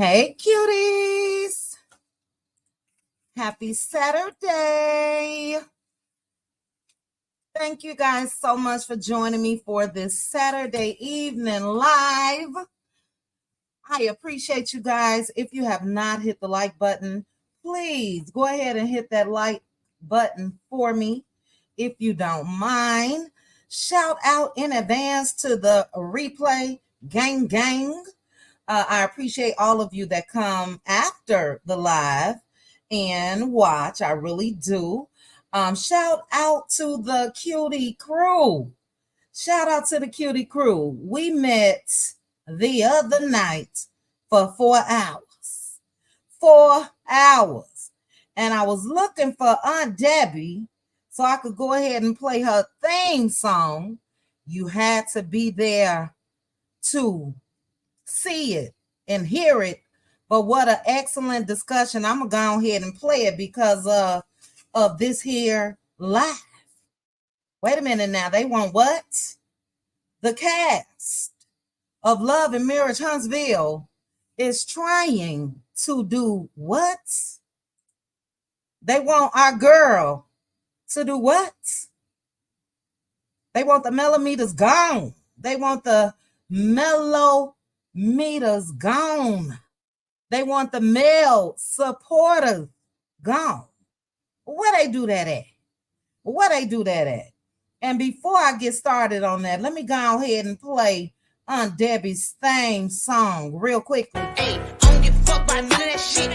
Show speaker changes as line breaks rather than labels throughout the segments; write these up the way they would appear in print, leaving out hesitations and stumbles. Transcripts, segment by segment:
Hey, cuties. Happy Saturday. Thank you guys so much for joining me for this Saturday evening live. I appreciate you guys. If you have not hit the like button, please go ahead and hit that like button for me if you don't mind. Shout out in advance to the replay gang. I appreciate all of you that come after the live and watch. I really do. Shout out to the Cutie crew. Shout out to the Cutie crew. We met the other night for 4 hours. 4 hours. And I was looking for Aunt Debbie so I could go ahead and play her theme song. You had to be there to see it and hear it. But what an excellent discussion. I'm going to go ahead and play it because of this here live. Wait a minute now. They want what? The cast of Love and Marriage Huntsville is trying to do what? They want our girl to do what? They want the Melometers gone. They want the Melometers gone. They want the male supporters gone. Where they do that at? Where they do that at? And before I get started on that, let me go ahead and play Aunt Debbie's theme song real quickly.
Hey, I don't give a fuck by none of that shit.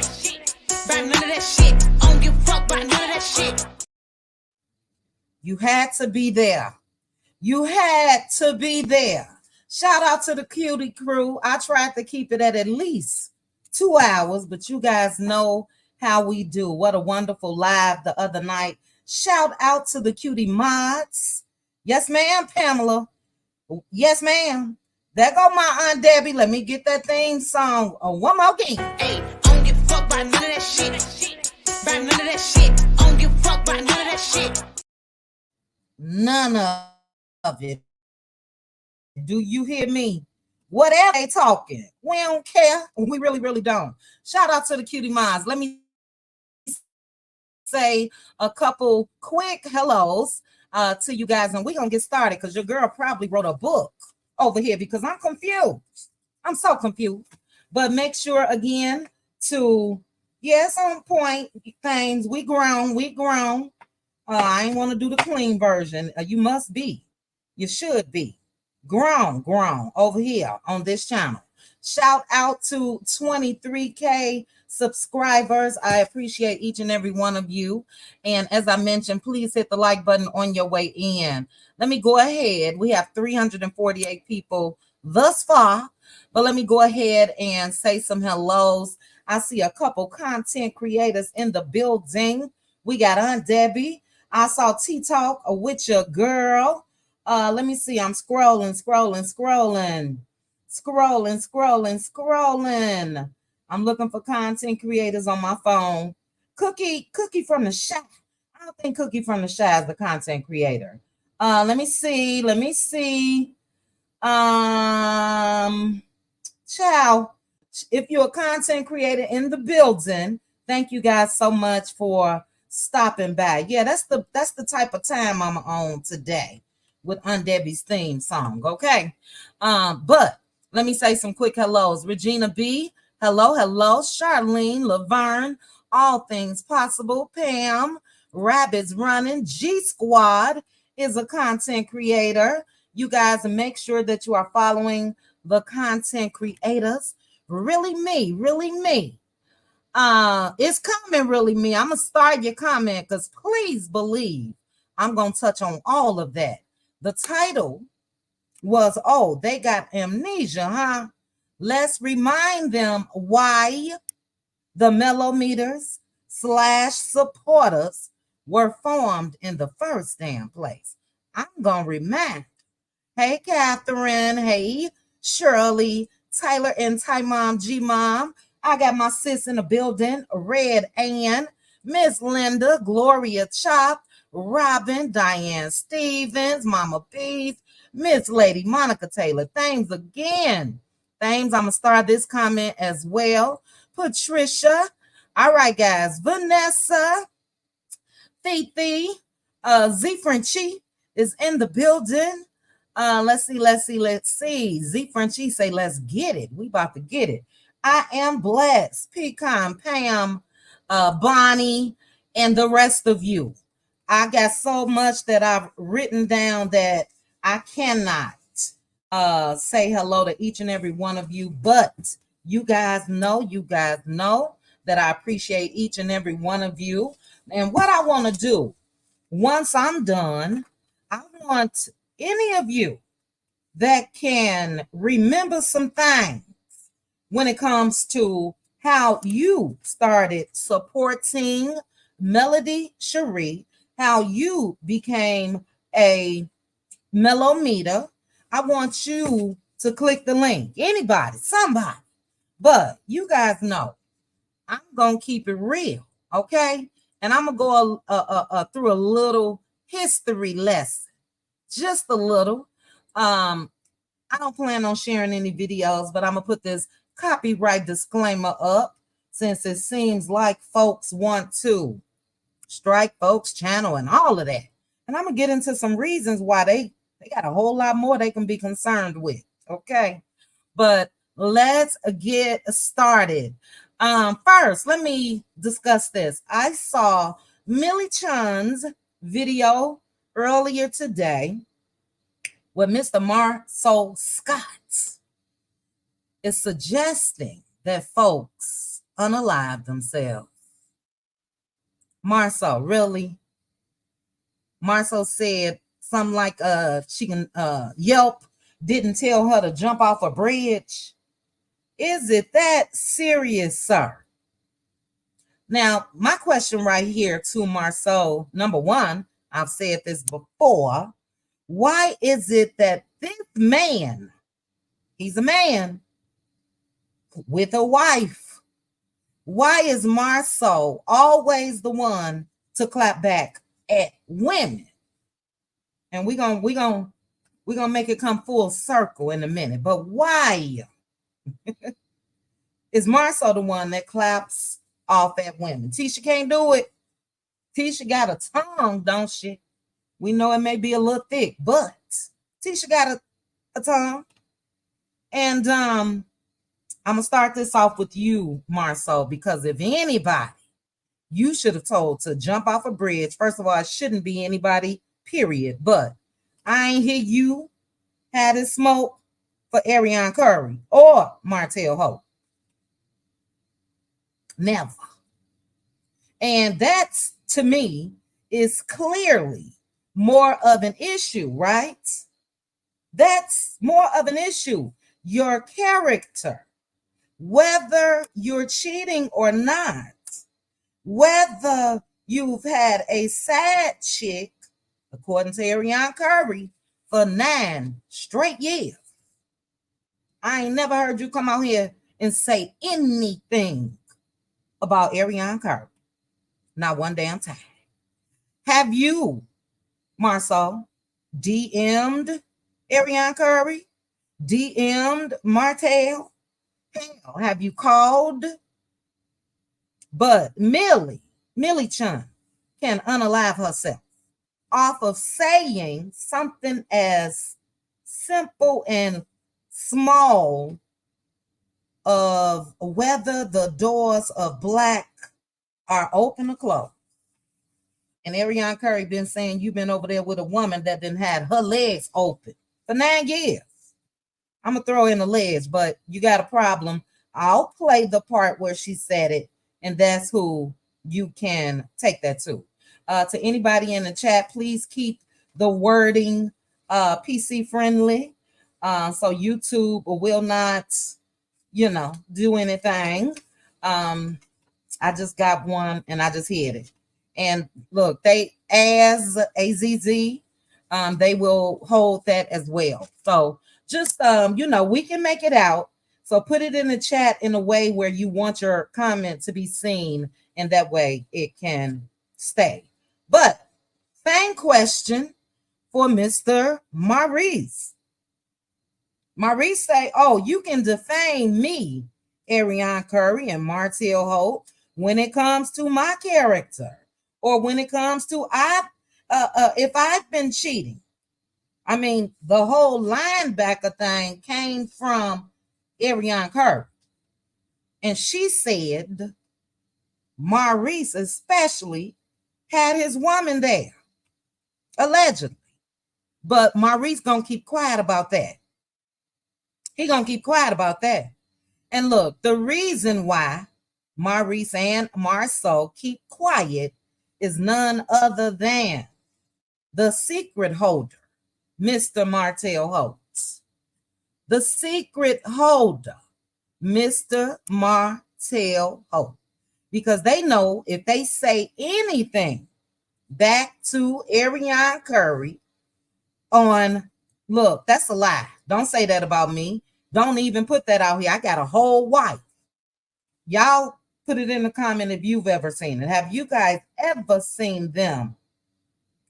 By none of that shit. I don't give a fuck by none of that shit.
You had to be there. You had to be there. Shout out to the Cutie crew. I tried to keep it at least 2 hours, but you guys know how we do. What a wonderful live the other night. Shout out to the Cutie mods. Yes, ma'am, Pamela. Yes, ma'am. There go my Aunt Debbie. Let me get that theme song one more again.
Hey, I don't give a fuck by none of that shit. By none of that shit. I don't give a fuck by none of that shit.
None of it. Do you hear me? Whatever they talking, we don't care. We really don't. Shout out to the Cutie mods. Let me say a couple quick hellos to you guys, and we're gonna get started because your girl probably wrote a book over here because I'm confused. I'm so confused. But make sure again to on point things. We grown. I ain't want to do the clean version. You must be. You should be grown over here on this channel. Shout out to 23K subscribers. I appreciate each and every one of you. And as I mentioned, please hit the like button on your way in. Let me go ahead. We have 348 people thus far, but let me go ahead and say some hellos. I see a couple content creators in the building. We got Aunt Debbie. I saw T-Talk with your girl. Let me see. I'm scrolling. I'm looking for content creators on my phone. Cookie from the Shy. I don't think Cookie from the Shy is the content creator. Let me see. Ciao. If you're a content creator in the building, thank you guys so much for stopping by. Yeah, that's the type of time I'm on today with Aunt Debbie's theme song. Okay. But let me say some quick hellos. Regina B. Hello. Charlene, Laverne, All Things Possible, Pam, Rabbits Running, G Squad is a content creator. You guys make sure that you are following the content creators. Really me. It's coming, really me. I'm gonna start your comment because please believe I'm gonna touch on all of that. The title was, they got amnesia, huh? Let's remind them why the Melometers / supporters were formed in the first damn place. I'm gonna remind. Hey, Catherine. Hey, Shirley, Tyler, and Ty Mom, G Mom. I got my sis in the building. Red Ann, Miss Linda, Gloria Chop, Robin, Diane Stevens, Mama Beef, Miss Lady Monica Taylor. Thanks again Thames, I'm going to start this comment as well. Patricia. All right, guys. Vanessa. Fifi. Z Frenchie is in the building. Let's see. Z Frenchie say, let's get it. We about to get it. I am blessed. Pecan, Pam, Bonnie, and the rest of you. I got so much that I've written down that I cannot say hello to each and every one of you, but you guys know that I appreciate each and every one of you. And what I want to do once I'm done, I want any of you that can remember some things when it comes to how you started supporting Melody Cherie, how you became a Melometer. I want you to click the link. Anybody, somebody. But you guys know I'm going to keep it real, okay? And I'm going to go through a little history lesson, just a little. I don't plan on sharing any videos, but I'm going to put this copyright disclaimer up since it seems like folks want to strike folks' channel and all of that. And I'm going to get into some reasons why they got a whole lot more they can be concerned with, okay? But let's get started. First, let me discuss this. I saw Millie Chun's video earlier today where Mr. Marcel Scott is suggesting that folks unalive themselves. Marcel, really? Marcel said something like she can Yelp didn't tell her to jump off a bridge. Is it that serious, sir? Now, my question right here to Marcel, number one, I've said this before. Why is it that this man, he's a man with a wife, why is Marcel always the one to clap back at women? And we're gonna make it come full circle in a minute. But why is Marcel the one that claps off at women? Tisha can't do it. Tisha got a tongue, don't she? We know it may be a little thick, but Tisha got a tongue. And I'm gonna start this off with you, Marcel, because if anybody you should have told to jump off a bridge, first of all, it shouldn't be anybody, period. But I ain't hear you had it smoke for Ariane Curry or Martell Hope. Never. And that's, to me, is clearly more of an issue, right? That's more of an issue. Your character, whether you're cheating or not, whether you've had a side chick, according to Ariane Curry, for 9 straight years. I ain't never heard you come out here and say anything about Ariane Curry. Not one damn time. Have you, Marcel, DM'd Ariane Curry? DM'd Martell? Hell, have you called? But Millie Chun can unalive herself off of saying something as simple and small of whether the doors of black are open or closed. And Ariane Curry been saying you've been over there with a woman that didn't have her legs open for 9 years. I'm going to throw in the legs, but you got a problem. I'll play the part where she said it, and that's who you can take that to. To anybody in the chat, please keep the wording PC friendly, so YouTube will not, do anything. I just got one and I just hit it. And look, they as AZZ, they will hold that as well. So just we can make it out. So put it in the chat in a way where you want your comment to be seen, and that way it can stay. But same question for Mr. Maurice. Maurice say, oh, you can defame me, Ariane Curry and Martell Holt, when it comes to my character, or when it comes to if I've been cheating. I mean, the whole linebacker thing came from Ariane Curry. And she said Maurice especially had his woman there, allegedly. But Maurice gonna keep quiet about that. He gonna keep quiet about that. And look, the reason why Maurice and Marceau keep quiet is none other than the secret holder, Mr. Martell Holtz. The secret holder, Mr. Martell Holt. Because they know if they say anything back to Ariane Curry on, look, that's a lie. Don't say that about me. Don't even put that out here. I got a whole wife. Y'all put it in the comment if you've ever seen it. Have you guys ever seen them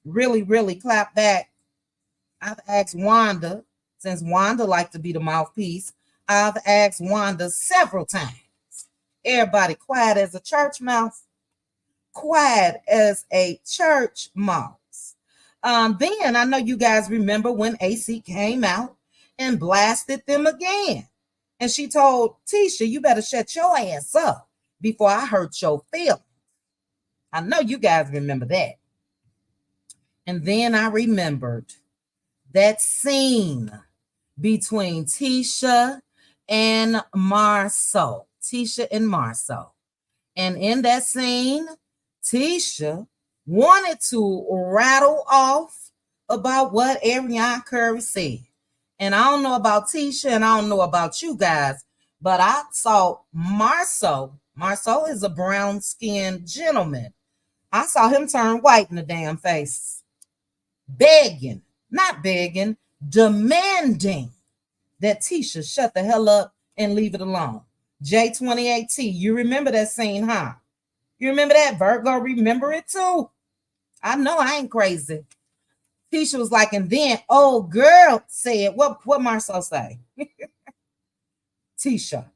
really, really clap back? I've asked Wanda, since Wanda liked to be the mouthpiece, I've asked Wanda several times. Everybody quiet as a church mouse. Quiet as a church mouse. Then I know you guys remember when AC came out and blasted them again. And she told Tisha, you better shut your ass up before I hurt your feelings. I know you guys remember that. And then I remembered that scene between Tisha and Marceau. Tisha and Marceau. And in that scene, Tisha wanted to rattle off about what Ariane Curry said. And I don't know about Tisha and I don't know about you guys, but I saw Marceau. Marceau is a brown-skinned gentleman. I saw him turn white in the damn face. Begging, not begging, demanding that Tisha shut the hell up and leave it alone. J28T, you remember that scene, huh? You remember that? Virgo remember it too. I know I ain't crazy. Tisha was like, and then old girl said, what Marceau say? Tisha,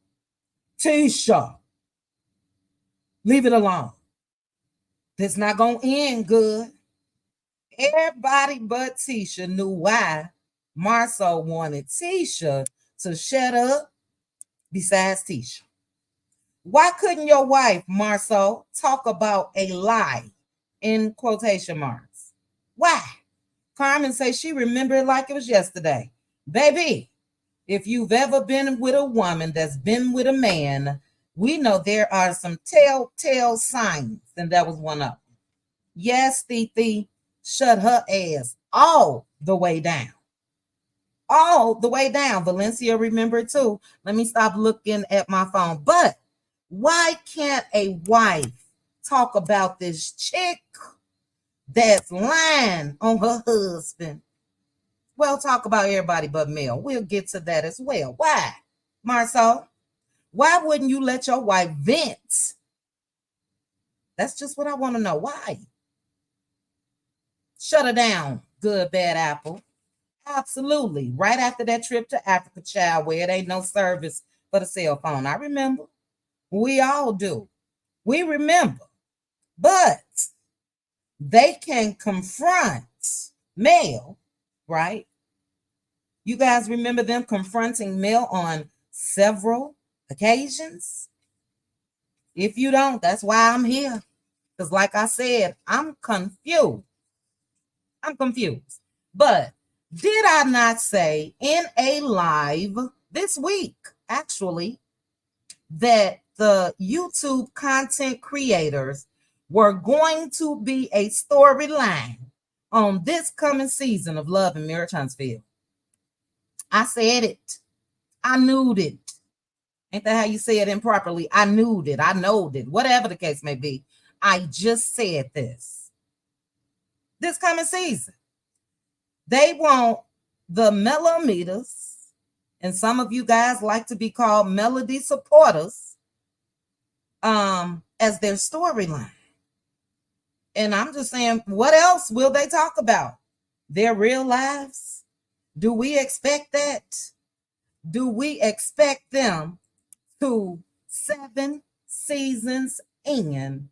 leave it alone. This not gonna end good. Everybody but Tisha knew why Marceau wanted Tisha to shut up besides Tisha. Why couldn't your wife, Marceau, talk about a lie in quotation marks? Why? Carmen says she remembered it like it was yesterday. Baby, if you've ever been with a woman that's been with a man, we know there are some telltale signs, and that was one of them. Yes, Titi, shut her ass all the way down. All the way down. Valencia remembered too. Let me stop looking at my phone. But why can't a wife talk about this chick that's lying on her husband? Well, talk about everybody but Mel. We'll get to that as well. Why, Marceau? Why wouldn't you let your wife vent? That's just what I want to know. Why? Shut her down, good bad apple. Absolutely. Right after that trip to Africa, child, where it ain't no service for the cell phone. I remember. We all do. We remember. But they can confront Mel, right? You guys remember them confronting Mel on several occasions? If you don't, that's why I'm here. Because like I said, I'm confused. But did I not say in a live this week, actually, that the YouTube content creators were going to be a storyline on this coming season of Love and Marriage Huntsville? I said it. I knew it. Ain't that how you say it improperly? I knew it. I knowed it. Whatever the case may be. I just said this. This coming season. They want the Melometers, and some of you guys like to be called Melody supporters, as their storyline. And I'm just saying, what else will they talk about? Their real lives? Do we expect that? do we expect them to 7 seasons in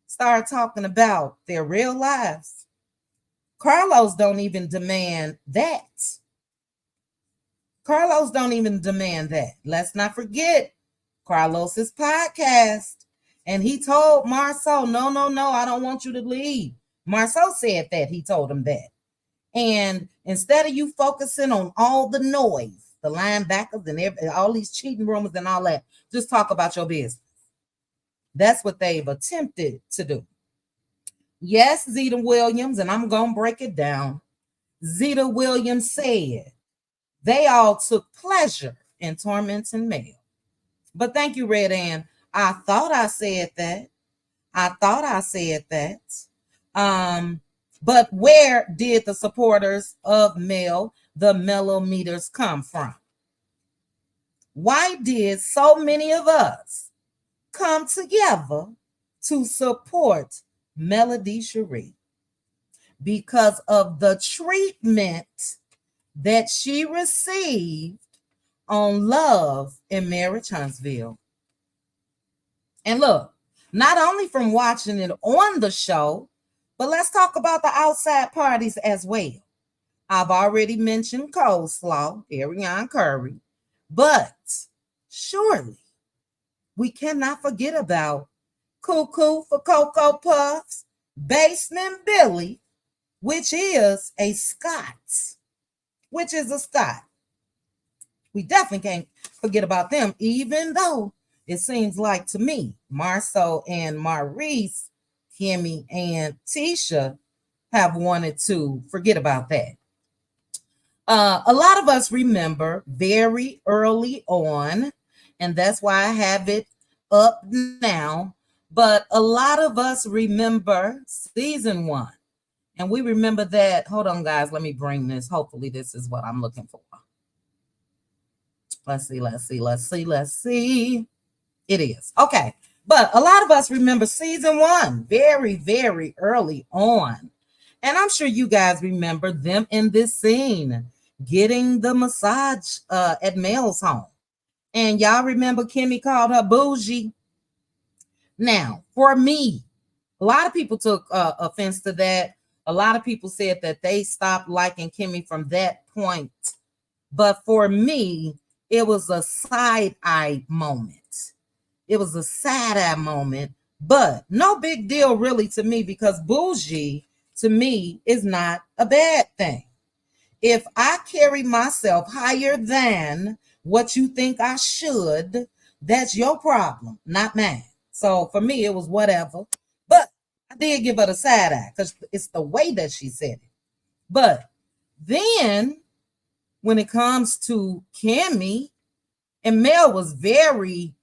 start talking about their real lives? Carlos don't even demand that. Carlos don't even demand that. Let's not forget Carlos's podcast. And he told Marceau, no, I don't want you to leave. Marceau said that. He told him that. And instead of you focusing on all the noise, the linebackers and all these cheating rumors and all that, just talk about your business. That's what they've attempted to do. Yes, Zeta Williams, and I'm going to break it down. Zeta Williams said they all took pleasure in tormenting Mel. But thank you, Red Ann. I thought I said that. But where did the supporters of Mel, the Melometers, come from? Why did so many of us come together to support Melody Cherie? Because of the treatment that she received on Love and Marriage Huntsville. And look, not only from watching it on the show, but let's talk about the outside parties as well. I've already mentioned Coleslaw, Ariane Curry, but surely we cannot forget about Cuckoo for Cocoa Puffs, Basement Billy, which is a Scot. We definitely can't forget about them, even though it seems like to me, Marceau and Maurice, Kimmy and Tisha have wanted to forget about that. A lot of us remember very early on, and that's why I have it up now, but a lot of us remember season 1. And we remember that. Hold on, guys. Let me bring this. Hopefully, this is what I'm looking for. Let's see. It is. Okay. But a lot of us remember season 1 very, very early on. And I'm sure you guys remember them in this scene getting the massage at Mel's home. And y'all remember Kimmy called her bougie. Now, for me, a lot of people took offense to that. A lot of people said that they stopped liking Kimmy from that point. But for me, it was a side eye moment. It was a side eye moment, but no big deal really to me, because bougie to me is not a bad thing. If I carry myself higher than what you think I should, that's your problem, not mine. So for me, it was whatever. But I did give her the side eye because it's the way that she said it. But then when it comes to Kimmy, and Mel was very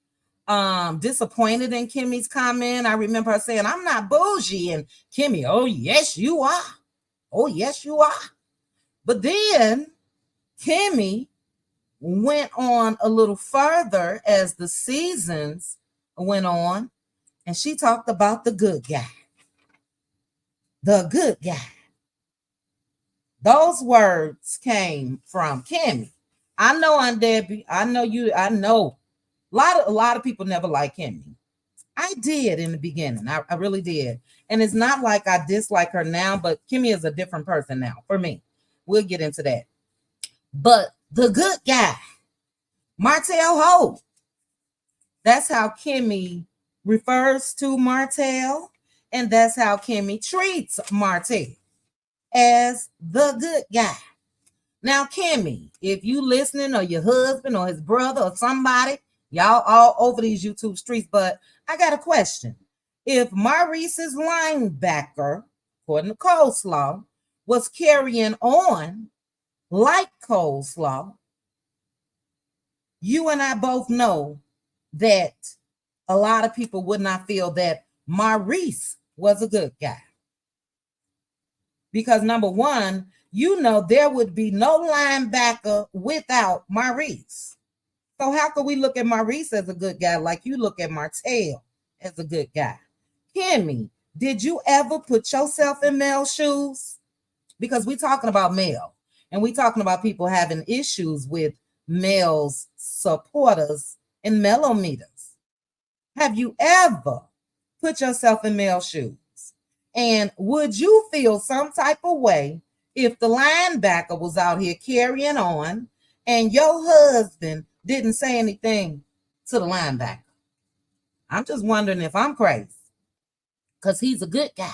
disappointed in Kimmy's comment. I remember her saying, "I'm not bougie," and Kimmy, "Oh yes you are. Oh yes you are." But then Kimmy went on a little further as the seasons went on, and she talked about the good guy. The good guy. Those words came from Kimmy. I know, Aunt Debbie. I know you. I know a lot of people never liked Kimmy. I did in the beginning. I really did. And it's not like I dislike her now, but Kimmy is a different person now for me. We'll get into that. But the good guy, Martell Hope. That's how Kimmy refers to Martell, and that's how Kimmy treats Martell, as the good guy. Now, Kimmy, if you listening, or your husband or his brother or somebody, y'all all over these YouTube streets, but I got a question. If Maurice's linebacker, according to Coleslaw, was carrying on like Coleslaw, you and I both know that a lot of people would not feel that Maurice was a good guy. Because number one, you know there would be no linebacker without Maurice. So how could we look at Maurice as a good guy like you look at Martell as a good guy? Kimmy, did you ever put yourself in Mel's shoes? Because we're talking about Mel, and we're talking about people having issues with Mel's supporters and Melometers. Have you ever put yourself in Mel's shoes? And would you feel some type of way if the linebacker was out here carrying on and your husband didn't say anything to the linebacker? I'm just wondering if I'm crazy, because he's a good guy.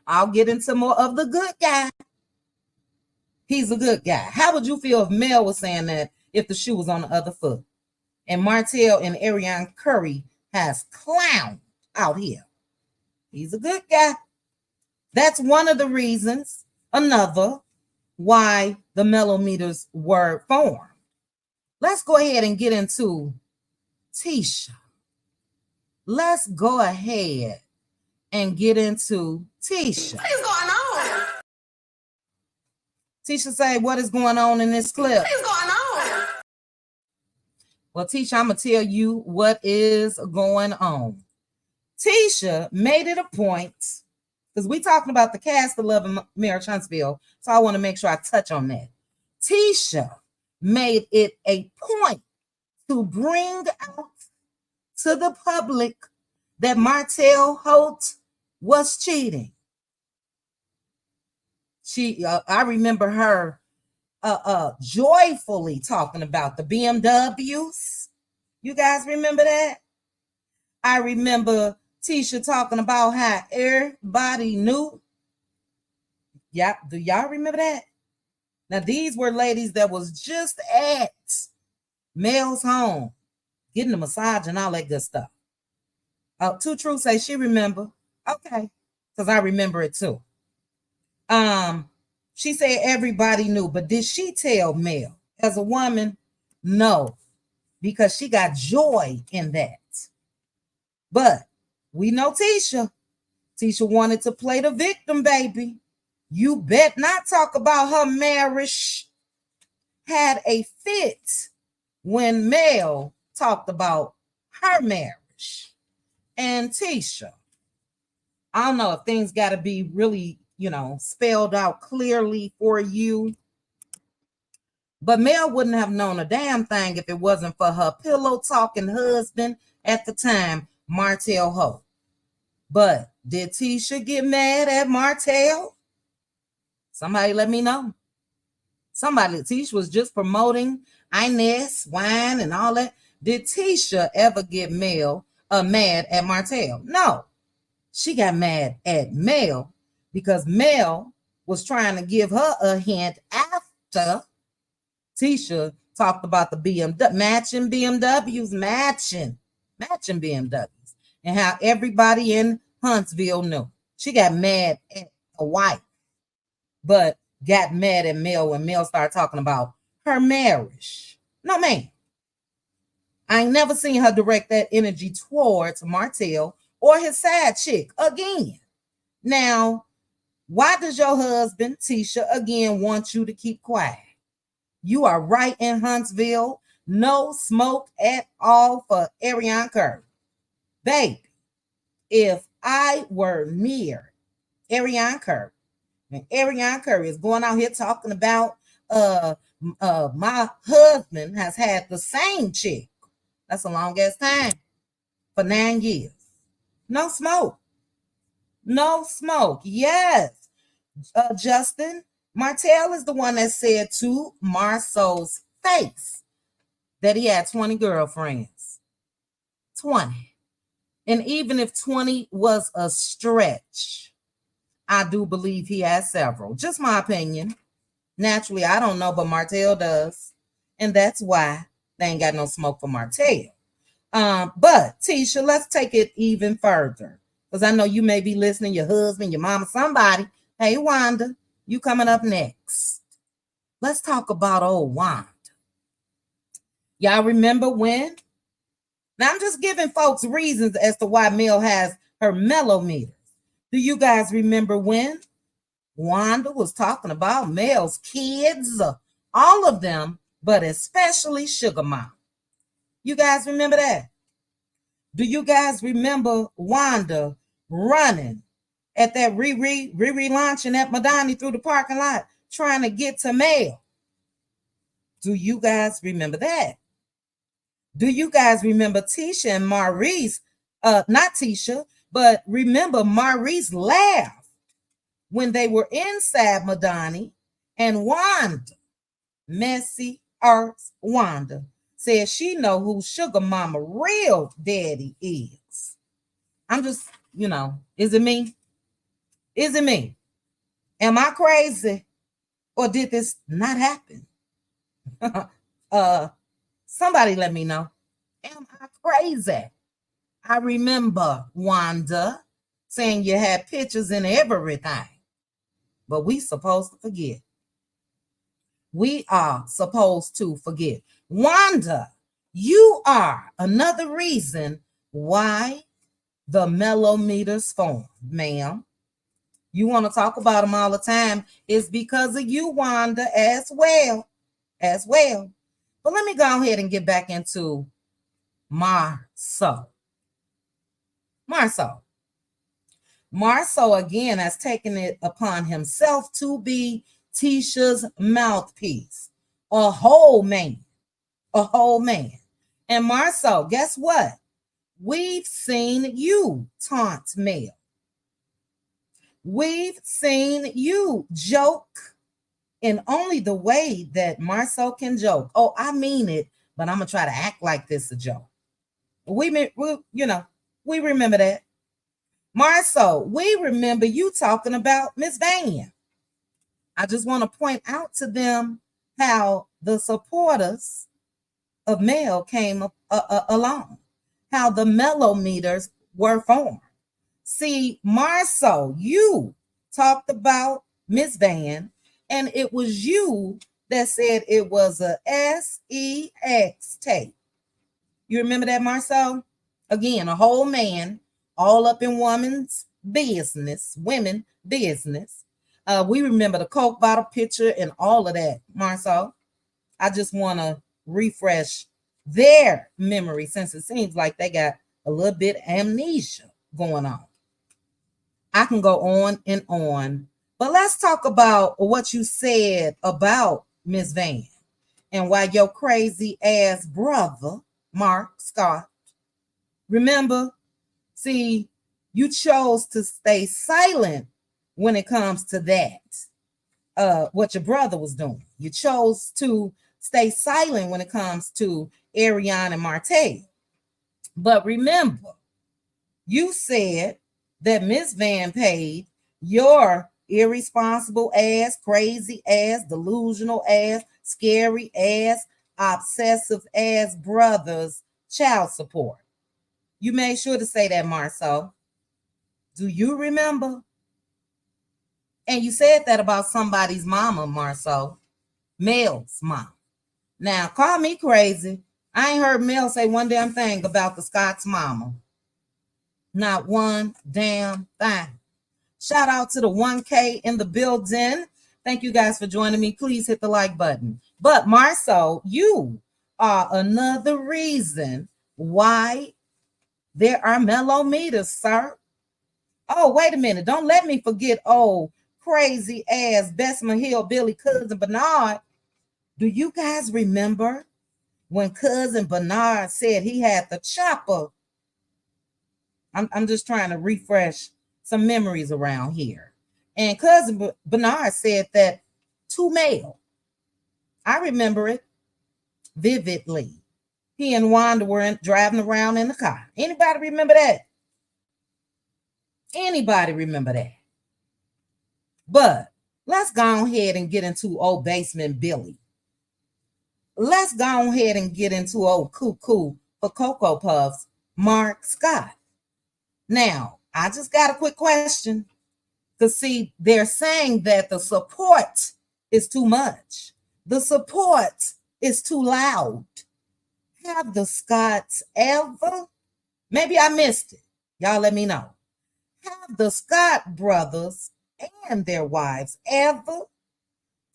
I'll get into more of the good guy. He's a good guy. How would you feel if Mel was saying that if the shoe was on the other foot? And Martell and Ariane Curry has clown out here. He's a good guy. That's one of the reasons, another, why the Melometers were formed. Let's go ahead and get into Tisha. Let's go ahead and get into Tisha.
What is going on?
Tisha say, what is going on in this clip?
What is going on?
Well, Tisha, I'm going to tell you what is going on. Tisha made it a point, because we talking about the cast of Love and Marriage Huntsville, so I want to make sure I touch on that. Tisha made it a point to bring out to the public that Martell Holt was cheating. I remember her joyfully talking about the BMWs. You guys remember that? I remember Tisha talking about how everybody knew. Yeah, do y'all remember that? Now, these were ladies that was just at Mel's home, getting a massage and all that good stuff. Two True say she remember. Okay, because I remember it too. She said everybody knew, but did she tell Mel as a woman? No, because she got joy in that. But we know Tisha. Tisha wanted to play the victim, baby. You bet not talk about her marriage. Had a fit when Mel talked about her marriage. And Tisha, I don't know if things got to be really, spelled out clearly for you. But Mel wouldn't have known a damn thing if it wasn't for her pillow talking husband at the time, Martell Holt. But did Tisha get mad at Martell? Somebody let me know. Tisha was just promoting Inez, wine, and all that. Did Tisha ever get mad at Martell? No. She got mad at Mel because Mel was trying to give her a hint after Tisha talked about the matching BMWs, matching BMWs, and how everybody in Huntsville knew. She got mad at the wife, but got mad at Mel when Mel started talking about her marriage. No, man. I ain't never seen her direct that energy towards Martell or his side chick again. Now, why does your husband, Tisha, again want you to keep quiet? You are right in Huntsville. No smoke at all for Ariane Curry. Baby, if I were near Ariane Curry, and Ariane Curry is going out here talking about my husband has had the same chick. That's a long ass time. For 9 years. No smoke. No smoke. Yes. Justin, Martell is the one that said to Marceau's face that he had 20 girlfriends. 20. And even if 20 was a stretch, I do believe he has several. Just my opinion. Naturally, I don't know, but Martell does. And that's why they ain't got no smoke for Martell. But Tisha, let's take it even further. Because I know you may be listening, your husband, your mama, somebody. Hey, Wanda, you coming up next. Let's talk about old Wanda. Y'all remember when? Now, I'm just giving folks reasons as to why Mel has her Melometers. Do you guys remember when Wanda was talking about Mel's kids? All of them, but especially Sugar Mom. You guys remember that? Do you guys remember Wanda running at that Riri launching at Madani through the parking lot trying to get to Mel? Do you guys remember that? Do you guys remember Tisha and Maurice? Not Tisha, but remember Maurice laughed when they were inside Madani, and Wanda, Messy Earth Wanda, said she know who Sugar Mama real daddy is. I'm just, is it me? Is it me? Am I crazy? Or did this not happen? Somebody let me know. Am I crazy? I remember Wanda saying you had pictures and everything. But we supposed to forget. We are supposed to forget. Wanda, you are another reason why the Melometers formed, ma'am. You want to talk about them all the time. It's because of you, Wanda, as well. But let me go ahead and get back into Marceau. Marceau again has taken it upon himself to be Tisha's mouthpiece. A whole man. And Marceau, guess what? We've seen you taunt Mel. We've seen you joke in only the way that Marceau can joke. Oh, I mean it, but I'm going to try to act like this a joke. We remember that. Marceau, we remember you talking about Miss Van. I just want to point out to them how the supporters of Mel came along, how the Melometers were formed. See, Marceau, you talked about Miss Van, and it was you that said it was a sex tape. You remember that, Marceau? Again, a whole man, all up in women business. We remember the Coke bottle picture and all of that, Marceau. I just want to refresh their memory since it seems like they got a little bit amnesia going on. I can go on and on, but let's talk about what you said about Miss Van and why your crazy ass brother, Mark Scott, remember, see, you chose to stay silent when it comes to that, what your brother was doing. You chose to stay silent when it comes to Ariane and Marte. But remember, you said that Miss Van paid your irresponsible ass, crazy ass, delusional ass, scary ass, obsessive ass brother's child support. You made sure to say that, Marceau. Do you remember? And you said that about somebody's mama, Marceau. Mel's mom. Now, call me crazy. I ain't heard Mel say one damn thing about the Scott's mama. Not one damn thing. Shout out to the 1K in the building. Thank you guys for joining me. Please hit the like button. But Marceau, you are another reason why there are Melometers, sir. Oh, wait a minute. Don't let me forget crazy ass Bessemer Hill Billy Cousin Bernard. Do you guys remember when Cousin Bernard said he had the chopper? I'm just trying to refresh some memories around here. And Cousin Bernard said that to Mel. I remember it vividly. He and Wanda were driving around in the car. Anybody remember that? Anybody remember that? But let's go ahead and get into old Basement Billy. Let's go ahead and get into old Cuckoo for Cocoa Puffs, Mark Scott. Now, I just got a quick question. Because, see, they're saying that the support is too much. The support is too loud. Have the Scotts ever, maybe I missed it, y'all let me know. Have the Scott brothers and their wives ever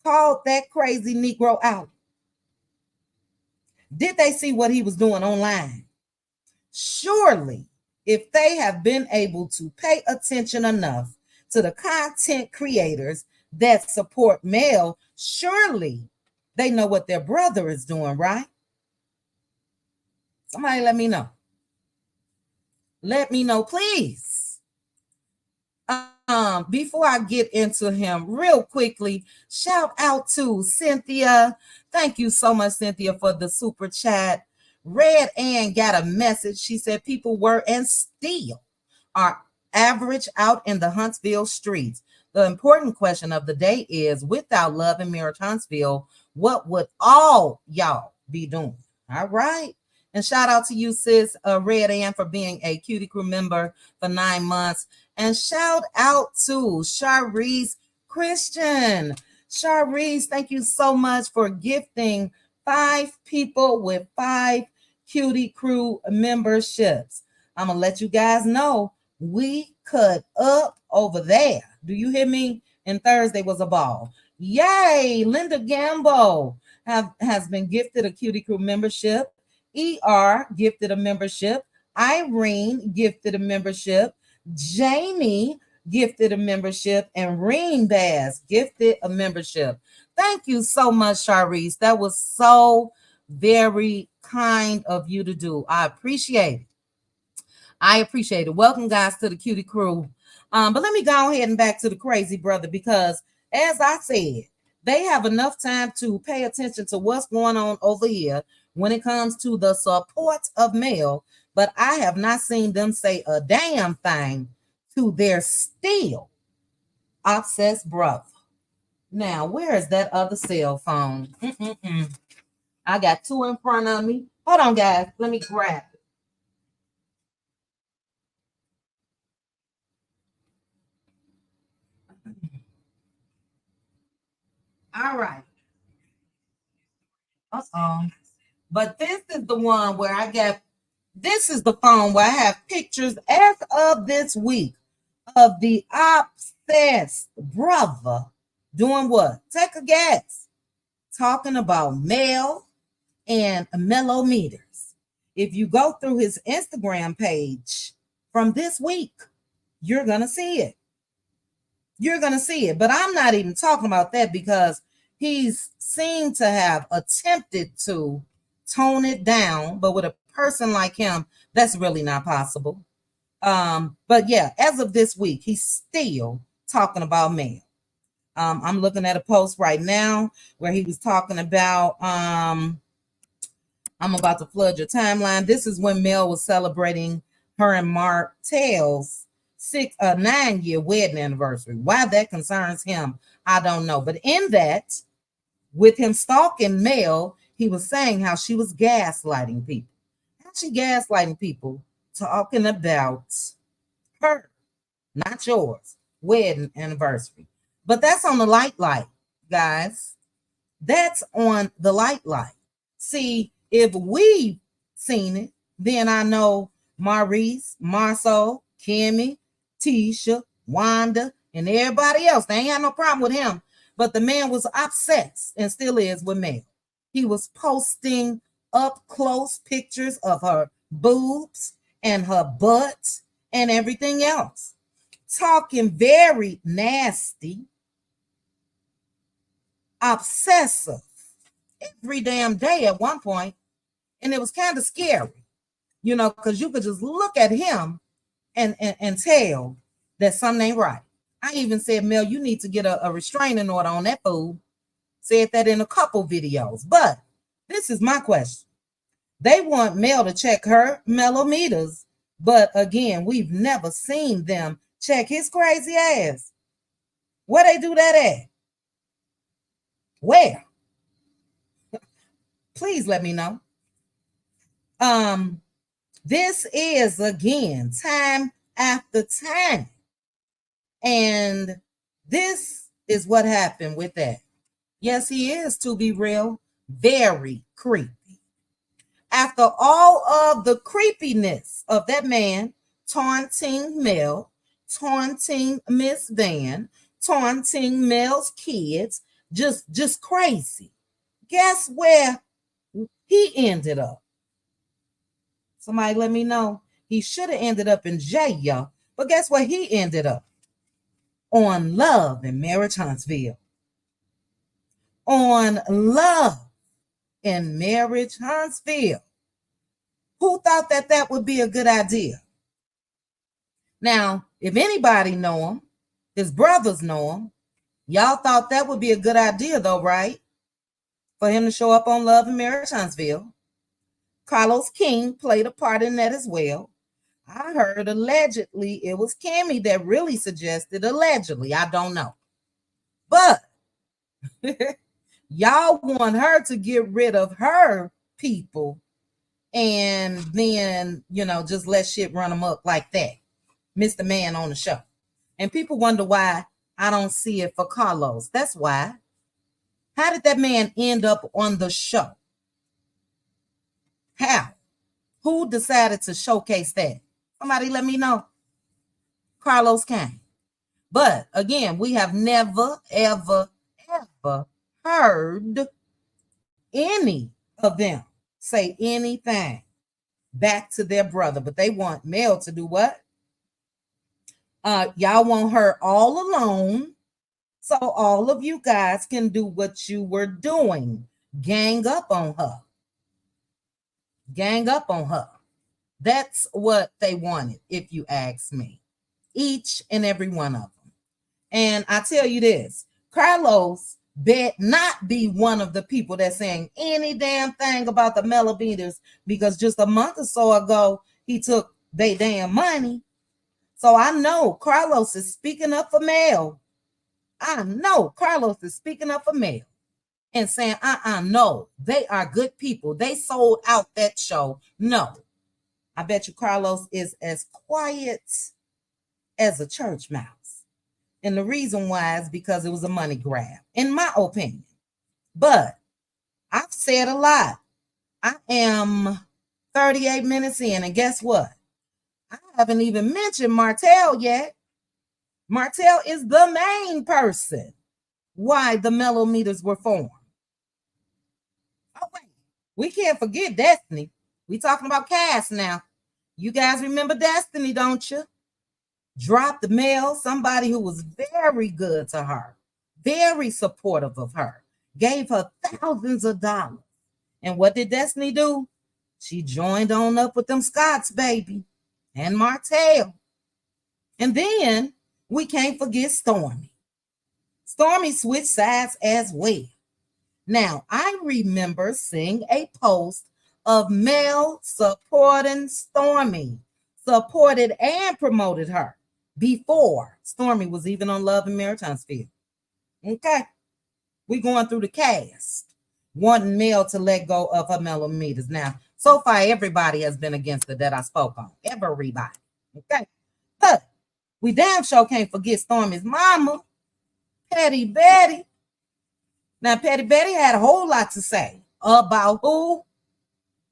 called that crazy Negro out? Did they see what he was doing online? Surely, if they have been able to pay attention enough to the content creators that support Mel, surely they know what their brother is doing, right? Somebody let me know. Let me know, please. Before I get into him, real quickly, shout out to Cynthia. Thank you so much, Cynthia, for the super chat. Red Ann got a message. She said people were and still are average out in the Huntsville streets. The important question of the day is, without love and marriage Huntsville, what would all y'all be doing? All right. And shout out to you, sis, Red Ann, for being a Cutie Crew member for 9 months. And shout out to Sharice Christian. Sharice, thank you so much for gifting 5 people with 5 Cutie Crew memberships. I'm going to let you guys know we cut up over there. Do you hear me? And Thursday was a ball. Yay! Linda Gambo has been gifted a Cutie Crew membership. ER gifted a membership. Irene gifted a membership. Jamie gifted a membership. And Reen Bass gifted a membership. Thank you so much, Sharice. That was so very kind of you to do. I appreciate it. I appreciate it. Welcome, guys, to the Cutie Crew. But let me go ahead and back to the crazy brother, because as I said, they have enough time to pay attention to what's going on over here when it comes to the support of Mel, but I have not seen them say a damn thing to their still obsessed brother. Now, where is that other cell phone? I got 2 in front of me. Hold on, guys. Let me grab it. All right. But this is the one where this is the phone where I have pictures as of this week of the obsessed brother doing what? Take a guess. Talking about Mel and Melometers. If you go through his Instagram page from this week, you're going to see it. You're going to see it. But I'm not even talking about that, because he's seemed to have attempted to tone it down. But with a person like him, that's really not possible. But yeah, as of this week, he's still talking about Mel. I'm looking at a post right now where he was talking about, I'm about to flood your timeline. This is when Mel was celebrating her and Martell's 9-year wedding anniversary. Why that concerns him, I don't know. But in that, with him stalking Mel, he was saying how she was gaslighting people. How she gaslighting people, talking about her, not yours, wedding anniversary. But that's on the light, guys. That's on the light. See, if we've seen it, then I know Maurice, Marceau, Kimmy, Tisha, Wanda, and everybody else. They ain't had no problem with him. But the man was obsessed, and still is, with Mel. He was posting up close pictures of her boobs and her butt and everything else. Talking very nasty, obsessive every damn day at one point. And it was kind of scary, because you could just look at him and tell that something ain't right. I even said, Mel, you need to get a restraining order on that fool. Said that in a couple videos. But this is my question. They want Mel to check her Melometers, but again, we've never seen them check his crazy ass. Where they do that at? Where? Please let me know. This is, again, time after time. And this is what happened with that. Yes, he is, to be real, very creepy. After all of the creepiness of that man taunting Mel, taunting Miss Van, taunting Mel's kids, just crazy. Guess where he ended up? Somebody let me know. He should have ended up in jail, y'all. But guess where he ended up? On Love and Marriage Huntsville. on love and marriage, Huntsville. Who thought that that would be a good idea? Now, if anybody know him, his brothers know him. Y'all thought that would be a good idea, though, right? For him to show up on Love and Marriage Huntsville. Carlos King played a part in that as well. I heard allegedly it was Cammie that really suggested, allegedly, I don't know. But y'all want her to get rid of her people and then, just let shit run them up like that. Mr. Man on the show. And people wonder why I don't see it for Carlos. That's why. How did that man end up on the show? How? Who decided to showcase that? Somebody let me know. Carlos came. But again, we have never, ever, ever heard any of them say anything back to their brother. But they want Mel to do what? Y'all want her all alone so all of you guys can do what you were doing. Gang up on her. Gang up on her. That's what they wanted, if you ask me. Each and every one of them. And I tell you this, Carlos bet not be one of the people that's saying any damn thing about the Melometers, because just a month or so ago, he took their damn money. So I know Carlos is speaking up for Mel. I know Carlos is speaking up for Mel and saying, no, they are good people. They sold out that show. No, I bet you Carlos is as quiet as a church mouse. And the reason why is because it was a money grab, in my opinion. But I've said a lot. I am 38 minutes in, and guess what? I haven't even mentioned Martell yet. Martell is the main person why the Melometers were formed. Oh, wait. We can't forget Destiny. We talking about Cass now. You guys remember Destiny, don't you? Dropped the mail, somebody who was very good to her, very supportive of her, gave her thousands of dollars. And what did Destiny do? She joined on up with them Scots, baby, and Martell. And then we can't forget Stormy. Stormy switched sides as well. Now, I remember seeing a post of Mel supporting Stormy, supported and promoted her before Stormy was even on Love and Marriage Huntsville. Okay. We're going through the cast, wanting Mel to let go of her Melometers. Now, so far, everybody has been against it that I spoke on. Everybody. Okay. But we damn sure can't forget Stormy's mama, Petty Betty. Now, Petty Betty had a whole lot to say about who.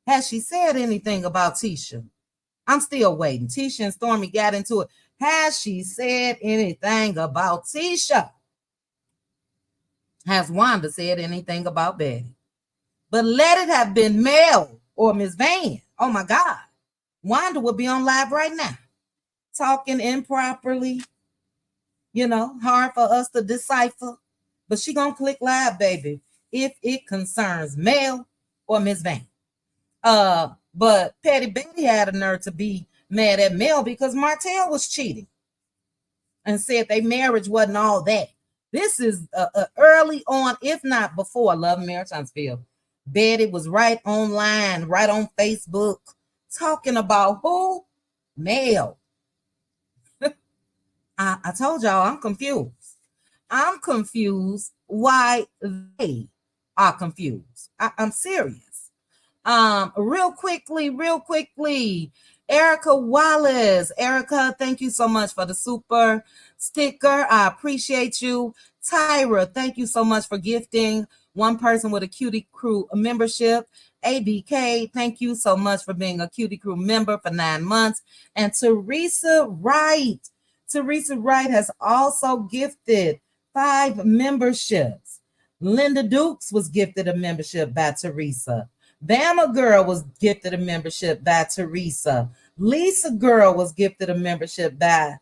Has she said anything about Tisha? I'm still waiting. Tisha and Stormy got into it. Has she said anything about Tisha? Has Wanda said anything about Betty? But let it have been Mel or Miss Van. Oh my God. Wanda would be on live right now, talking improperly, hard for us to decipher. But she gonna click live, baby, if it concerns Mel or Miss Van. But Petty Betty had a nerve to be mad at Mel because Martell was cheating and said their marriage wasn't all that. This is early on, if not before Love and Marriage Huntsville. Betty was right online, right on Facebook, talking about who? Mel. I told y'all I'm confused. I'm confused why they are confused. I'm serious. Real quickly, Erica Wallace. Erica, thank you so much for the super sticker. I appreciate you. Tyra, thank you so much for gifting one person with a Cutie Crew membership. ABK, thank you so much for being a Cutie Crew member for 9 months. And Teresa Wright. Teresa Wright has also gifted 5 memberships. Linda Dukes was gifted a membership by Teresa. Bama Girl was gifted a membership by Teresa. Lisa Girl was gifted a membership by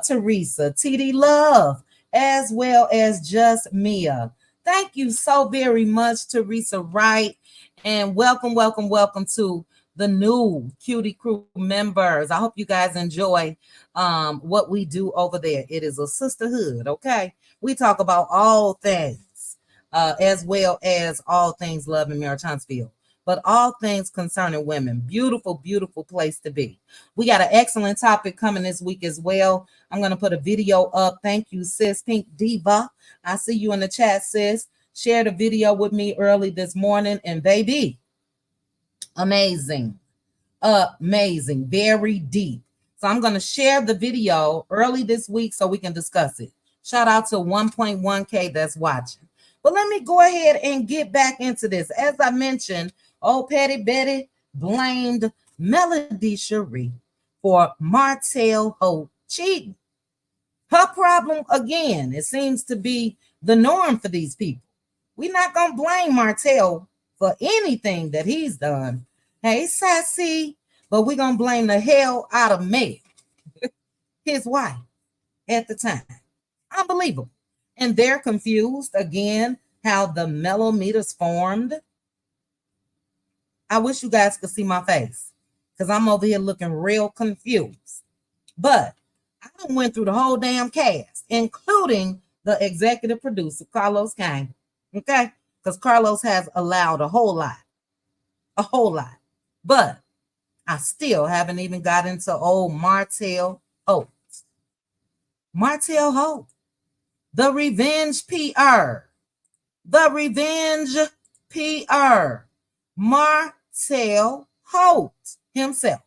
Teresa. TD Love, as well as Just Mia. Thank you so very much, Teresa Wright. And welcome to the new Cutie Crew members. I hope you guys enjoy what we do over there. It is a sisterhood, okay? We talk about all things, as well as all things love in Mary Huntsville, but all things concerning women. Beautiful, beautiful place to be. We got an excellent topic coming this week as well. I'm going to put a video up. Thank you, sis Pink Diva. I see you in the chat, sis. Shared a video with me early this morning, and baby, amazing, very deep. So I'm going to share the video early this week so we can discuss it. Shout out to 1.1K that's watching. But let me go ahead and get back into this. As I mentioned, old Petty Betty blamed Melody Cherie for Martell Hope cheating. Her problem, again, it seems to be the norm for these people. We're not going to blame Martell for anything that he's done. Hey, sassy, but we're going to blame the hell out of Mel, his wife, at the time. Unbelievable. And they're confused, again, how the Melometers formed. I wish you guys could see my face because I'm over here looking real confused. But I went through the whole damn cast, including the executive producer, Carlos Kane. Okay? Because Carlos has allowed a whole lot. But I still haven't even got into old Martell Hope. Martell Hope. The revenge PR. The revenge PR. Martell Hope himself.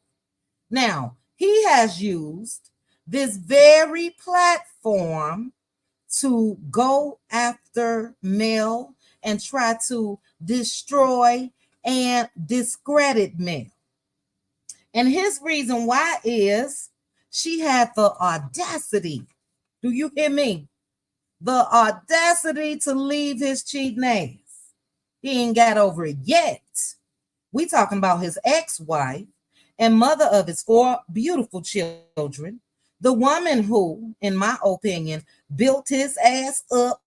Now, he has used this very platform to go after Mel and try to destroy and discredit Mel. And his reason why is she had the audacity. Do you hear me? The audacity to leave his cheating ass. He ain't got over it yet. We talking about his ex-wife and mother of his 4 beautiful children, the woman who, in my opinion, built his ass up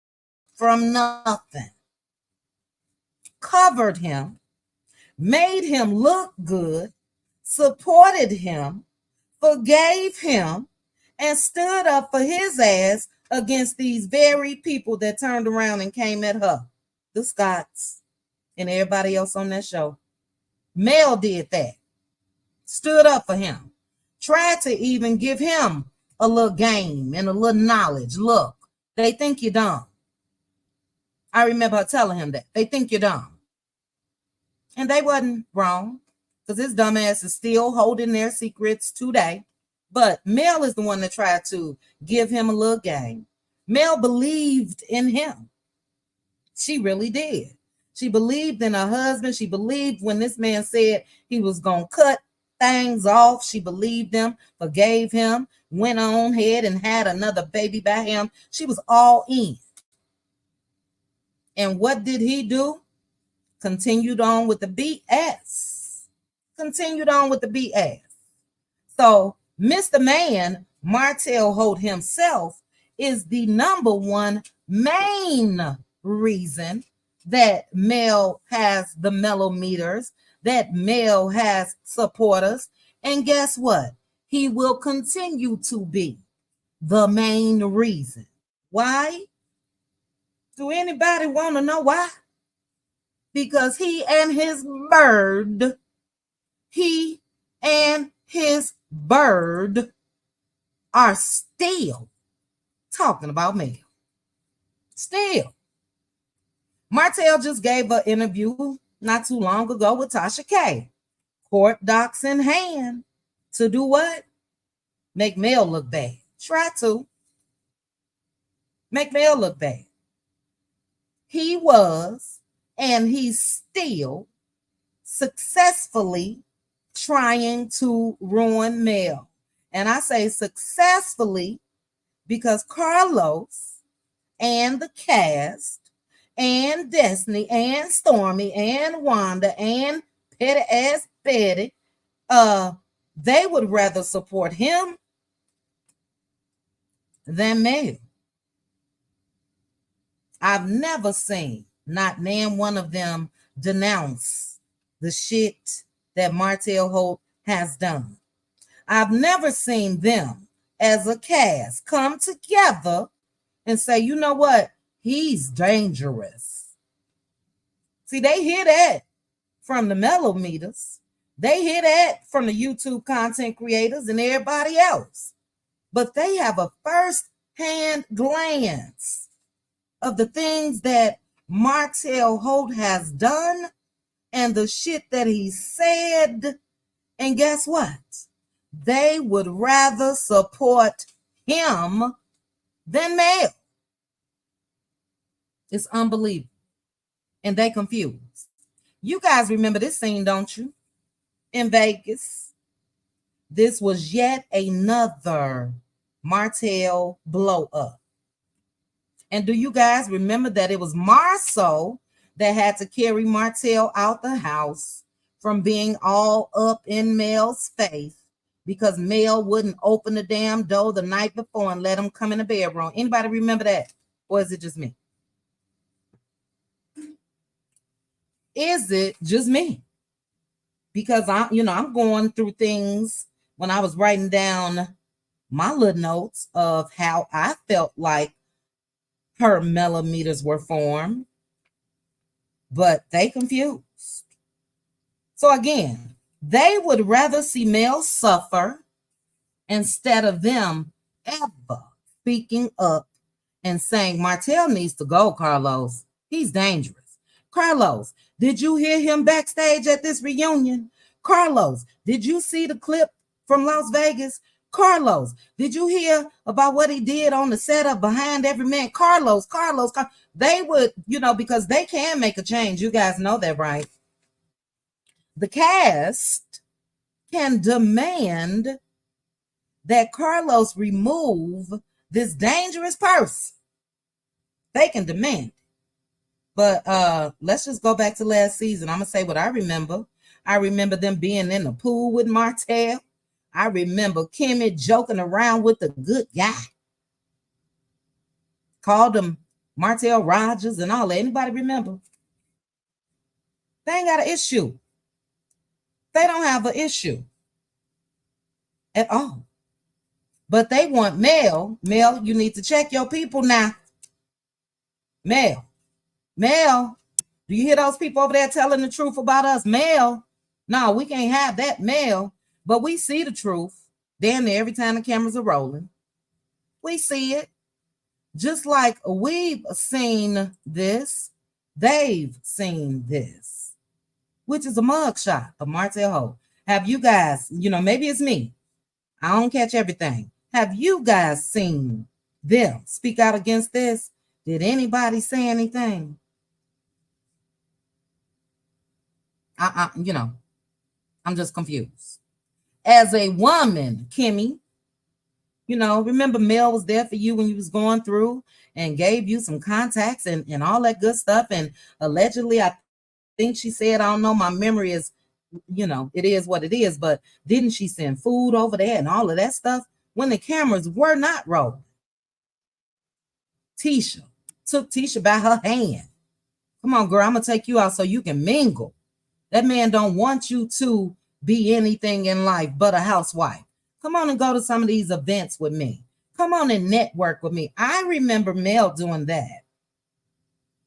from nothing, covered him, made him look good, supported him, forgave him, and stood up for his ass against these very people that turned around and came at her, the Scotts and everybody else on that show. Mel did that. Stood up for him, tried to even give him a little game and a little knowledge. Look, they think you're dumb. I remember telling him that. They think you're dumb. And they wasn't wrong, because his dumb ass is still holding their secrets today. But Mel is the one that tried to give him a little game. Mel believed in him. She really did. She believed in her husband. She believed when this man said he was going to cut things off. She believed him, forgave him, went on ahead and had another baby by him. She was all in. And what did he do? Continued on with the BS. So Mr. Man, Martell Holt himself, is the number one main reason that Mel has the Melometers, that Mel has supporters. And guess what? He will continue to be the main reason. Why? Do anybody want to know why? Because he and his bird are still talking about Mel. Still. Martell just gave an interview not too long ago with Tasha K. Court docs in hand to do what? Make Mel look bad. Try to. Make Mel look bad. He was, and he's still successfully trying to ruin Mel. And I say successfully because Carlos and the cast and Destiny and Stormy and Wanda and petty ass Betty, they would rather support him than Mel. I've never seen not name one of them denounce the shit that Martell Holt has done. I've never seen them as a cast come together and say, you know what? He's dangerous. See, they hear that from the Melometers. They hear that from the YouTube content creators and everybody else. But they have a first-hand glance of the things that Martell Holt has done and the shit that he said. And guess what? They would rather support him than Mel. It's unbelievable. And they confused. You guys remember this scene, don't you? In Vegas. This was yet another Martell blow up. And do you guys remember that it was Marceau that had to carry Martell out the house from being all up in Mel's face because Mel wouldn't open the damn door the night before and let him come in the bedroom? Anybody remember that? Or is it just me? Is it just me? Because I'm going through things when I was writing down my little notes of how I felt like her Melometers were formed, but they confused. So again, they would rather see Mel suffer instead of them ever speaking up and saying, Martell needs to go, Carlos. He's dangerous. Carlos, did you hear him backstage at this reunion? Carlos, did you see the clip from Las Vegas? Carlos, did you hear about what he did on the setup Behind Every Man? Carlos, they would, because they can make a change. You guys know that, right? The cast can demand that Carlos remove this dangerous person. They can demand it. But let's just go back to last season. I'm going to say what I remember. I remember them being in the pool with Martell. I remember Kimmy joking around with the good guy. Called him Martell Rogers and all that. Anybody remember? They ain't got an issue. They don't have an issue at all. But they want Mel. Mel, you need to check your people now. Mel, do you hear those people over there telling the truth about us? Mel, no, we can't have that, Mel. But we see the truth. Damn near every time the cameras are rolling. We see it. Just like we've seen this, they've seen this, which is a mugshot of Martell Holt. Have you guys, maybe it's me. I don't catch everything. Have you guys seen them speak out against this? Did anybody say anything? I'm just confused. As a woman, Kimmy, remember Mel was there for you when you was going through and gave you some contacts and all that good stuff. And allegedly, I think she said, I don't know, my memory is, it is what it is. But didn't she send food over there and all of that stuff when the cameras were not rolling? Tisha took Tisha by her hand. Come on, girl, I'm going to take you out so you can mingle. That man don't want you to be anything in life but a housewife. Come on and go to some of these events with me. Come on and network with me. I remember Mel doing that.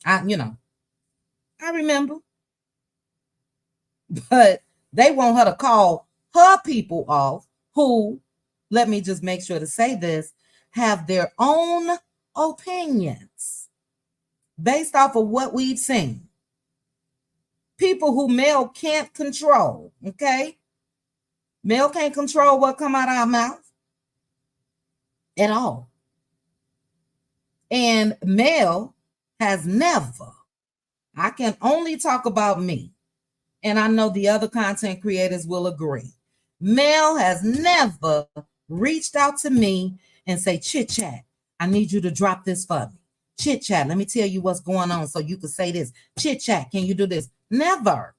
I remember. But they want her to call her people off who, let me just make sure to say this, have their own opinions based off of what we've seen. People who Mel can't control, okay? Mel can't control what come out of our mouth at all. And Mel has never, I can only talk about me, and I know the other content creators will agree. Mel has never reached out to me and say, Chit Chat, I need you to drop this for me. Chit Chat, let me tell you what's going on so you can say this. Chit Chat, can you do this? Never.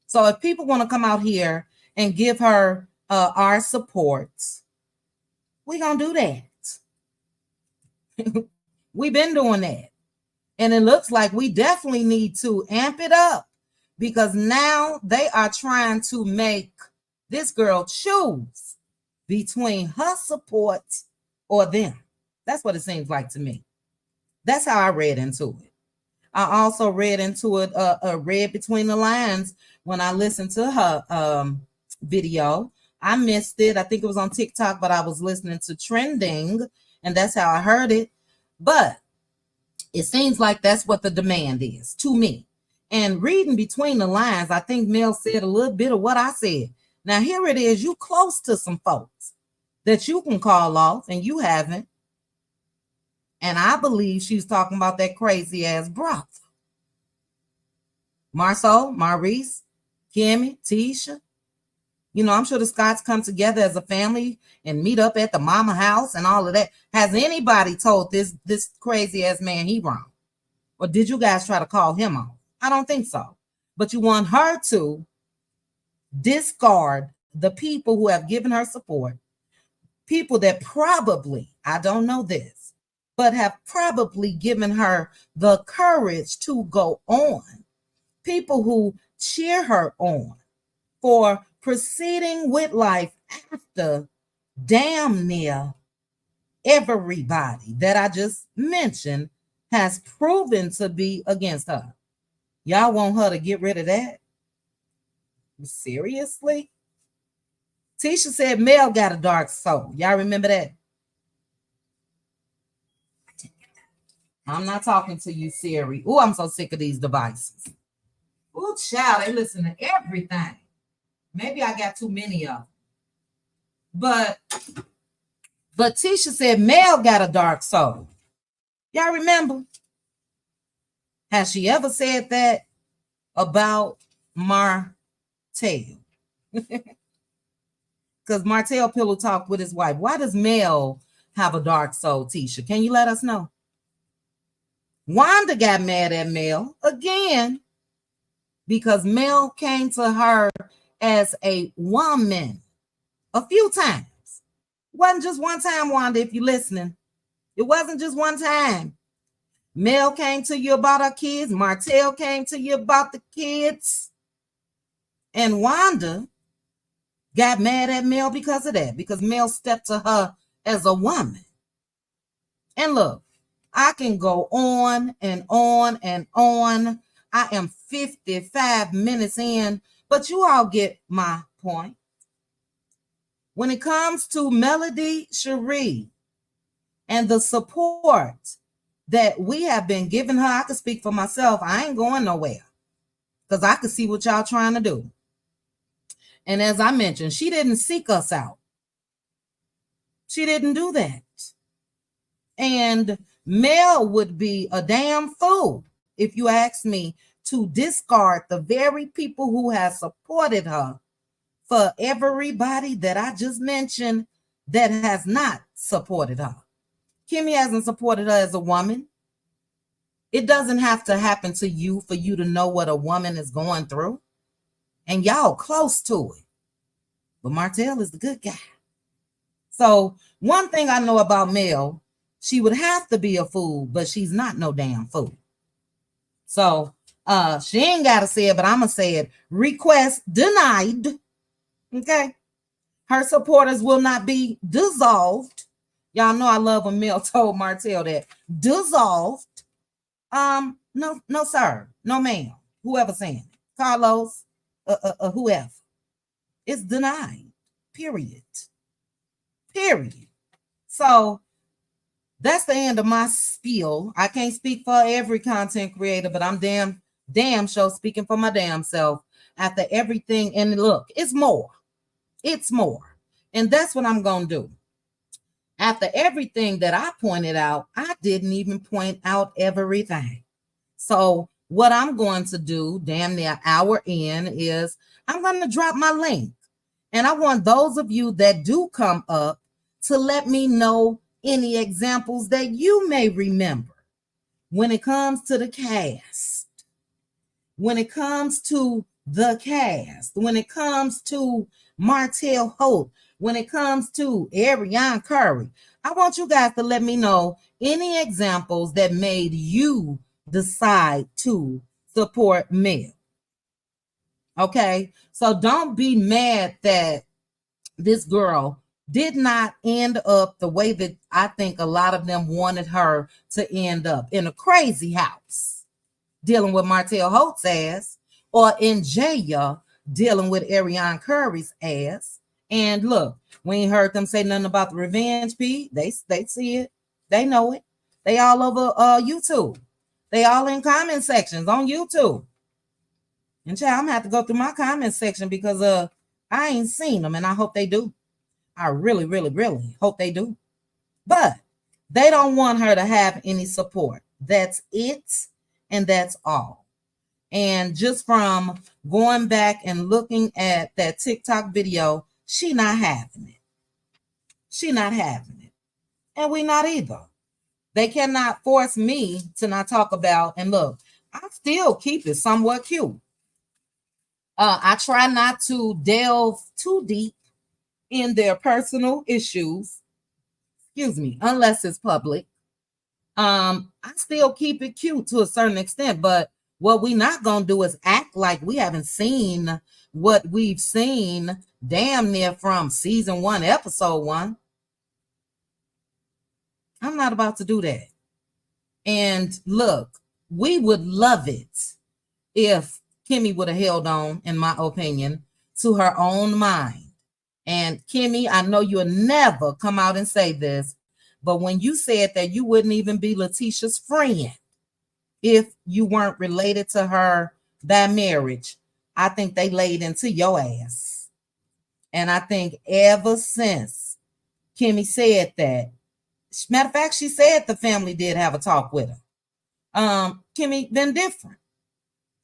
So if people want to come out here and give her our support, we're going to do that. We've been doing that. And it looks like we definitely need to amp it up because now they are trying to make this girl choose between her support or them. That's what it seems like to me. That's how I read into it. I also read into it, read between the lines when I listened to her video. I missed it. I think it was on TikTok, but I was listening to Trending, and that's how I heard it. But it seems like that's what the demand is to me. And reading between the lines, I think Mel said a little bit of what I said. Now, here it is. You close to some folks that you can call off, and you haven't. And I believe she's talking about that crazy ass brothel. Marceau, Maurice, Kimmy, Tisha. You know, I'm sure the Scotts come together as a family and meet up at the mama house and all of that. Has anybody told this crazy ass man he wrong? Or did you guys try to call him off? I don't think so. But you want her to discard the people who have given her support, people that probably, I don't know this, but have probably given her the courage to go on. People who cheer her on for proceeding with life after damn near everybody that I just mentioned has proven to be against her. Y'all want her to get rid of that? Seriously? Tisha said Mel got a dark soul. Y'all remember that? I'm not talking to you, Siri. Oh, I'm so sick of these devices. Oh, child, they listen to everything. Maybe I got too many of them. But Tisha said Mel got a dark soul. Y'all remember? Has she ever said that about Martell? Because Martell pillow talked with his wife. Why does Mel have a dark soul, Tisha? Can you let us know? Wanda got mad at Mel again because Mel came to her as a woman a few times. It wasn't just one time, Wanda, if you're listening. It wasn't just one time. Mel came to you about her kids. Martell came to you about the kids. And Wanda got mad at Mel because of that, because Mel stepped to her as a woman. And look, I can go on and on and on. I am 55 minutes in, but you all get my point. When it comes to Melody Cherie and the support that we have been giving her, I can speak for myself. I ain't going nowhere because I can see what y'all trying to do. And as I mentioned, she didn't seek us out. She didn't do that. And Mel would be a damn fool, if you ask me, to discard the very people who have supported her for everybody that I just mentioned that has not supported her. Kimmy hasn't supported her as a woman. It doesn't have to happen to you for you to know what a woman is going through. And y'all close to it. But Martell is the good guy. So one thing I know about Mel, she would have to be a fool, but she's not no damn fool. So she ain't got to say it, but I'm going to say it. Request denied. Okay. Her supporters will not be dissolved. Y'all know I love when Mel told Martell that. Dissolved. No, sir. No, ma'am. Whoever saying it. Carlos, whoever. It's denied. Period. So that's the end of my spiel. I can't speak for every content creator, but I'm damn sure speaking for my damn self after everything. And look, it's more. And that's what I'm going to do. After everything that I pointed out, I didn't even point out everything. So what I'm going to do, damn near hour in, is I'm going to drop my link. And I want those of you that do come up to let me know any examples that you may remember when it comes to the cast, when it comes to Martell Holt, when it comes to Ariane Curry. I want you guys to let me know any examples that made you decide to support Mel. Okay, so don't be mad that this girl did not end up the way that I think a lot of them wanted her to end up, in a crazy house dealing with Martell Holt's ass, or in jail dealing with Ariane Curry's ass. And look, we ain't heard them say nothing about the revenge, P. They see it. They know it. They all over YouTube. They all in comment sections on YouTube. And child, I'm gonna have to go through my comment section because I ain't seen them, and I hope they do. I really, really, really hope they do. But they don't want her to have any support. That's it, and that's all. And just from going back and looking at that TikTok video, she not having it. She not having it. And we not either. They cannot force me to not talk about, and look, I still keep it somewhat cute. I try not to delve too deep in their personal issues, excuse me, unless it's public. I still keep it cute to a certain extent, but what we not gonna do is act like we haven't seen what we've seen damn near from season 1, episode 1. I'm not about to do that. And look, we would love it if Kimmy would have held on, in my opinion, to her own mind. And Kimmy, I know you'll never come out and say this, but when you said that you wouldn't even be Letitia's friend if you weren't related to her by marriage, I think they laid into your ass. And I think ever since Kimmy said that, matter of fact, she said the family did have a talk with her. Kimmy been different.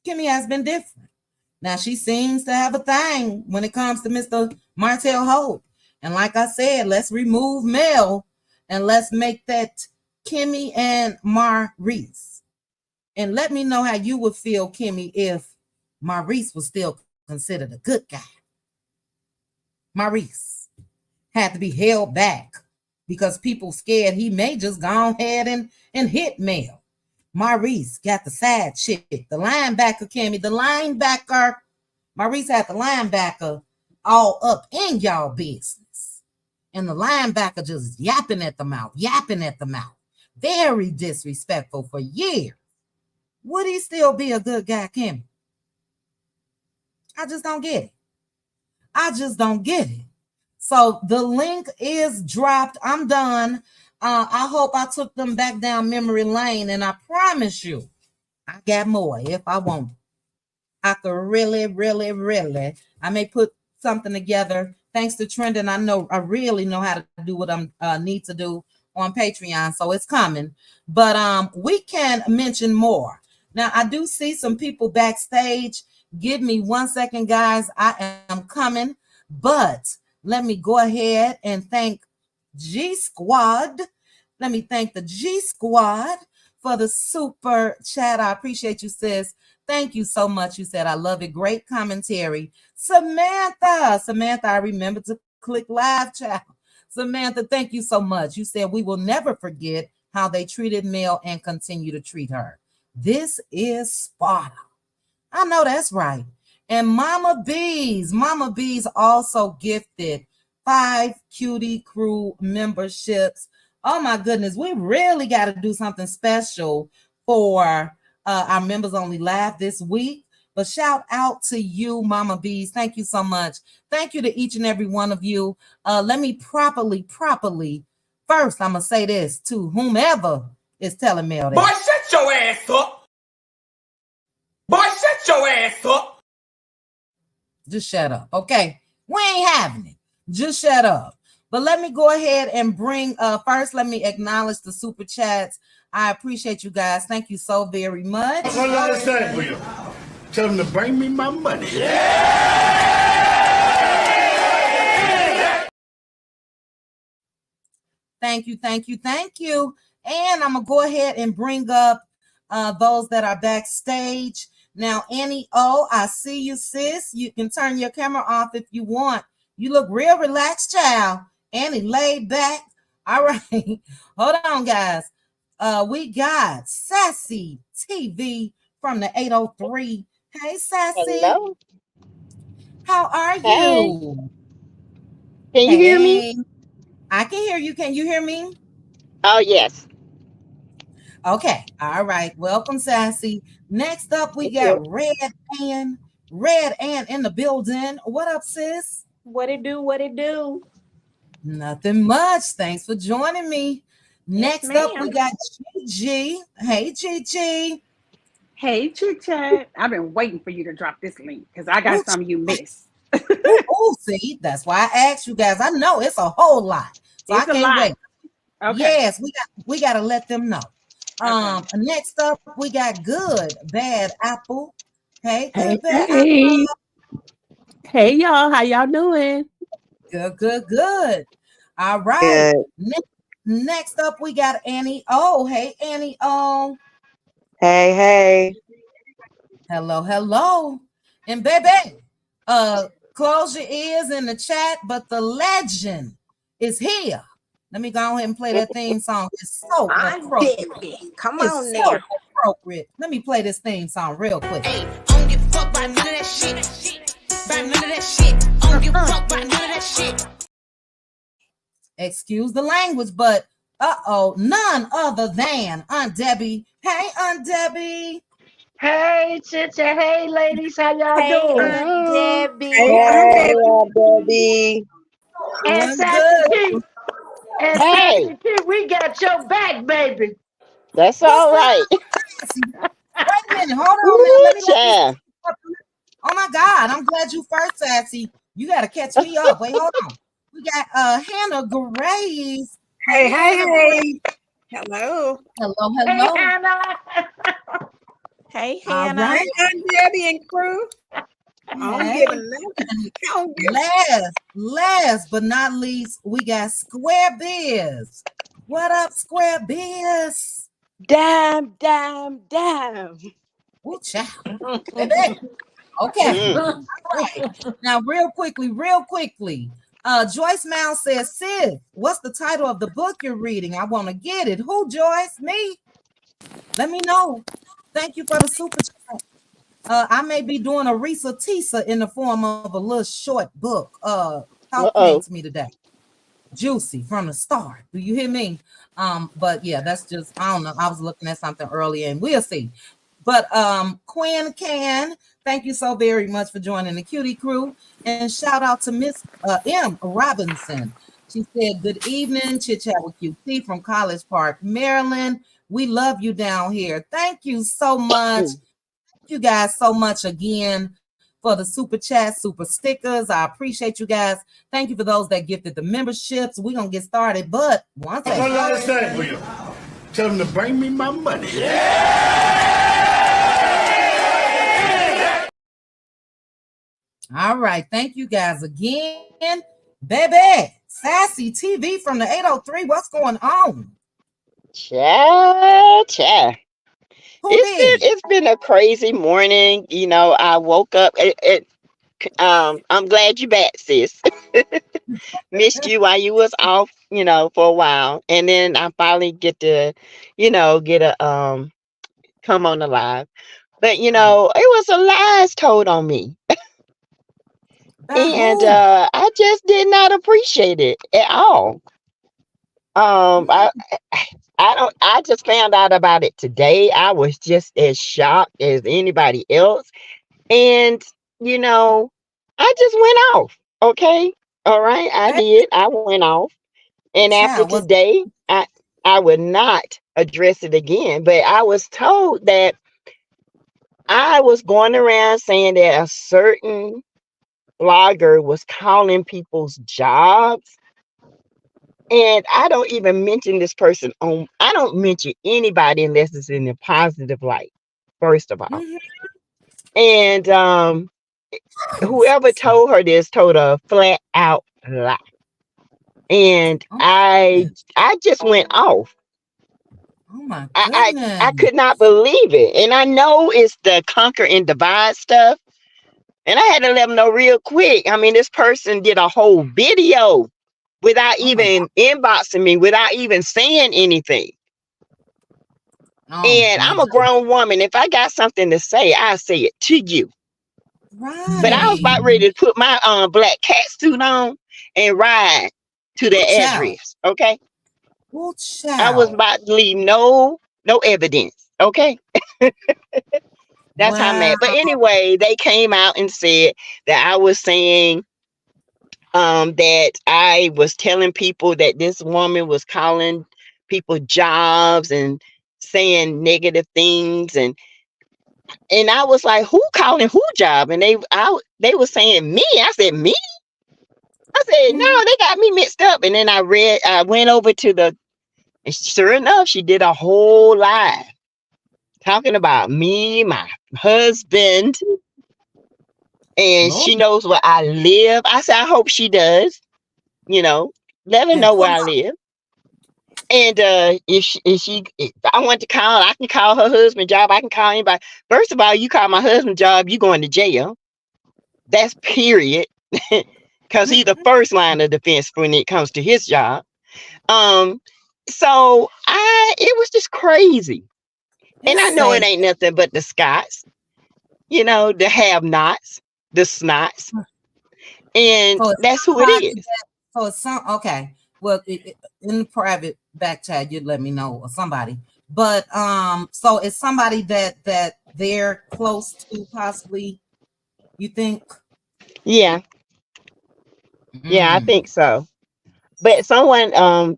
Kimmy has been different. Now she seems to have a thing when it comes to Mr. Martell Holt. And like I said, let's remove Mel and let's make that Kimmy and Maurice. And let me know how you would feel, Kimmy, if Maurice was still considered a good guy. Maurice had to be held back because people scared he may just go ahead and hit Mel. Maurice got the side chick, the linebacker, Kimmy, the linebacker. Maurice had the linebacker all up in y'all business. And the linebacker just yapping at the mouth. Very disrespectful for years. Would he still be a good guy, Kimmy? I just don't get it. So the link is dropped. I'm done. I hope I took them back down memory lane, and I promise you, I got more if I want. I could really, really, really. I may put something together. Thanks to Trendon, I really know how to do what I need to do on Patreon, so it's coming. But we can mention more. Now, I do see some people backstage. Give me 1 second, guys. I am coming, but let me go ahead and thank G Squad. Let me thank the G Squad for the super chat. I appreciate you, sis. Thank you so much. You said, I love it. Great commentary. Samantha, I remember to click live, child. Samantha, thank you so much. You said, we will never forget how they treated Mel and continue to treat her. This is Sparta. I know that's right. And Mama Bees also gifted 5 Cutie Crew memberships. Oh my goodness, we really got to do something special for our members only live this week. But shout out to you, Mama Bees. Thank you so much. Thank you to each and every one of you. Let me properly, first I'm going to say this to whomever is telling Mel that.
Boy, shut your ass up. Boy, shut your ass up.
Just shut up, okay? We ain't having it. Just shut up. But let me go ahead and bring, first, let me acknowledge the super chats. I appreciate you guys. Thank you so very much.
That's what I say for you. Tell them to bring me my money.
Thank you. And I'm going to go ahead and bring up those that are backstage. Now, Annie O, I see you, sis. You can turn your camera off if you want. You look real relaxed, child. Annie, laid back. All right. Hold on, guys. We got Sassy TV from the 803. Hey, Sassy,
Hello.
how are
Hey.
you?
Can you hear me?
Hey, I can hear you. Can you hear me?
Oh, yes.
Okay. All right. Welcome, Sassy. Next up, we
Thank
got
you.
Ann. Red Ann in the building. What up, sis?
What it do? What it do?
Nothing much. Thanks for joining me.
Yes,
Next up, we
ma'am.
got Gigi. Hey, Gigi.
Hey, Chit Chat. I've been waiting for you to drop this link because I got
Ooh,
some you missed.
see, that's why I asked you guys. I know it's a whole lot, so I
It's a
can't
lot.
wait.
Okay.
Yes, we got to let them know.
Okay.
Next up, we got Good Bad Apple. Hey,
Hey,
Good Bad
hey,
Apple.
hey, y'all, how y'all doing?
Good, good, good. All right.
Good.
Next up, we got Annie O. Hey, Annie O.
Hey, hey.
Hello, hello. And baby, close your ears in the chat, but the legend is here. Let me go ahead and play that theme song. It's so
I'm
appropriate.
Debbie. Come
It's
on
so
now.
appropriate. Let me play this theme song real quick.
Hey, I don't give a fuck about none of that shit. About none of that shit. I don't give a fuck about none of that shit.
Excuse the language, but none other than Aunt Debbie. Hey, Aunt Debbie.
Hey, Chicha. Hey, ladies. How y'all
Hey,
doing?
Aunt
Hello.
Hey,
Debbie.
baby.
And
Doing
Sassy
good.
Key. And
Hey,
Sassy Key, we got your back, baby.
that's
What's
all
going
right.
on, Sassy? Wait a minute. Hold on now.
Ooh,
Let me let this.
child.
Oh my God. I'm glad you first, Sassy. You got to catch me up. Wait, hold on. We got Hannah Grace.
Hey,
Hey,
hey,
Hannah Grace.
hey. Hello.
Hello,
Hey,
hello.
Hannah.
Hey,
All
Hannah.
Hey,
right.
Aunt Debbie and crew. I'm
Hey.
giving them. I'm giving.
Last but not least, we got Square Biz. What up, Square Biz?
Damn, damn, damn.
Ooh, child. Baby. Okay.
Mm.
Right. Now, real quickly. Joyce Mouse says, Sid, what's the title of the book you're reading? I want to get it. Who, Joyce? Me? Let me know. Thank you for the super chat. I may be doing a Risa Tisa in the form of a little short book. Talk came
Uh-oh.
to me today. Juicy from the start. Do you hear me? But yeah, that's just I don't know. I was looking at something earlier and we'll see. But Quinn Can, thank you so very much for joining the Cutie crew. And shout out to Miss M. Robinson. She said, good evening, chit chat with QT from College Park, Maryland. We love you down here. Thank you so much. Thank you guys so much again for the super chat, super stickers. I appreciate you guys. Thank you for those that gifted the memberships. We're going to get started, but once
That's
again.
all I understand for you. Tell them to bring me my money.
All right. Thank you guys again. Baby, Sassy TV from the 803. What's going on?
Child, child.
Who did it?
It's been a crazy morning. I woke up. I'm glad you back, sis. Missed you while you was off, for a while, and then I finally get to, get a come on the live. But it was a lies told on me.
By
And
who?
I just did not appreciate it at all. Um, I, I just found out about it today. I was just as shocked as anybody else. And, you know, I just went off. Okay. All right. I
That
did. I went off. And after
child was
today, I would not address it again. But I was told that I was going around saying that a certain blogger was calling people's jobs. And I don't even mention this person I don't mention anybody unless it's in a positive light, first of all.
mhm.
And whoever told her this told a flat out lie. And
Oh,
I just went off.
oh my
I
goodness.
could not believe it. And I know it's the conquer and divide stuff. And I had to let them know real quick. I mean, this person did a whole video without
Oh my
even inboxing me, without even saying anything.
Oh
And
my
I'm a
God.
grown woman. If I got something to say, I say it to you. But I was
Right.
about ready to put my black cat suit on and ride to
Ooh,
the
child.
address. Okay.
Ooh,
I was
child.
about to leave no evidence. Okay. That's how I'm
Wow.
at. But anyway, they came out and said that I was saying that I was telling people that this woman was calling people jobs and saying negative things, and I was like, who calling who job? And they were saying me. I said, me? I said,
Mhm.
no, they got me mixed up. And then I went over to and sure enough, she did a whole live talking about me, my husband, and
Lord.
she knows where I live. I said, I hope she does, you know, let her
And
know where
pull
I
up.
live. And if I want to call, I can call her husband job. I can call anybody. First of all, you call my husband job, you going to jail. That's period. Because he's the
Mm-mm.
first line of defense when it comes to his job. Um, so it was just crazy. And
It's
I know it
sad.
ain't nothing but the Scots, the have-nots, the snots, and
So it's
that's who it
somebody
is.
that, so it's some, okay. Well, in the private back chat, you'd let me know or somebody. But so it's somebody that they're close to, possibly, you think?
Yeah, yeah, I
Mm.
think so. But someone,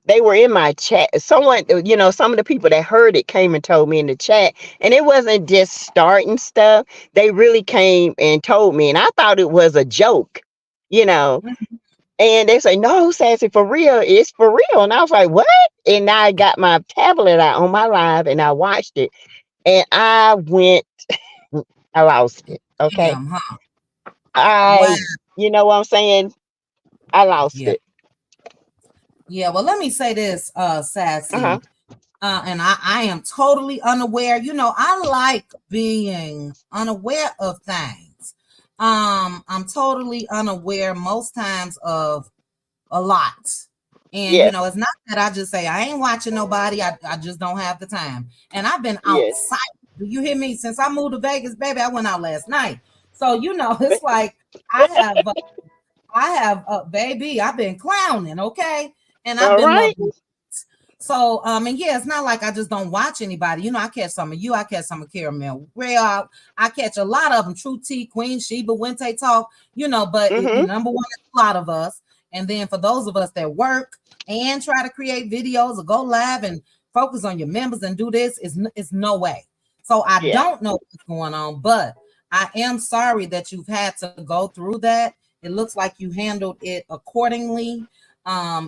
they were in my chat. Someone, some of the people that heard it came and told me in the chat, and it wasn't just starting stuff. They really came and told me, and I thought it was a joke, you know. And they say, "No, Sassy, for real, it's for real." And I was like, "What?" And I got my tablet out on my live, and I watched it, and I lost it. Okay,
Damn, huh? Wow.
I, you know what I'm saying? I lost
Yeah.
it.
Yeah. Well, let me say this,
Uh huh.
Sassy. And I am totally unaware. I like being unaware of things. I'm totally unaware most times of a lot. And
Yes.
it's not that I just say I ain't watching nobody. I just don't have the time. And I've been
Yes.
outside. Do you hear me? Since I moved to Vegas, baby, I went out last night. So it's like I have baby, I've been clowning, okay? And I've
All
been
right.
so, and yeah, it's not like I just don't watch anybody. I catch some of you, I catch some of Caramel Real, I catch a lot of them, True T, Queen Sheba, when they talk, but
Mm-hmm.
number one, it's a lot of us. And then for those of us that work and try to create videos or go live and focus on your members and do this, is no way. So I
Yeah.
don't know what's going on, but I am sorry that you've had to go through that. It looks like you handled it accordingly.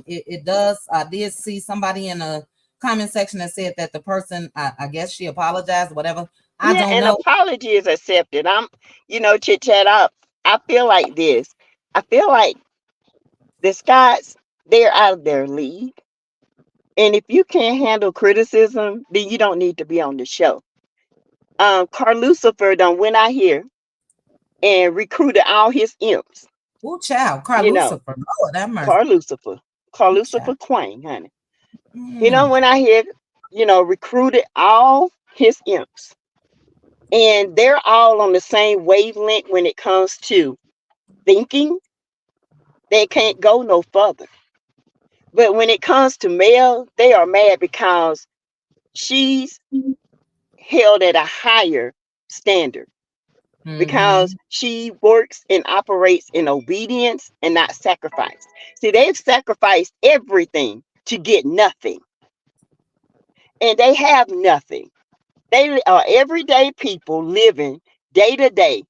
It does. I did see somebody in a comment section that said that the person, I guess she apologized, whatever. I
Yeah,
don't
an
know.
apology is accepted. Chit chat up. I feel like this. I feel like the Scots, they're out of their league. And if you can't handle criticism, then you don't need to be on the show. Carl Lucifer done went out here and recruited all his imps.
Ooh, child, Carl
You know,
Lucifer. Lord have mercy.
Carl Lucifer. Carl
Ooh, child.
Lucifer Quang, honey. He done
Mm.
went out here, recruited all his imps. And they're all on the same wavelength when it comes to thinking. They can't go no further. But when it comes to Mel, they are mad because she's held at a higher standard, because
Mm-hmm.
she works and operates in obedience and not sacrifice. See, they've sacrificed everything to get nothing, and they have nothing. They are everyday people living day to day.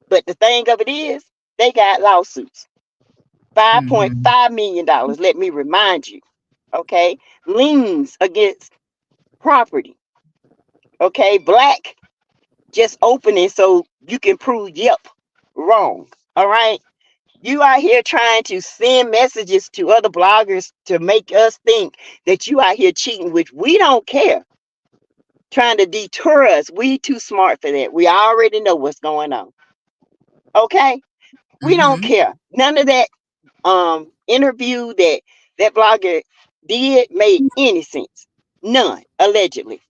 But the thing of it is, they got lawsuits.
Mm-hmm.
$5.5 million. Let me remind you. Okay. Liens against property. Okay. Black just opening so you can prove, yep, wrong. All right. You out here trying to send messages to other bloggers to make us think that you out here cheating, which we don't care. Trying to deter us. We too smart for that. We already know what's going on. Okay. We don't
Mm-hmm.
care. None of that interview that blogger did made any sense. None, allegedly.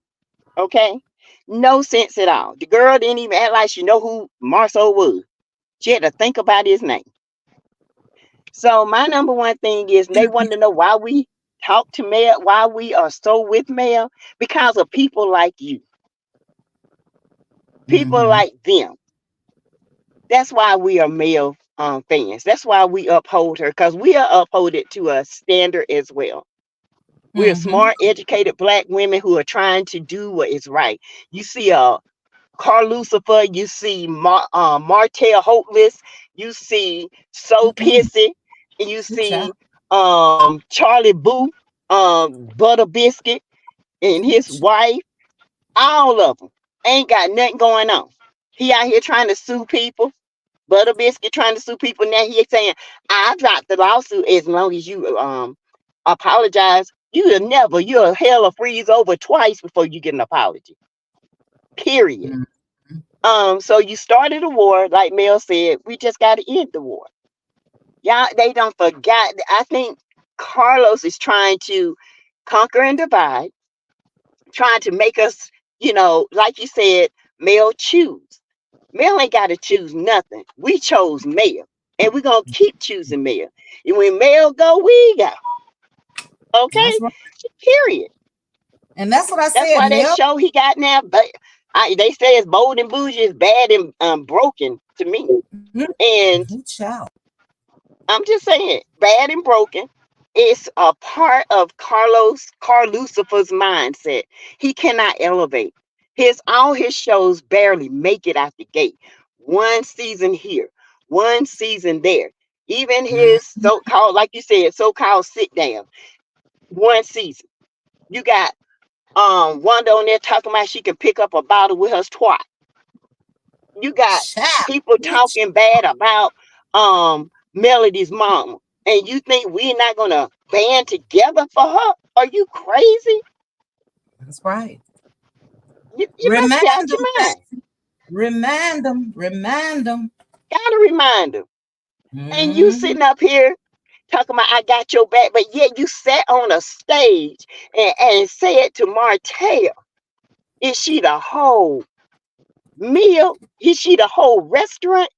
Okay? No sense at all. The girl didn't even act like she know who Marceau was. She had to think about his name. So my number one thing is they want to know why we talk to Mel, why we are so with Mel, because of people like you, people
Mm-hmm.
like them. That's why we are Mel fans. That's why we uphold her, because we are upholded to a standard as well. We're
Mm-hmm.
smart, educated black women who are trying to do what is right. You see Carl Lucifer, you see Martell Hopeless, you see So
Mm-mm.
Pissy, and you
Good job.
see Charlie Boo, Butter Biscuit, and his
Ooh,
wife. All of them ain't got nothing going on. He out here trying to sue people. Butter Biscuit trying to sue people. Now he saying, I dropped the lawsuit as long as you apologize. You'll hell or freeze over twice before you get an apology. Period.
mm,
So you started a war, like Mel said. We just got to end the war. Y'all, they don't forget. I think Carlos is trying to conquer and divide, trying to make us, like you said, Mel choose. Mel ain't got to choose nothing. We chose Mel, and we're gonna keep choosing Mel. And when Mel go, we go. Okay,
that's right.
period.
And that's what I
That's
said,
why that
Mel.
show he got now, but they say it's bold and bougie, is bad and broken to me.
Mm,
And
good child.
I'm just saying, bad and broken. It's a part of Carl Lucifer's mindset. He cannot elevate. All his shows barely make it out the gate. One season here, one season there. Even
Mm,
his so-called, like you said, so-called sit down, one season. You got Wanda on there talking about she can pick up a bottle with her twat. You got
child.
people
Good
talking bad about Melody's mama, and you think we're not gonna band together for her? Are you crazy?
That's right.
You must be out
Remind
your
them,
mind.
remind them, remind them.
Gotta remind them. And you
Mm-hmm.
sitting up here talking about I got your back, but yet you sat on a stage and said to Martell, is she the whole meal? Is she the whole restaurant?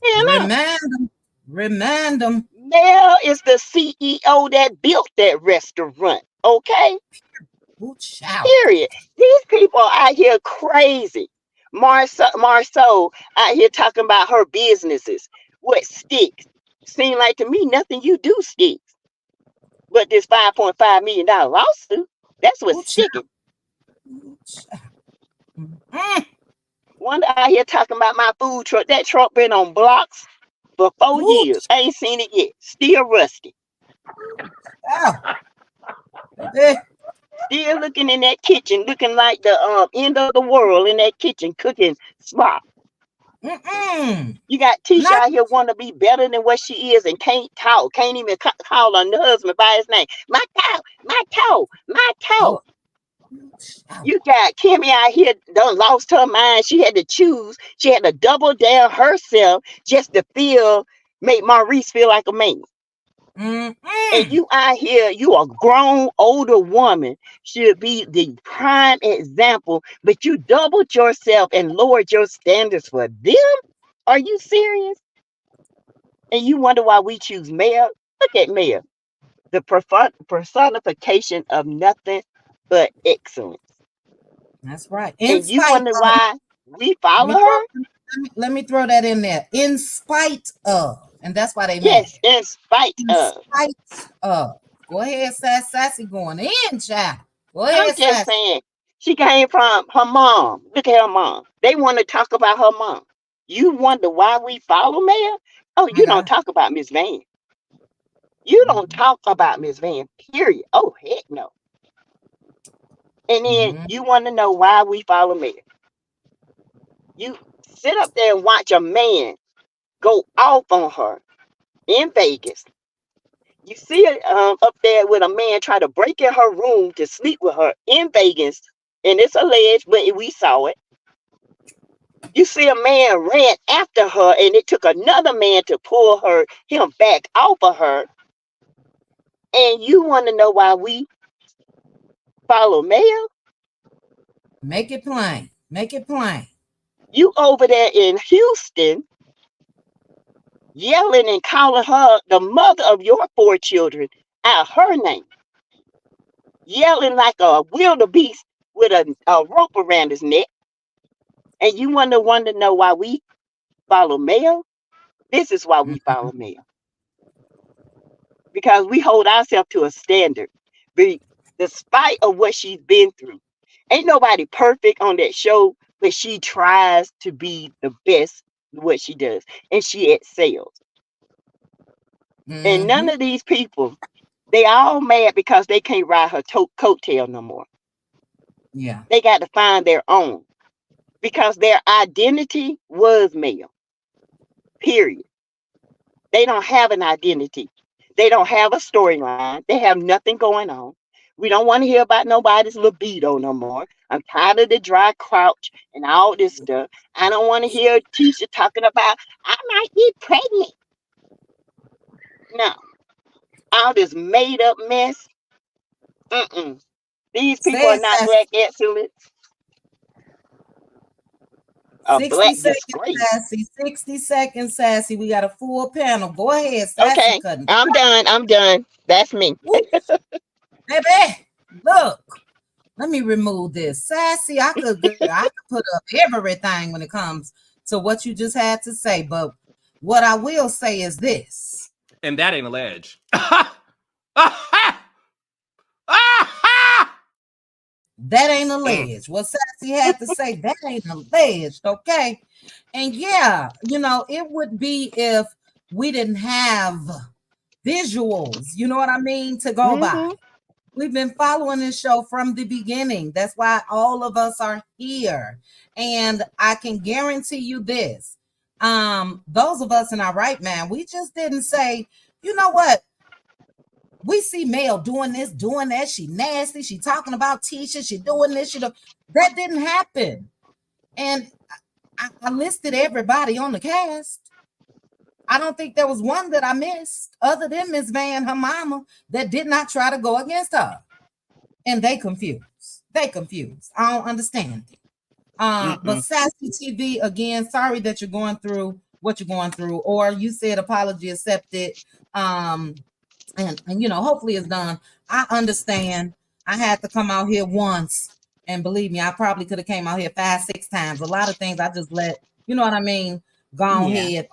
Man, no.
Remind them, remind them.
Mel is the CEO that built that restaurant. Okay?
Good child.
Period. These people out here crazy. Marceau out here talking about her businesses. What sticks? Seem like to me nothing you do sticks. But this $5.5 million lawsuit, that's what's
Good child.
sticking.
Good child. Mm.
One out here talking about my food truck. That truck been on blocks for 4 years.
Good
I ain't seen it yet. Still rusty.
child. Baby.
Still looking in that kitchen, looking like the end of the world in that kitchen cooking spot.
Mm-mm.
You got Tisha
Not
out here want to be better than what she is and can't talk, can't even call her husband by his name. My toe, my toe, my toe.
oh, good child.
You got Kimmy out here done lost her mind. She had to choose. She had to double down herself just to make Maurice feel like a man. And
Mm-mm.
you out here, you a grown older woman, should be the prime example, but you doubled yourself and lowered your standards for them. Are you serious? And you wonder why we choose Mel? Look at Mel, the personification of nothing but excellence.
That's right. In
And you
spite
wonder
of.
why we
Let
follow
me throw,
her?
let me throw that in there. In spite of. And that's why they mad.
Yes, in spite
In
of.
spite of. Go ahead, Sassy going in, child. Go
I'm
ahead,
just
Sassy.
saying, she came from her mom. Look at her mom. They want to talk about her mom. You wonder why we follow Mel? Oh,
My
you don't
God.
talk about Miss Van. You don't
Mhm.
talk about Miss Van, period. Oh, heck no. And then
Mhm.
you want to know why we follow Mel. You sit up there and watch a man go off on her in Vegas. You see it up there with a man try to break in her room to sleep with her in Vegas. And it's alleged, but we saw it. You see a man ran after her, and it took another man to pull him back off of her. And you want to know why we follow Mel?
Make it plain. Make it plain.
You over there in Houston yelling and calling her the mother of your 4 children out her name, yelling like a wildebeest with a rope around his neck, and you want to know why we follow Mel? This is why we
Mhm.
follow Mel. Because we hold ourselves to a standard, despite of what she's been through. Ain't nobody perfect on that show, but she tries to be the best at what she does, and she excels. And none
Mhm.
of these people, they all mad because they can't ride her coattail no more.
Yeah.
They got to find their own because their identity was male. Period. They don't have an identity. They don't have a storyline. They have nothing going on. We don't want to hear about nobody's libido no more. I'm tired of the dry crouch and all this stuff. I don't want to hear Tisha talking about I might be pregnant. No, all this made up mess. Mm-mm. These people
Say
are
it,
not
Sassy.
black excellence, a
60
black
seconds,
disgrace.
Sassy. 60 seconds, Sassy. We got a full panel. Go ahead, Sassy
Okay,
cutting.
I'm done. I'm done. That's me.
Woo. Baby, look. Let me remove this. Sassy, I could put up everything when it comes to what you just had to say. But what I will say is this.
And that ain't alleged. Aha! Aha!
That ain't alleged. What Sassy had to say, that ain't alleged, okay? And yeah, it would be if we didn't have visuals, you know what I mean, to go by.
Mm-hmm.
We've been following this show from the beginning. That's why all of us are here. And I can guarantee you this. Those of us in our right mind, we just didn't say, you know what? We see Mel doing this, doing that. She nasty. She talking about Tisha. She doing this. That didn't happen. And I listed everybody on the cast. I don't think there was one that I missed other than Miss Van, her mama, that did not try to go against her. And they confused. They confused. I don't understand it. But
Mm-mm.
Sassy TV, again, sorry that you're going through what you're going through, or you said apology accepted. And hopefully it's done. I understand. I had to come out here once, and believe me, I probably could have came out here 5-6 times. A lot of things I just let, you know what I mean, go
Yeah.
ahead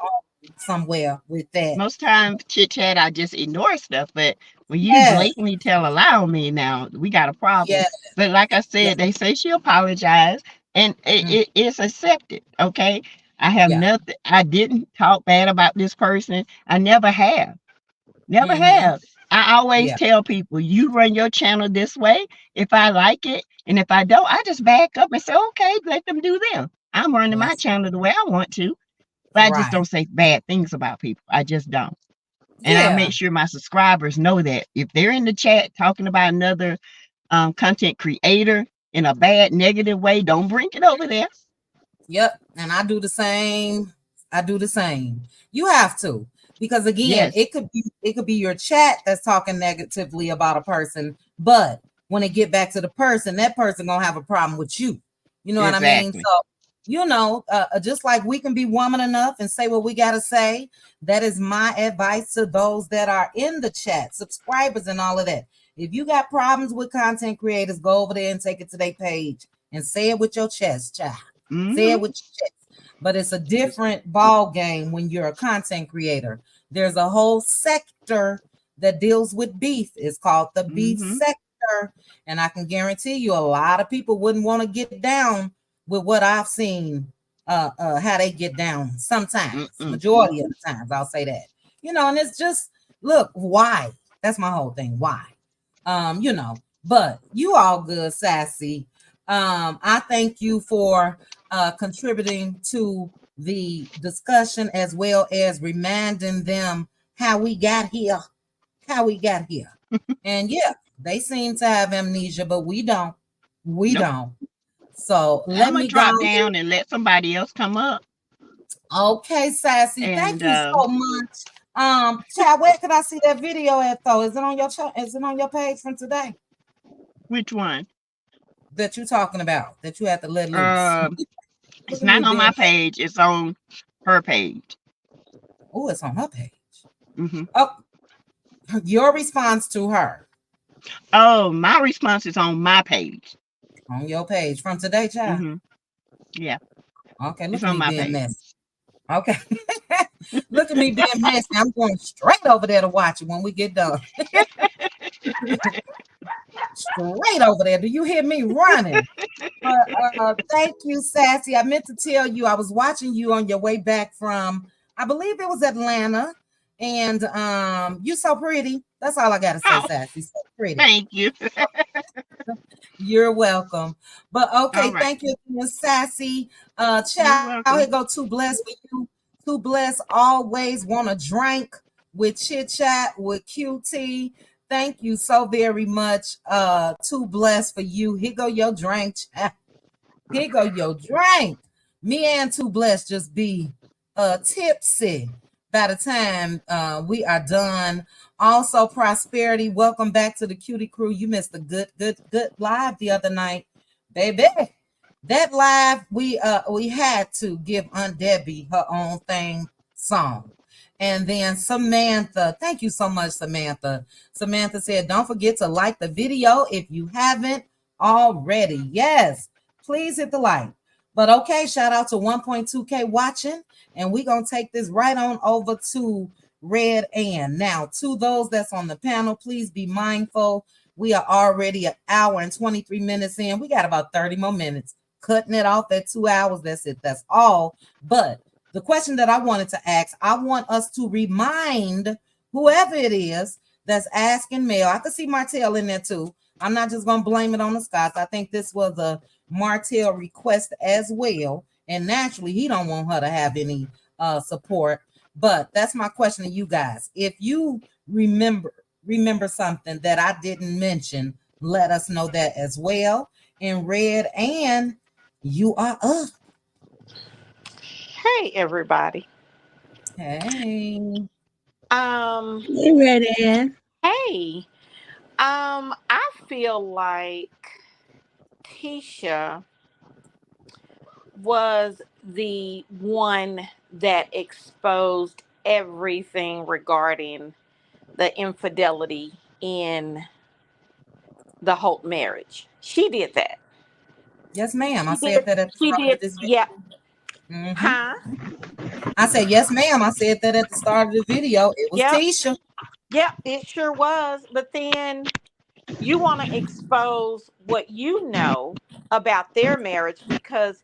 somewhere with that.
Most times chit chat, I just ignore stuff. But when you
Yes,
blatantly tell a lie on me now, we got a problem.
yes,
But like I
yes.
said, they say she apologized and
Mm,
it's accepted. Okay. I have
yeah.
nothing, I didn't talk bad about this person. I never have. Never
Mm-hmm.
have. I always
Yeah.
tell people, you run your channel this way. If I like it, and if I don't, I just back up and say, okay, let them do them. I'm running my
That's
channel the way I want to, but I just
right.
don't say bad things about people. I just don't. And I
Yeah.
make sure my subscribers know that if they're in the chat talking about another content creator in a bad, negative way, don't bring it over there.
Yep. And I do the same. I do the same. You have to, because again,
Yes,
it could be your chat that's talking negatively about a person, but when it get back to the person, that person gonna have a problem with you. You know what I mean?
exactly.
So just like we can be woman enough and say what we gotta say, that is my advice to those that are in the chat, subscribers and all of that. If you got problems with content creators, go over there and take it to their page and say it with your chest, child. Say it
Hmm.
with your chest. But it's a different ball game when you're a content creator. There's a whole sector that deals with beef. It's called the beef
Hmm.
sector. And I can guarantee you a lot of people wouldn't want to get down with what I've seen, how they get down sometimes,
Mm-mm.
majority of the times, I'll say that. And it's just, look, why? That's my whole thing. Why? But you all good, Sassy. I thank you for contributing to the discussion as well as reminding them how we got here, And yeah, they seem to have amnesia, but we don't. We
Nope.
don't. So
I'm
let
gonna
me go
drop
ahead.
down and let somebody else come up.
Okay, Sassy. Thank
And
you so much. Chad, where can I see that video at though? Is it on your page from today?
which one?
that you talking about that you have to let loose?
It's
Look at me
not on my
being.
page. It's on her page.
Oh, it's on her page.
Mm-hmm.
Oh, your response to her
Oh, my response is on my page.
on your page from today, child.
Mm-hmm. Yeah,
Okay,
it's
look at
on
me
my
being
page.
messy. Okay. Look at me being messy. I'm going straight over there to watch it when we get done. Straight over there. Do you hear me running? But thank you, Sassy. I meant to tell you, I was watching you on your way back from, I believe it was Atlanta. And you so pretty. That's all I gotta say,
Oh,
Sassy. So pretty.
thank you.
You're welcome. But
All
okay,
right.
thank you, Miss Sassy.
You're
Child, here
welcome.
go Too Blessed for you. Too Blessed always want to drink with Chit Chat with QT. Thank you so very much. Too Blessed for you. Here go your drink, child. Here go your drink. Me and Too Blessed just be tipsy by the time we are done. Also, Prosperity, welcome back to the Cutie Crew. You missed a good live the other night, baby. That live we had to give Aunt Debbie her own thing song. And then Samantha, thank you so much, Samantha. Samantha said, don't forget to like the video if you haven't already. Yes, please hit the like. But okay, shout out to 1.2K watching. And we're going to take this right on over to Red Ann. Now, to those that's on the panel, please be mindful. We are already an hour and 23 minutes in. We got about 30 more minutes. Cutting it off at 2 hours. That's it. That's all. But the question that I wanted to ask, I want us to remind whoever it is that's asking Mel. I could see Martell in there too. I'm not just going to blame it on the Scots. I think this was a Martell request as well. And naturally, he don't want her to have any support. But that's my question to you guys. If you remember something that I didn't mention, let us know that as well. In Red, and you are up.
Hey, everybody.
Hey.
Um,
You ready, Ann?
hey. I feel like Tisha was the one that exposed everything regarding the infidelity in the Holt marriage. She did that.
Yes, ma'am. I
She
said
did.
that at the
She
start
did.
of this video.
Yeah.
Mhm.
Huh?
I said, yes, ma'am. I said that at the start of the video. It was
Yep.
Tisha.
Yep. It sure was. But then you want to expose what you know about their marriage because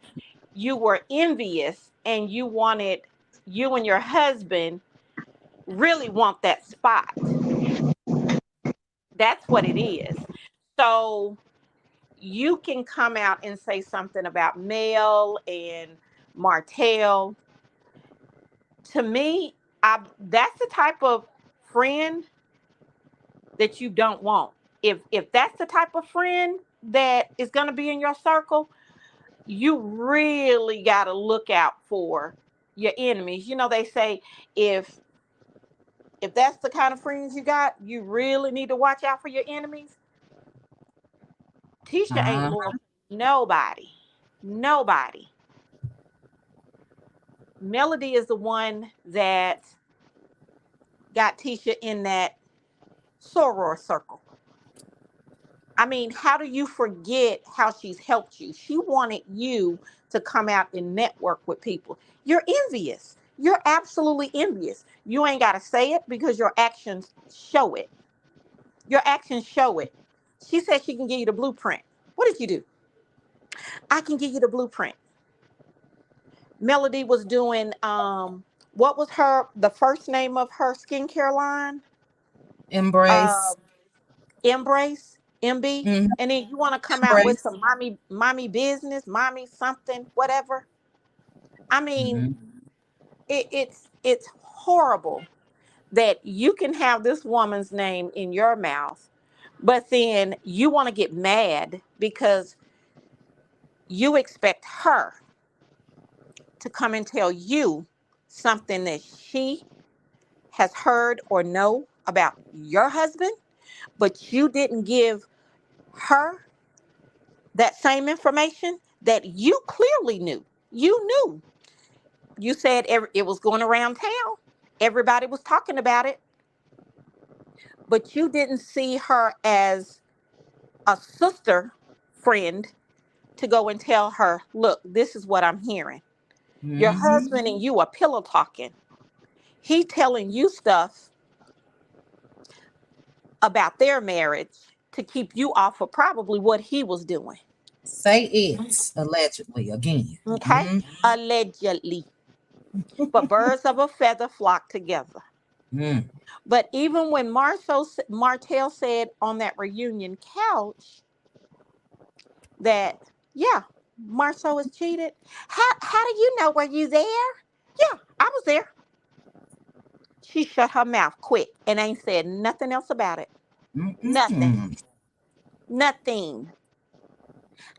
you were envious and you and your husband really want that spot. That's what it is. So you can come out and say something about Mel and Martell. To me, that's the type of friend that you don't want. If that's the type of friend that is going to be in your circle, you really got to look out for your enemies. You know, they say if that's the kind of friends you got, you really need to watch out for your enemies. Tisha ain't
Uh,
loyal to nobody. Nobody. Melody is the one that got Tisha in that soror circle. I mean, how do you forget how she's helped you? She wanted you to come out and network with people. You're envious. You're absolutely envious. You ain't got to say it because your actions show it. Your actions show it. She said she can give you the blueprint. What did you do? I can give you the blueprint. Melody was doing what was the first name of her skincare line?
Embrace.
Um Embrace, MB.
Mhm.
And then you want to come out with
Embrace.
some mommy business, mommy something, whatever. I mean,
Mhm.
it's horrible that you can have this woman's name in your mouth, but then you want to get mad because you expect her to come and tell you something that she has heard or know about your husband, but you didn't give her that same information that you clearly knew. You knew. You said it was going around town. Everybody was talking about it, but you didn't see her as a sister friend to go and tell her, look, this is what I'm hearing. Your husband and you are pillow talking. He telling you stuff about their marriage to keep you off of probably what he was doing.
Say it allegedly again.
Okay? Allegedly. But birds of a feather flock together.
Mm.
But even when Martell said on that reunion couch that, yeah, Marceau is cheated. How do you know? Were you there? Yeah, I was there. She shut her mouth quick and ain't said nothing else about it. Nothing. Nothing.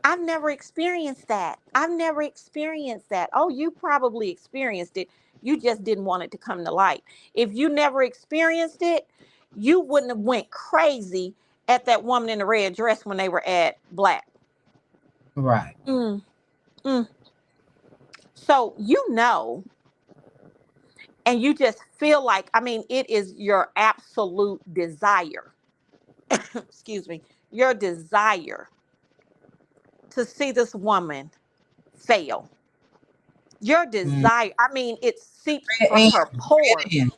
I've never experienced that. I've never experienced that. Oh, you probably experienced it. You just didn't want it to come to light. If you never experienced it, you wouldn't have went crazy at that woman in the red dress when they were at Black.
Right.
Mm, mm. So and you just feel like, I mean, it is your absolute desire. Excuse me, your desire to see this woman fail. Your desire, I mean, it seeps from
And
her pores.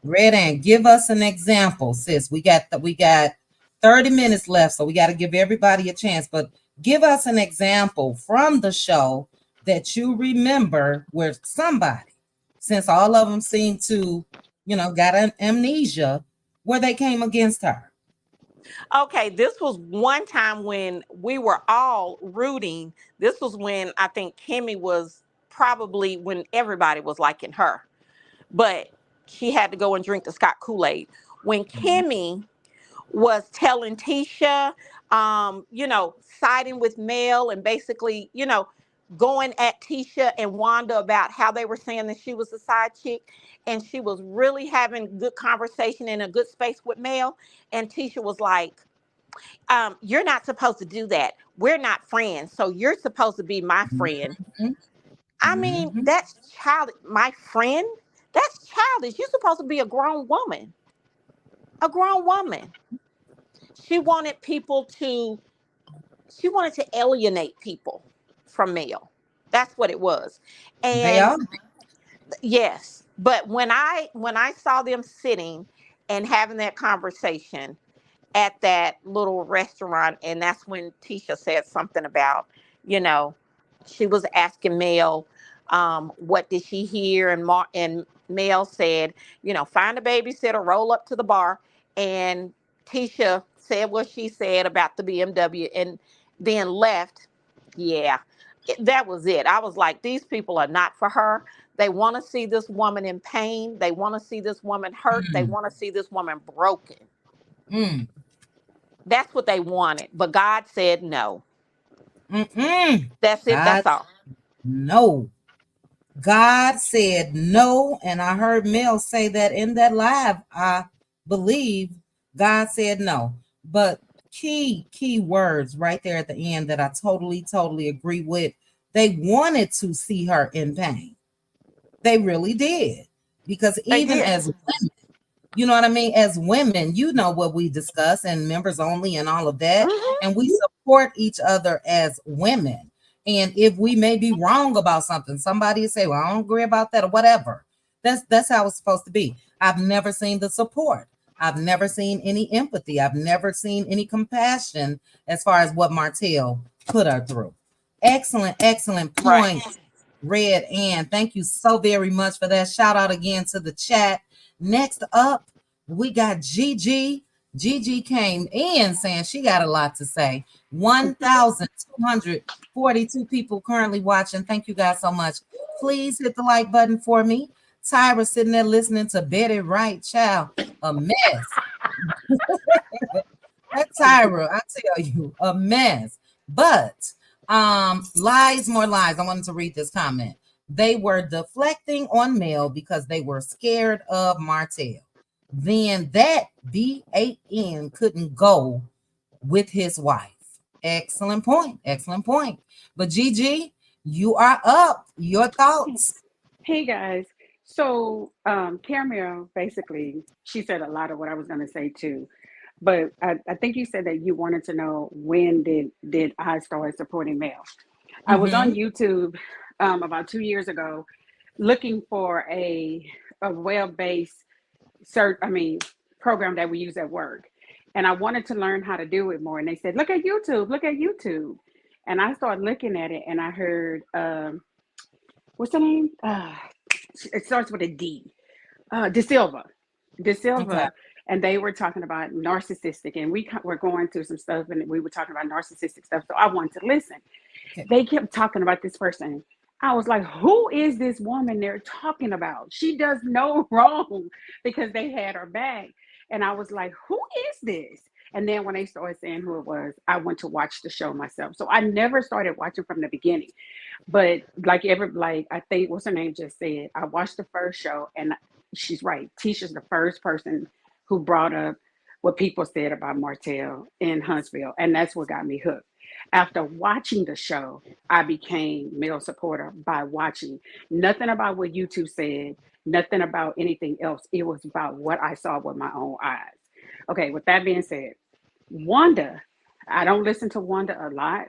Red Ant, give us an example, sis. We got 30 minutes left, so we got to give everybody a chance. But give us an example from the show that you remember where somebody, since all of them seem to, got an amnesia, where they came against her.
Okay, this was one time when we were all rooting. This was when I think Kimmy was probably when everybody was liking her. But she had to go and drink the Scott Kool-Aid. When Kimmy was telling Tisha, siding with Mel and basically, going at Tisha and Wanda about how they were saying that she was a side chick, and she was really having good conversation in a good space with Mel. And Tisha was like, you're not supposed to do that. We're not friends, so you're supposed to be my friend. I mean, that's child. My friend, that's childish. You're supposed to be a grown woman. A grown woman. She wanted to alienate people from Mel. That's what it was.
They
And
are.
yes, but when I saw them sitting and having that conversation at that little restaurant, and that's when Tisha said something about, you know, she was asking Mel, what did she hear, and Mel said, find a babysitter, roll up to the bar, and Tisha said what she said about the BMW, and then left. Yeah, that was it. I was like, these people are not for her. They want to see this woman in pain. They want to see this woman hurt. They want to see this woman broken.
Mm.
That's what they wanted. But God said no.
Mm-mm.
That's it.
God,
That's all.
no. God said no, and I heard Mel say that in that live. I believe God said no. But key words right there at the end that I totally agree with. They wanted to see her in pain. They really did. Because
They
even
did.
as women, you know what I mean? As women, you know what we discuss and members only and all of that.
Mm-hmm.
And we support each other as women. And if we may be wrong about something, somebody will say, well, I don't agree about that or whatever. That's how it's supposed to be. I've never seen the support. I've never seen any empathy. I've never seen any compassion as far as what Martell put her through. Excellent
Right.
points, Red Ann. Thank you so very much for that. Shout out again to the chat. Next up, we got Gigi. Gigi came in saying she got a lot to say. 1,242 people currently watching. Thank you guys so much. Please hit the like button for me. Tyra sitting there listening to Betty Wright. Child, a mess. That Tyra, I tell you, a mess. But lies, more lies. I wanted to read this comment. They were deflecting on Mel because they were scared of Martell. Then that BAN couldn't go with his wife. Excellent point. Excellent point. But Gigi, you are up. Your thoughts.
Hey guys. So Caramel basically she said a lot of what I was gonna say too. But I think you said that you wanted to know when did I start supporting Mel. I was on
Mm-hmm.
YouTube about 2 years ago looking for a web-based search program that we use at work. And I wanted to learn how to do it more. And they said, look at YouTube, look at YouTube. And I started looking at it and I heard what's the name? It starts with a D. De Silva. De
Okay.
Silva. And they were talking about narcissistic, and we were going through some stuff, and we were talking about narcissistic stuff. So I wanted to listen.
Okay.
They kept talking about this person. I was like, who is this woman they're talking about? She does no wrong because they had her back. And I was like, who is this? And then when they started saying who it was, I went to watch the show myself. So I never started watching from the beginning. But like I think what's her name just said, I watched the first show and she's right. Tisha's the first person who brought up what people said about Martell in Huntsville. And that's what got me hooked. After watching the show, I became male supporter by watching. Nothing about what YouTube said, nothing about anything else. It was about what I saw with my own eyes. Okay, with that being said, Wanda, I don't listen to Wanda a lot,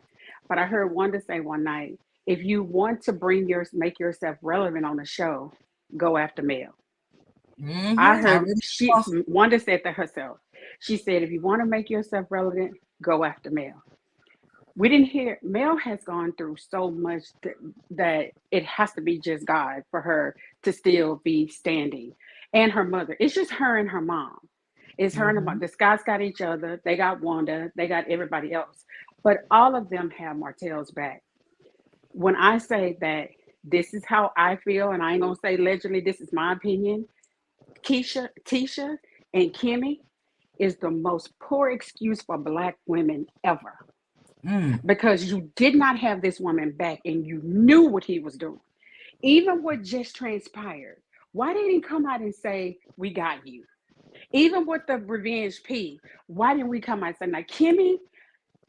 but I heard Wanda say one night, if you want to make yourself relevant on the show, go after male. I
Mm-hmm. I
heard
really saw.
Wanda said that herself. She said, if you want to make yourself relevant, go after male. We didn't hear Mel has gone through so much that it has to be just God for her to still be standing. And her mother. It's just her and her mom. It's her and her mom.
Mm-hmm.
The Scots got each other. They got Wanda. They got everybody else. But all of them have Martell's back. When I say that this is how I feel, and I ain't gonna say allegedly, this is my opinion. Tisha, and Kimmy is the most poor excuse for Black women ever
Mm.
because you did not have this woman back and you knew what he was doing. Even what just transpired, why didn't he come out and say, we got you? Even with the revenge P, why didn't we come out and say, now, Kimmy,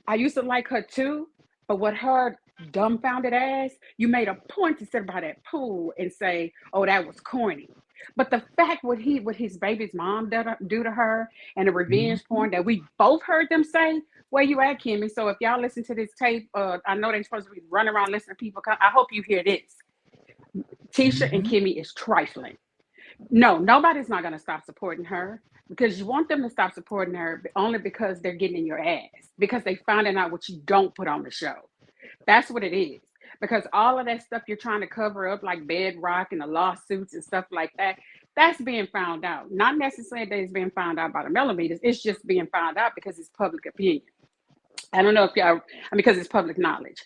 I used to like her too, but what her dumbfounded ass, you made a point to sit by that pool and say, oh, that was corny. But the fact what his baby's mom do to her and the revenge
Mm-hmm.
porn that we both heard them say, where you at, Kimmy? So if y'all listen to this tape, I know they're supposed to be running around listening to people. I hope you hear this. Tisha and
Mm-hmm.
Kimmy is trifling. No, nobody's not going to stop supporting her because you want them to stop supporting her only because they're getting in your ass, because they finding out what you don't put on the show. That's what it is. Because all of that stuff you're trying to cover up, like bedrock and the lawsuits and stuff like that, that's being found out. Not necessarily that it's being found out by the Melometers. It's just being found out because it's public opinion. I don't know if y'all, because it's public knowledge.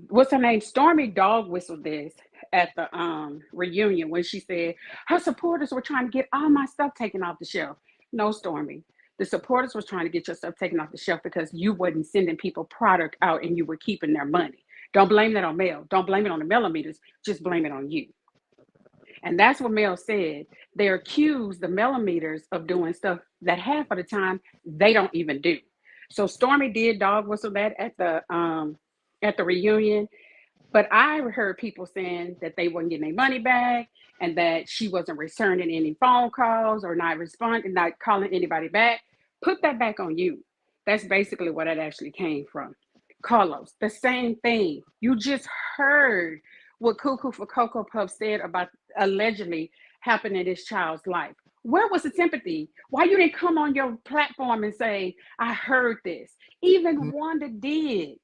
What's her name? Stormy dog whistled this at the reunion when she said her supporters were trying to get all my stuff taken off the shelf. No, Stormy. The supporters was trying to get your stuff taken off the shelf because you wasn't sending people product out and you were keeping their money. Don't blame that on Mel. Don't blame it on the Melometers. Just blame it on you. And that's what Mel said. They accuse the Melometers of doing stuff that half of the time they don't even do. So Stormy did dog whistle that at the reunion, but I heard people saying that they weren't getting their money back and that she wasn't returning any phone calls or not responding, not calling anybody back. Put that back on you. That's basically what it actually came from. Carlos, the same thing. You just heard what Cuckoo for Cocoa Puff said about allegedly happening in this child's life. Where was the sympathy? Why you didn't come on your platform and say, I heard this? Even Wanda did.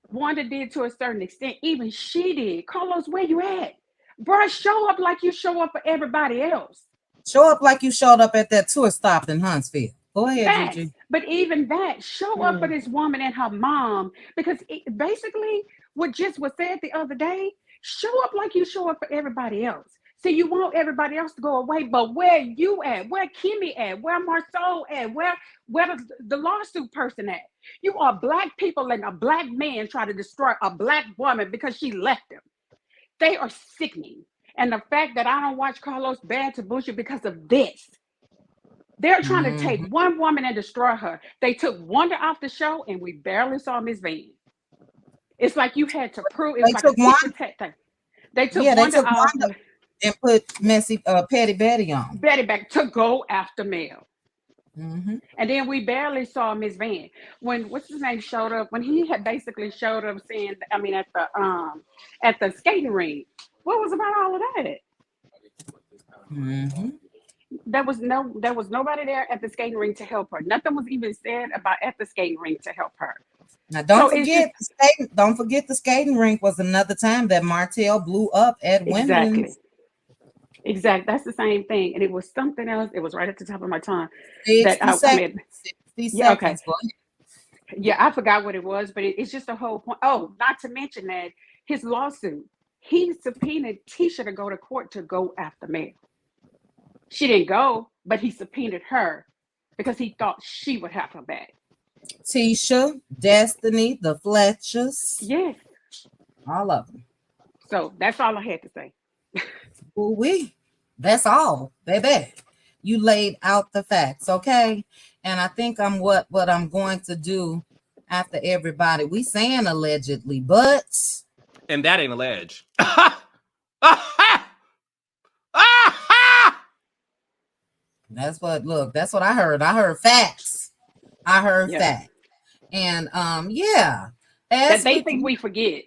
Wanda did to a certain extent. Even she did. Carlos, where you at? Bruh, show up like you show up for everybody else.
Show up like you showed up at that tour stop in Huntsville. Go ahead,
Facts.
Gigi.
But even that, show up for
Mm.
this woman and her mom. Because basically, what just was said the other day, show up like you show up for everybody else. So you want everybody else to go away, but where you at? Where Kimmy at? Where Marceau at? Where the lawsuit person at? You are Black people and a Black man try to destroy a Black woman because she left him. They are sickening. And the fact that I don't watch Carlos Bad to Bullshit because of this. They're trying to take
Mhm.
one woman and destroy her. They took Wanda off the show, and we barely saw Miss Van. It's like you had to prove. It was
They
like a
took one.
tit for tat thing. They took
Yeah, they
Wanda
took
off,
Wanda and put Messy Petty Betty on.
Betty back to go after Mel.
Hmm.
And then we barely saw Miss Van when what's his name showed up. When he had basically showed up saying, I mean, at the skating rink. What was about all of that?
Hmm.
There was nobody there at the skating rink to help her. Nothing was even said about at the skating rink to help her.
Now,
So it's just
don't forget the skating rink was another time that Martell blew up at
exactly,
women's
exact. That's the same thing. And it was something else. It was right at the top of my tongue that
60
I mean,
seconds. 60
yeah, okay.
seconds. Go ahead.
Yeah, I forgot what it was, but it's just the whole point. Oh, not to mention that his lawsuit, he subpoenaed Tisha to go to court to go after Mel. She didn't go, but he subpoenaed her because he thought she would have her back.
Tisha, Destiny, the Fletchers,
Yes.
all of them.
So that's all I had to say.
We. That's all, baby. You laid out the facts, okay? And I think what I'm going to do after everybody. We saying allegedly, but
And that ain't alleged. Ah, ha! Ah, ha!
that's what I heard. I heard facts. I heard
Yeah.
facts. And yeah,
That
as
they
with
think we forget.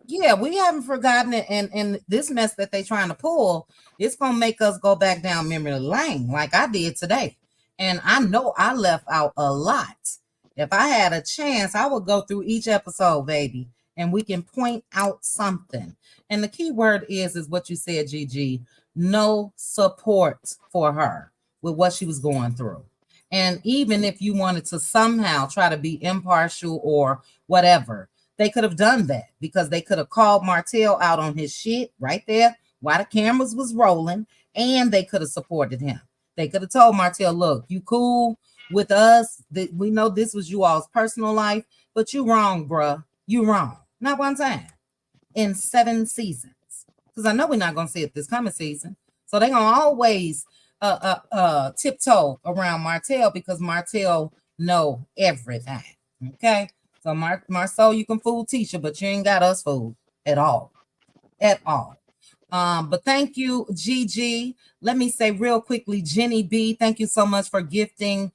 yeah, we haven't forgotten it, and this mess that they trying to pull, it's gonna make us go back down memory lane like I did today. And I know I left out a lot. If I had a chance, I would go through each episode, baby, and we can point out something. And the key word is what you said, Gigi. No support for her with what she was going through. And even if you wanted to somehow try to be impartial or whatever, they could have done that because they could have called Martell out on his shit right there while the cameras was rolling, and they could have supported him. They could have told Martell, look, you cool with us. That we know this was you all's personal life, but you wrong, bruh. You wrong. Not one time in 7 seasons. Because I know we're not gonna see it this coming season. So they're gonna always tiptoe around Martell because Martell know everything. Okay. So Marceau, you can fool Tisha, but you ain't got us fooled at all. At all. But thank you, Gigi. Let me say real quickly, Jenny B, thank you so much for gifting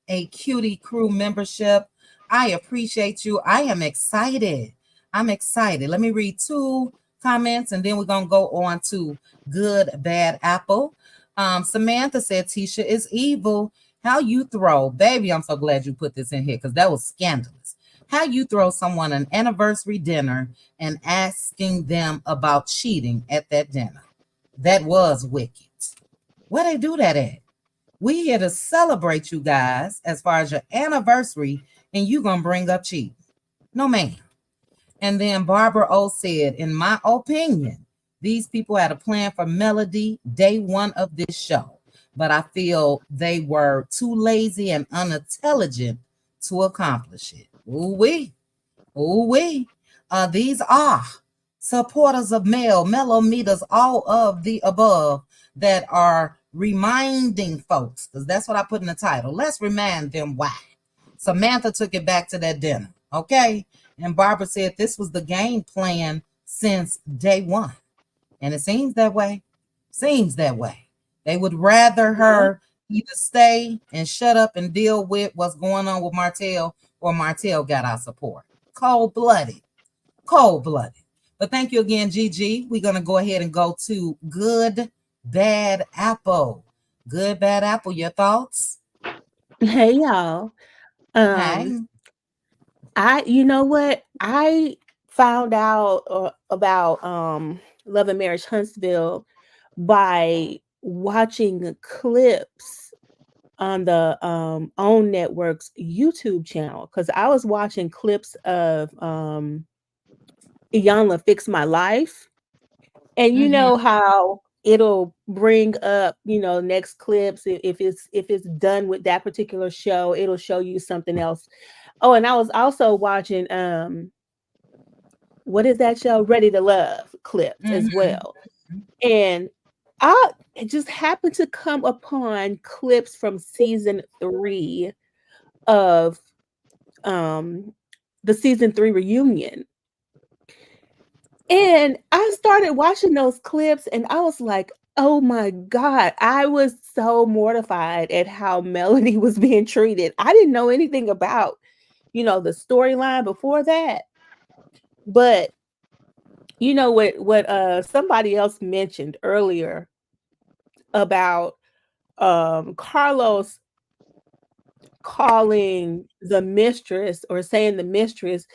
a Cutie Crew membership. I appreciate you. I am excited. I'm excited. Let me read 2 comments and then we're gonna go on to Good Bad Apple. Samantha said Tisha is evil. How you throw, baby, I'm so glad you put this in here because that was scandalous. How you throw someone an anniversary dinner and asking them about cheating at that dinner. That was wicked. Where they do that at? We here to celebrate you guys as far as your anniversary, and you gonna bring up cheating. No, ma'am. And then Barbara O said, in my opinion, these people had a plan for Melody day 1 of this show, but I feel they were too lazy and unintelligent to accomplish it. Ooh-wee. Ooh-wee. These are supporters of Melometers, all of the above that are reminding folks, because that's what I put in the title. Let's remind them why. Samantha took it back to that dinner, okay? And Barbara said this was the game plan since day 1. And it seems that way. Seems that way. They would rather her either stay and shut up and deal with what's going on with Martell, or Martell got our support. Cold-blooded. Cold-blooded. But thank you again, Gigi. We're going to go ahead and go to Good Bad Apple. Good Bad Apple, your thoughts?
Hey y'all.
Hey.
You know what? I found out about Love and Marriage Huntsville by watching clips on the OWN Network's YouTube channel, because I was watching clips of Iyanla Fix My Life, and you know how it'll bring up, next clips. If it's done with that particular show, it'll show you something else. Oh, and I was also watching what is that show? Ready to Love clips as well. And I just happened to come upon clips from season 3 of the season 3 reunion. And I started watching those clips and I was like, oh my God, I was so mortified at how Melody was being treated. I didn't know anything about, the storyline before that. But what somebody else mentioned earlier about Carlos calling the mistress or saying the mistress,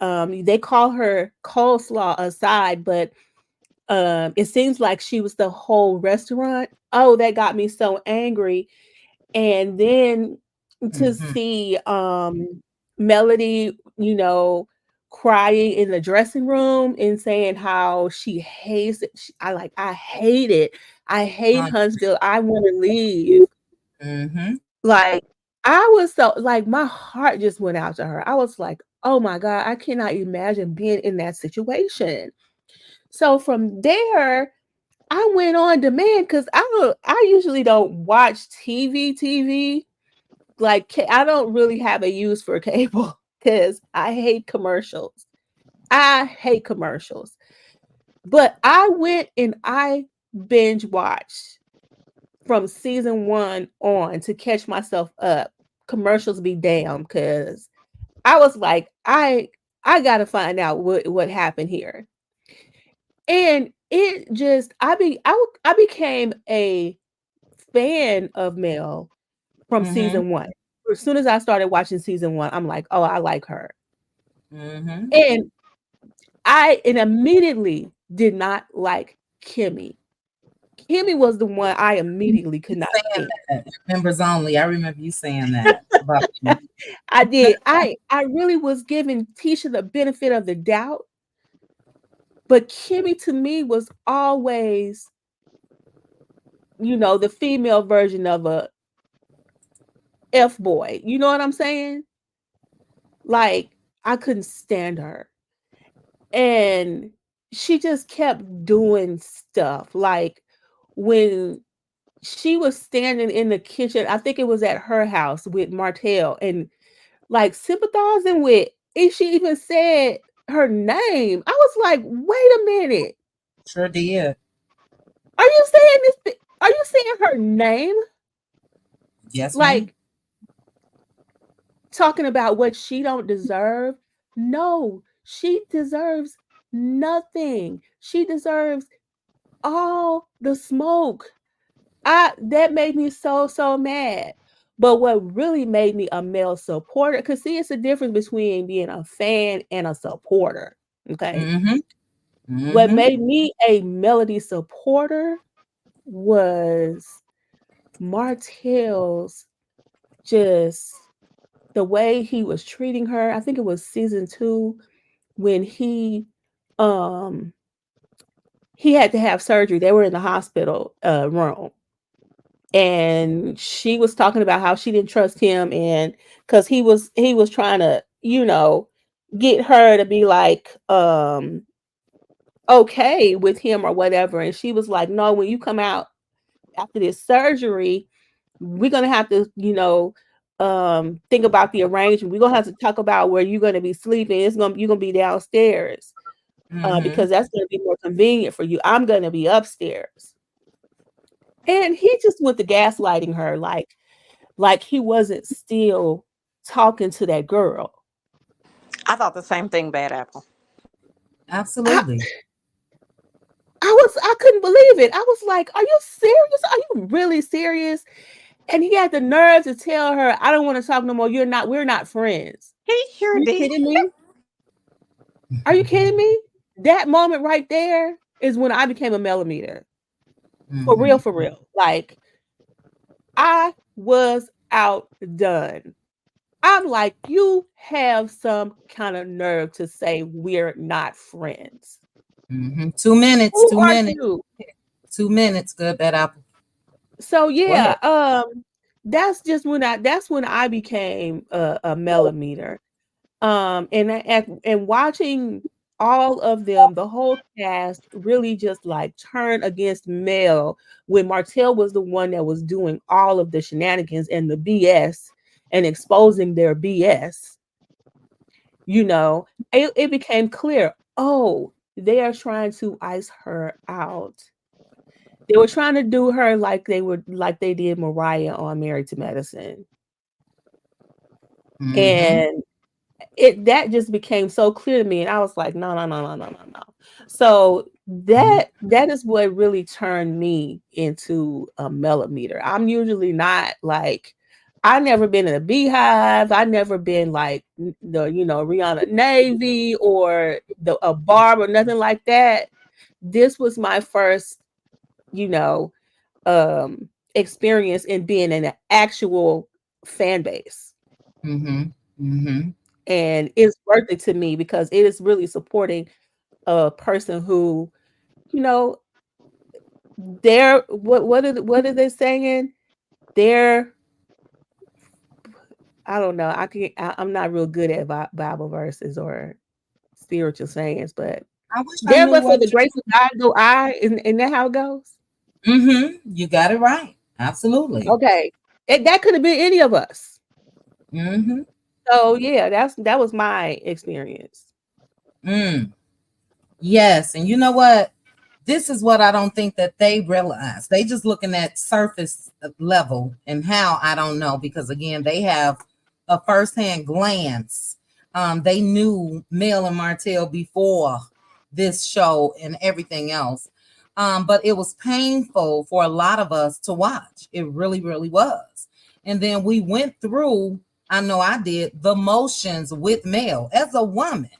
they call her coleslaw aside, but it seems like she was the whole restaurant. Oh, that got me so angry. And then to see Melody, crying in the dressing room and saying how she hates it. I hate it. I hate Huntsville. I want to leave. Like, I was so, like, my heart just went out to her. I was like, oh my God, I cannot imagine being in that situation. So from there, I went on demand because I usually don't watch TV. Like, I don't really have a use for cable because I hate commercials. I hate commercials. But I went and I binge watched from season 1 on to catch myself up. Commercials be damn, because I was like, I gotta find out what happened here. And it just I became a fan of Mel from season 1. As soon as I started watching season 1, I'm like, oh, I like her. And I immediately did not like Kimmy. Kimmy was the one I immediately could not stand.
Members only. I remember you saying that about me.
I did. I really was giving Tisha the benefit of the doubt. But Kimmy to me was always, the female version of a F-boy. You know what I'm saying? Like, I couldn't stand her. And she just kept doing stuff. Like, when she was standing in the kitchen, I think it was at her house with Martell, and like sympathizing with, and she even said her name. I was like, wait a minute.
Sure did.
Are you saying this? Are you saying her name?
Yes,
like talking about what she don't deserve? No, she deserves nothing. She deserves all the smoke. That made me so mad. But what really made me a Mel supporter, because see, it's a difference between being a fan and a supporter. Okay. What made me a Melody supporter was Martell's just the way he was treating her. I think it was season 2 when he had to have surgery. They were in the hospital room. And she was talking about how she didn't trust him, and because he was trying to, get her to be like okay with him or whatever. And she was like, no, when you come out after this surgery, we're gonna have to, think about the arrangement. We're gonna have to talk about where you're gonna be sleeping. You're gonna be downstairs. Because that's gonna be more convenient for you. I'm gonna be upstairs. And he just went to gaslighting her like he wasn't still talking to that girl.
I thought the same thing, Bad Apple.
Absolutely.
I couldn't believe it. I was like, are you serious? Are you really serious? And he had the nerve to tell her, I don't want to talk no more. We're not friends.
He sure
Are you
did.
kidding me? Are you kidding me? That moment right there is when I became a Melometer. For real. Like, I was outdone. I'm like, you have some kind of nerve to say we're not friends.
2 minutes.
Who
2
are
minutes.
you?
2 minutes. Good, Bad Apple.
So yeah, that's when I became a Melometer. And watching all of them, the whole cast really just like turned against Mel when Martell was the one that was doing all of the shenanigans and the BS and exposing their BS. You know, it became clear, oh, they are trying to ice her out. They were trying to do her like they did Mariah on Married to Medicine.
Mm-hmm.
And that just became so clear to me, and I was like, no, no, no, no, no, no, no. So that is what really turned me into a Melometer. I'm usually not like, I never been in a beehive. I never been like the Rihanna Navy or a Barb or nothing like that. This was my first, experience in being in an actual fan base.
Mm-hmm. Mm-hmm.
And it's worth it to me because it is really supporting a person who, they're what are they saying? They're, I don't know. I'm not real good at Bible verses or spiritual sayings, but
I wish I
there
knew
but for
what
the grace of God go I, isn't that how it goes?
Mm-hmm. You got it right. Absolutely.
Okay. That could have been any of us.
Mm-hmm.
So yeah, that was my experience.
Yes, and you know what? This is what I don't think that they realize. They just looking at surface level, and how, I don't know, because again, they have a firsthand glance. They knew Mel and Martell before this show and everything else. But it was painful for a lot of us to watch. It really, really was. And then we went through, I know I did, the motions with Mel as a woman.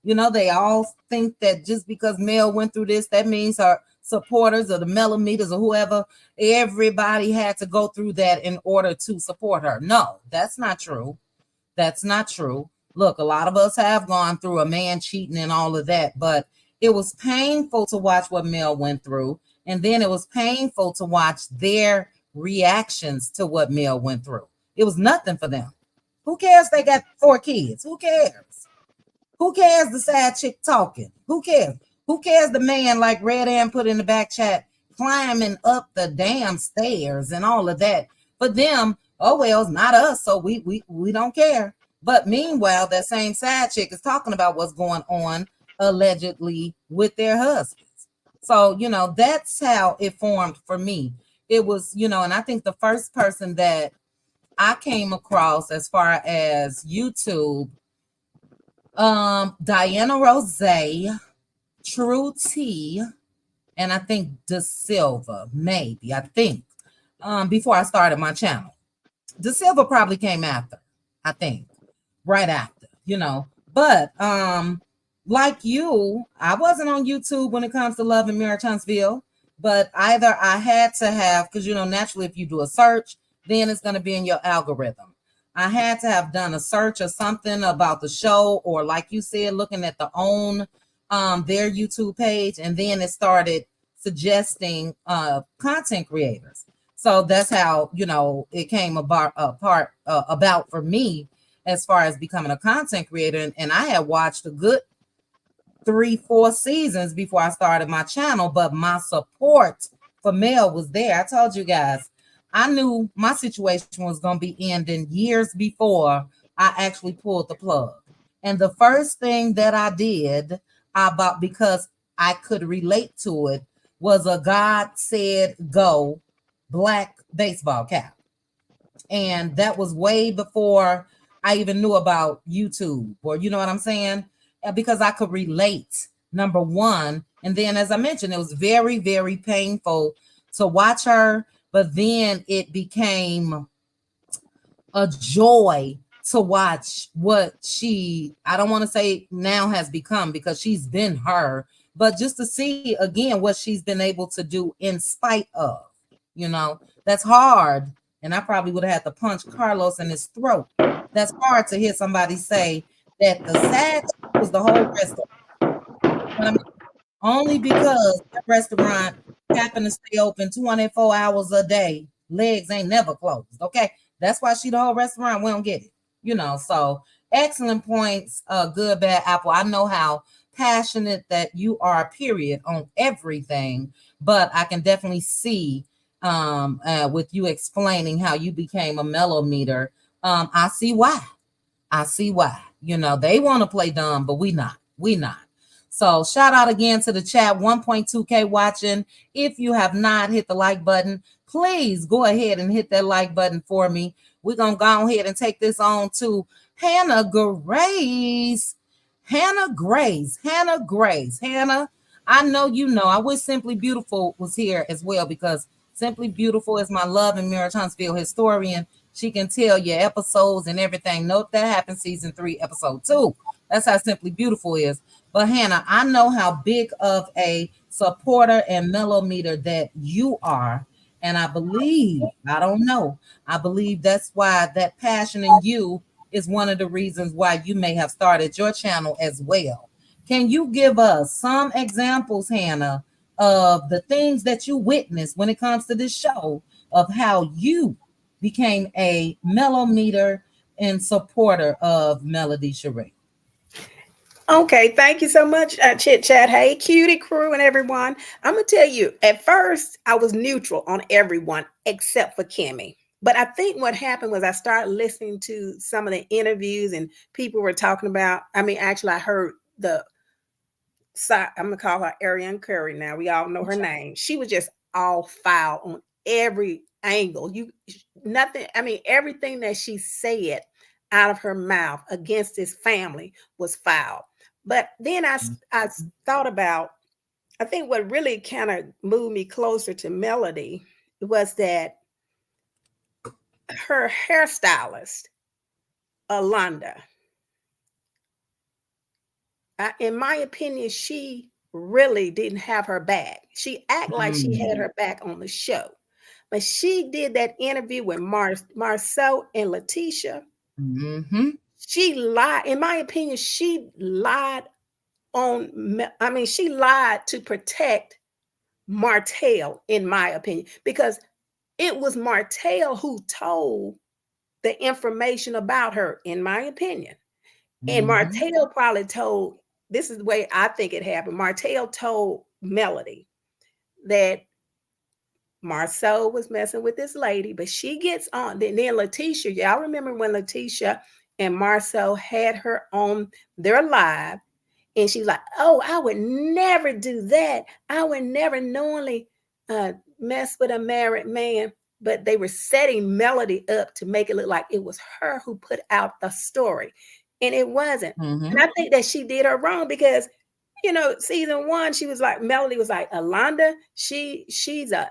They all think that just because Mel went through this, that means her supporters or the Melometers or whoever, everybody had to go through that in order to support her. No, that's not true. That's not true. Look, a lot of us have gone through a man cheating and all of that, but it was painful to watch what Mel went through. And then it was painful to watch their reactions to what Mel went through. It was nothing for them. Who cares they got 4 kids? Who cares? Who cares the side chick talking? Who cares? Who cares the man, like Red Ann put in the back chat, climbing up the damn stairs and all of that? For them, oh well, it's not us, so we don't care. But meanwhile, that same side chick is talking about what's going on allegedly with their husbands. So, that's how it formed for me. It was, and I think the first person that I came across as far as YouTube, Diana Rose, True T, and I think De Silva, maybe. I think. Before I started my channel. De Silva probably came after, I think. Right after, But like you, I wasn't on YouTube when it comes to Love and Marriage Huntsville, but either I had to have, because naturally if you do a search, then it's going to be in your algorithm. I had to have done a search or something about the show, or like you said, looking at their YouTube page, and then it started suggesting content creators. So that's how it came about for me as far as becoming a content creator. And I had watched a good 3-4 seasons before I started my channel, but my support for Mel was there. I told you guys, I knew my situation was going to be ending years before I actually pulled the plug. And the first thing that I did because I could relate to it, was a God said go black baseball cap. And that was way before I even knew about YouTube, or you know what I'm saying? Because I could relate, number one. And then, as I mentioned, it was very, very painful to watch her, but then it became a joy to watch what I don't want to say now has become, because she's been her, but just to see again what she's been able to do in spite of, that's hard. And I probably would have had to punch Carlos in his throat. That's hard to hear somebody say that the sad was the whole restaurant. But I mean, only because that restaurant happened to stay open 24 hours a day. Legs ain't never closed. Okay. That's why she the whole restaurant. We don't get it. So excellent points. Good, bad apple. I know how passionate that you are, period, on everything. But I can definitely see with you explaining how you became a Melometer. I see why. I see why. You know, they want to play dumb, but we not. We not. So shout out again to the chat, 1.2K watching. If you have not hit the like button, please go ahead and hit that like button for me. We're going to go ahead and take this on to Hannah Grace. Hannah Grace. Hannah Grace. Hannah, I know you know. I wish Simply Beautiful was here as well, because Simply Beautiful is my love and Marriage Huntsville historian. She can tell you episodes and everything. Note that happened season 3, episode 2. That's how Simply Beautiful is. But Hannah, I know how big of a supporter and Melometer that you are. And I believe, I don't know, I believe that's why that passion in you is one of the reasons why you may have started your channel as well. Can you give us some examples, Hannah, of the things that you witnessed when it comes to this show, of how you became a Melometer and supporter of Melody Sheree?
Okay, thank you so much, Chit Chat. Hey, Cutie crew and everyone. I'm gonna tell you, at first I was neutral on everyone except for Kimmy. But I think what happened was I started listening to some of the interviews and people were talking about. I mean, actually, I heard I'm gonna call her Ariane Curry now. We all know her name. She was just all foul on every angle. Nothing, I mean, everything that she said out of her mouth against this family was foul. But then I thought about, I think what really kind of moved me closer to Melody was that her hairstylist, Alonda, in my opinion, she really didn't have her back. She acted like she had her back on the show. But she did that interview with Marcel and Letitia.
Mm-hmm.
She lied. In my opinion, she lied she lied to protect Martell, in my opinion, because it was Martell who told the information about her, in my opinion. And Martell probably told, this is the way I think it happened. Martell told Melody that Marceau was messing with this lady, but she gets on. Then Letitia, y'all remember when Letitia and Marceau had her on their live, and she's like, "Oh, I would never do that. I would never knowingly mess with a married man." But they were setting Melody up to make it look like it was her who put out the story, and it wasn't. And I think that she did her wrong because, you know, season 1, she was like, Melody was like, Alonda, she's I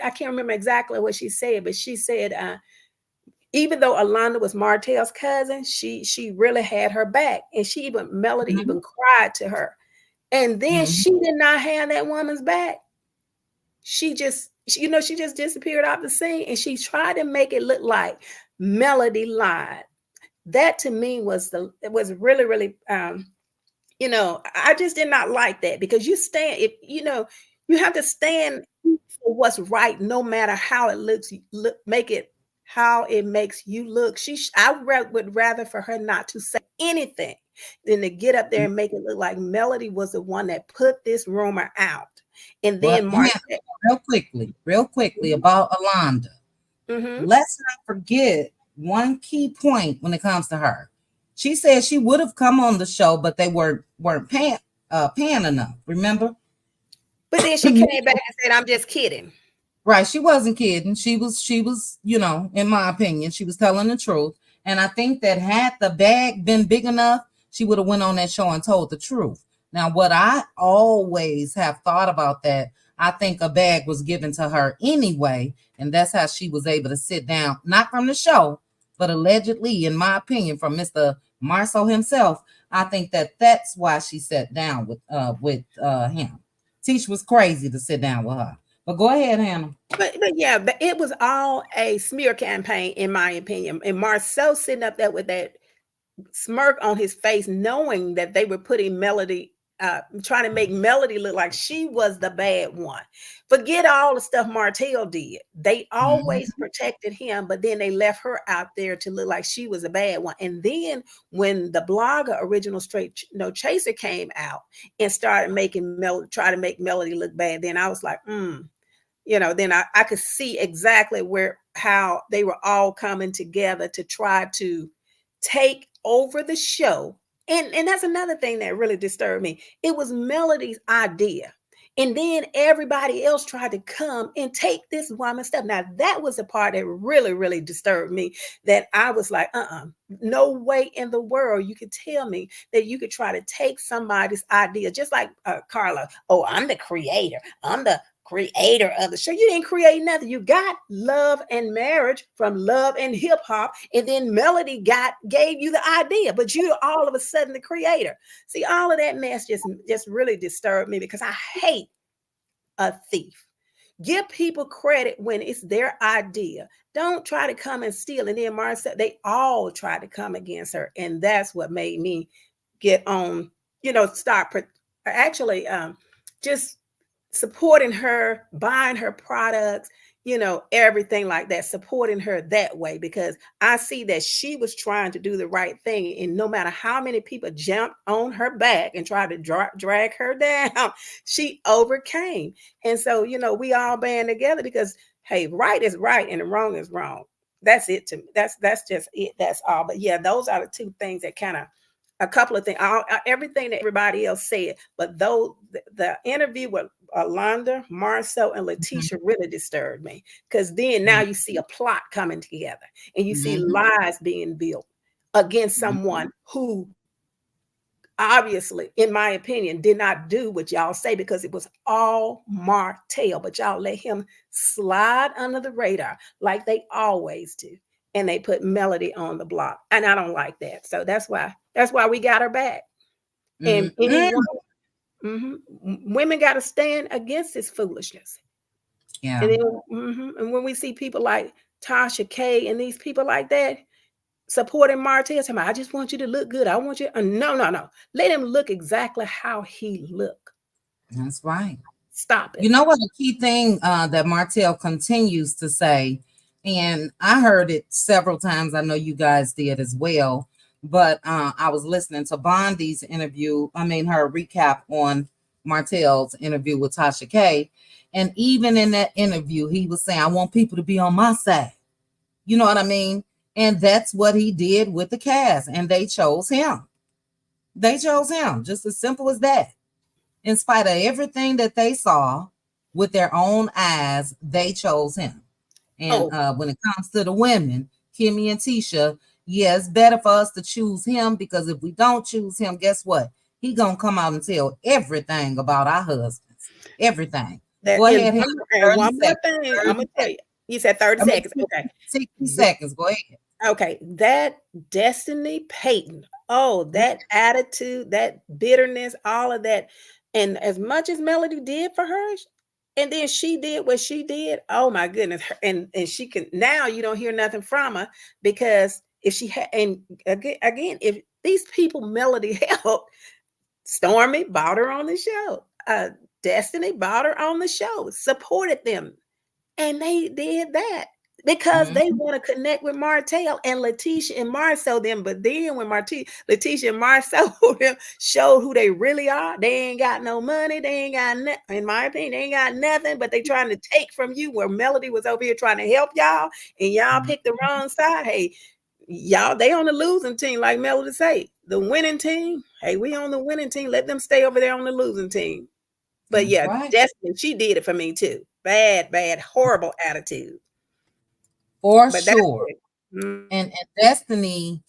can't remember exactly what she said, but she said, even though Alonda was Martell's cousin, she really had her back. And Melody even cried to her. And then she did not have that woman's back. She just disappeared off the scene, and she tried to make it look like Melody lied. That to me was really, really, I just did not like that, because you have to stand for what's right, no matter how it looks, how it makes you look. Would rather for her not to say anything than to get up there and make it look like Melody was the one that put this rumor out. And then
real quickly about Alonda. Let's not forget one key point when it comes to her. She said she would have come on the show, but they weren't paying enough. Remember?
But then she came back and said, "I'm just kidding."
Right. She wasn't kidding. She was, in my opinion, she was telling the truth. And I think that had the bag been big enough, she would have went on that show and told the truth. Now, what I always have thought about that, I think a bag was given to her anyway. And that's how she was able to sit down, not from the show, but allegedly, in my opinion, from Mr. Marceau himself. I think that's why she sat down with him. Tish was crazy to sit down with her. But go ahead, Hannah.
But it was all a smear campaign, in my opinion. And Marceau sitting up there with that smirk on his face, knowing that they were putting Melody trying to make Melody look like she was the bad one. Forget all the stuff Martell did. They always protected him, but then they left her out there to look like she was a bad one. And then when the blogger Original Straight No Chaser came out and started making try to make Melody look bad, then I was like, then I could see exactly how they were all coming together to try to take over the show. And that's another thing that really disturbed me. It was Melody's idea. And then everybody else tried to come and take this woman's stuff. Now, that was the part that really, really disturbed me, that I was like, no way in the world you could tell me that you could try to take somebody's idea. Just like Carla, oh, I'm the creator. I'm the creator of the show. You didn't create nothing. You got Love and Marriage from Love and Hip Hop, and then Melody gave you the idea, but you all of a sudden the creator. See, all of that mess just really disturbed me, because I hate a thief. Give people credit when it's their idea. Don't try to come and steal. And then Marcel, they all tried to come against her, and that's what made me get on. Start actually just supporting her, buying her products, everything like that, supporting her that way, because I see that she was trying to do the right thing. And no matter how many people jumped on her back and tried to drag her down, she overcame. And so, we all band together, because, hey, right is right and wrong is wrong. That's it to me. That's just it. That's all. But yeah, those are the two things that kind of, a couple of things, everything that everybody else said, but though the interview with Alonda, Marcel, and Letitia really disturbed me, because then now you see a plot coming together, and you see lies being built against someone who obviously, in my opinion, did not do what y'all say, because it was all Martell, but y'all let him slide under the radar like they always do. And they put Melody on the block. And I don't like that. So that's why we got her back. And women got to stand against this foolishness.
Yeah.
And then, and when we see people like Tasha K and these people like that supporting Martell, saying, I just want you to look good. I want you. No. Let him look exactly how he look.
That's right.
Stop it.
You know what? A key thing that Martell continues to say, and I heard it several times. I know you guys did as well. But I was listening to Bondi's interview. I mean, her recap on Martell's interview with Tasha K. And even in that interview, he was saying, I want people to be on my side. You know what I mean? And that's what he did with the cast. And they chose him. They chose him. Just as simple as that. In spite of everything that they saw with their own eyes, they chose him. And when it comes to the women, Kimmy and Tisha, yeah, it's better for us to choose him, because if we don't choose him, guess what? He gonna come out and tell everything about our husbands. Everything. Go ahead.
And one more thing, I'm gonna tell you. You said 30 seconds. Okay.
60 seconds. Go ahead.
Okay. That Destiny Payton. Oh, that attitude, that bitterness, all of that. And as much as Melody did for her, and then she did what she did. Oh my goodness. And she can, now you don't hear nothing from her, because if she had, and again, if these people Melody helped, Stormy bought her on the show. Destiny bought her on the show, supported them. And they did that because they want to connect with Martell and Letitia and Marcel them. But then when Letitia and Marcel showed who they really are, they ain't got no money. They ain't got nothing. In my opinion, they ain't got nothing, but they trying to take from you, where Melody was over here trying to help y'all, and y'all picked the wrong side. Hey, y'all, they on the losing team, like Melody say. The winning team, hey, we on the winning team. Let them stay over there on the losing team. But yeah, Destiny, she did it for me too. Bad, horrible attitude.
For sure. And Destiny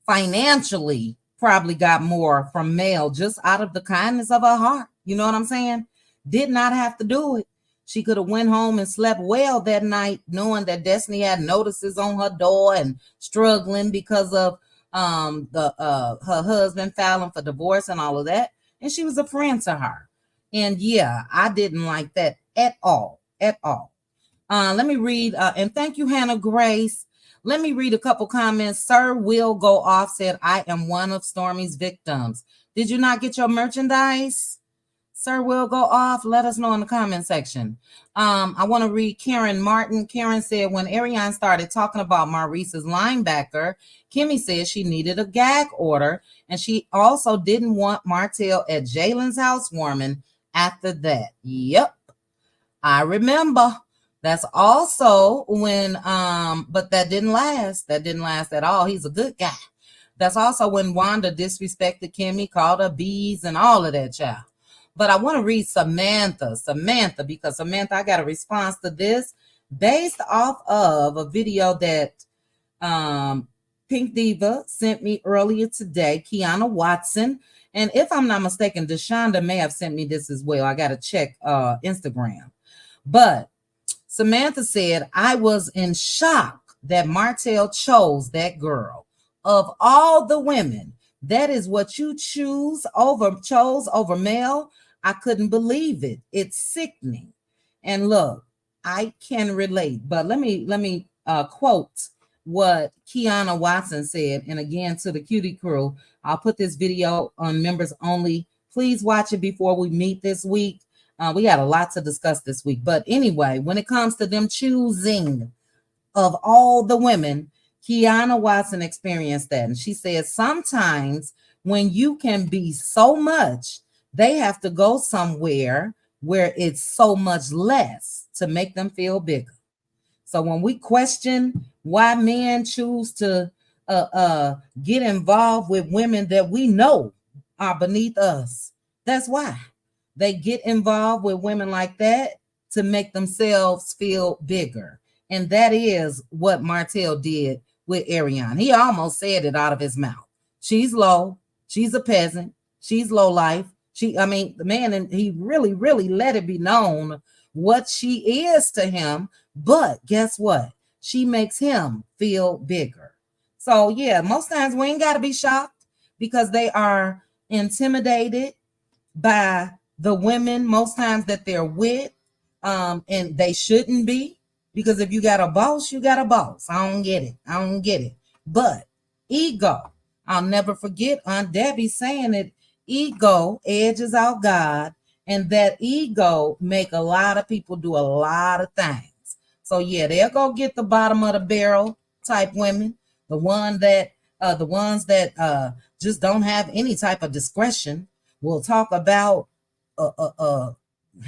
financially probably got more from Mel just out of the kindness of her heart. You know what I'm saying? Did not have to do it. She could have went home and slept well that night, knowing that Destiny had notices on her door and struggling because of her husband filing for divorce and all of that. And she was a friend to her. And yeah, I didn't like that at all. Let me read, and thank you, Hannah Grace. Let me read a couple comments. Sir Will Go Off said, I am one of Stormy's victims. Did you not get your merchandise? Sir, we'll go off. Let us know in the comment section. I want to read Karen Martin. Karen said, when Ariane started talking about Maurice's linebacker, Kimmy said she needed a gag order, and she also didn't want Martell at Jalen's housewarming after that. Yep, I remember. That's also when, but that didn't last. That didn't last at all. He's a good guy. That's also when Wanda disrespected Kimmy, called her bees and all of that, child. But I want to read Samantha, because Samantha, I got a response to this based off of a video that Pink Diva sent me earlier today, Kiana Watson. And if I'm not mistaken, Deshonda may have sent me this as well. I got to check Instagram. But Samantha said, I was in shock that Martell chose that girl. Of all the women, that is what you chose over Mel. I couldn't believe it. It's sickening. And look, I can relate, but let me quote what Kiana Watson said. And again, to the Cutie crew, I'll put this video on members only. Please watch it before we meet this week. We got a lot to discuss this week. But anyway, when it comes to them choosing of all the women, Kiana Watson experienced that. And she said, sometimes when you can be so much, they have to go somewhere where it's so much less to make them feel bigger. So when we question why men choose to get involved with women that we know are beneath us, that's why. They get involved with women like that to make themselves feel bigger. And that is what Martell did with Ariane. He almost said it out of his mouth. She's low. She's a peasant. She's low life. The man, and he really, really let it be known what she is to him. But guess what? She makes him feel bigger. So yeah, most times we ain't got to be shocked because they are intimidated by the women most times that they're with, and they shouldn't be, because if you got a boss, you got a boss. I don't get it. But ego, I'll never forget Aunt Debbie saying it, ego edges out God, and that ego make a lot of people do a lot of things. So yeah, they'll go get the bottom of the barrel type women, the ones that just don't have any type of discretion. We'll talk about how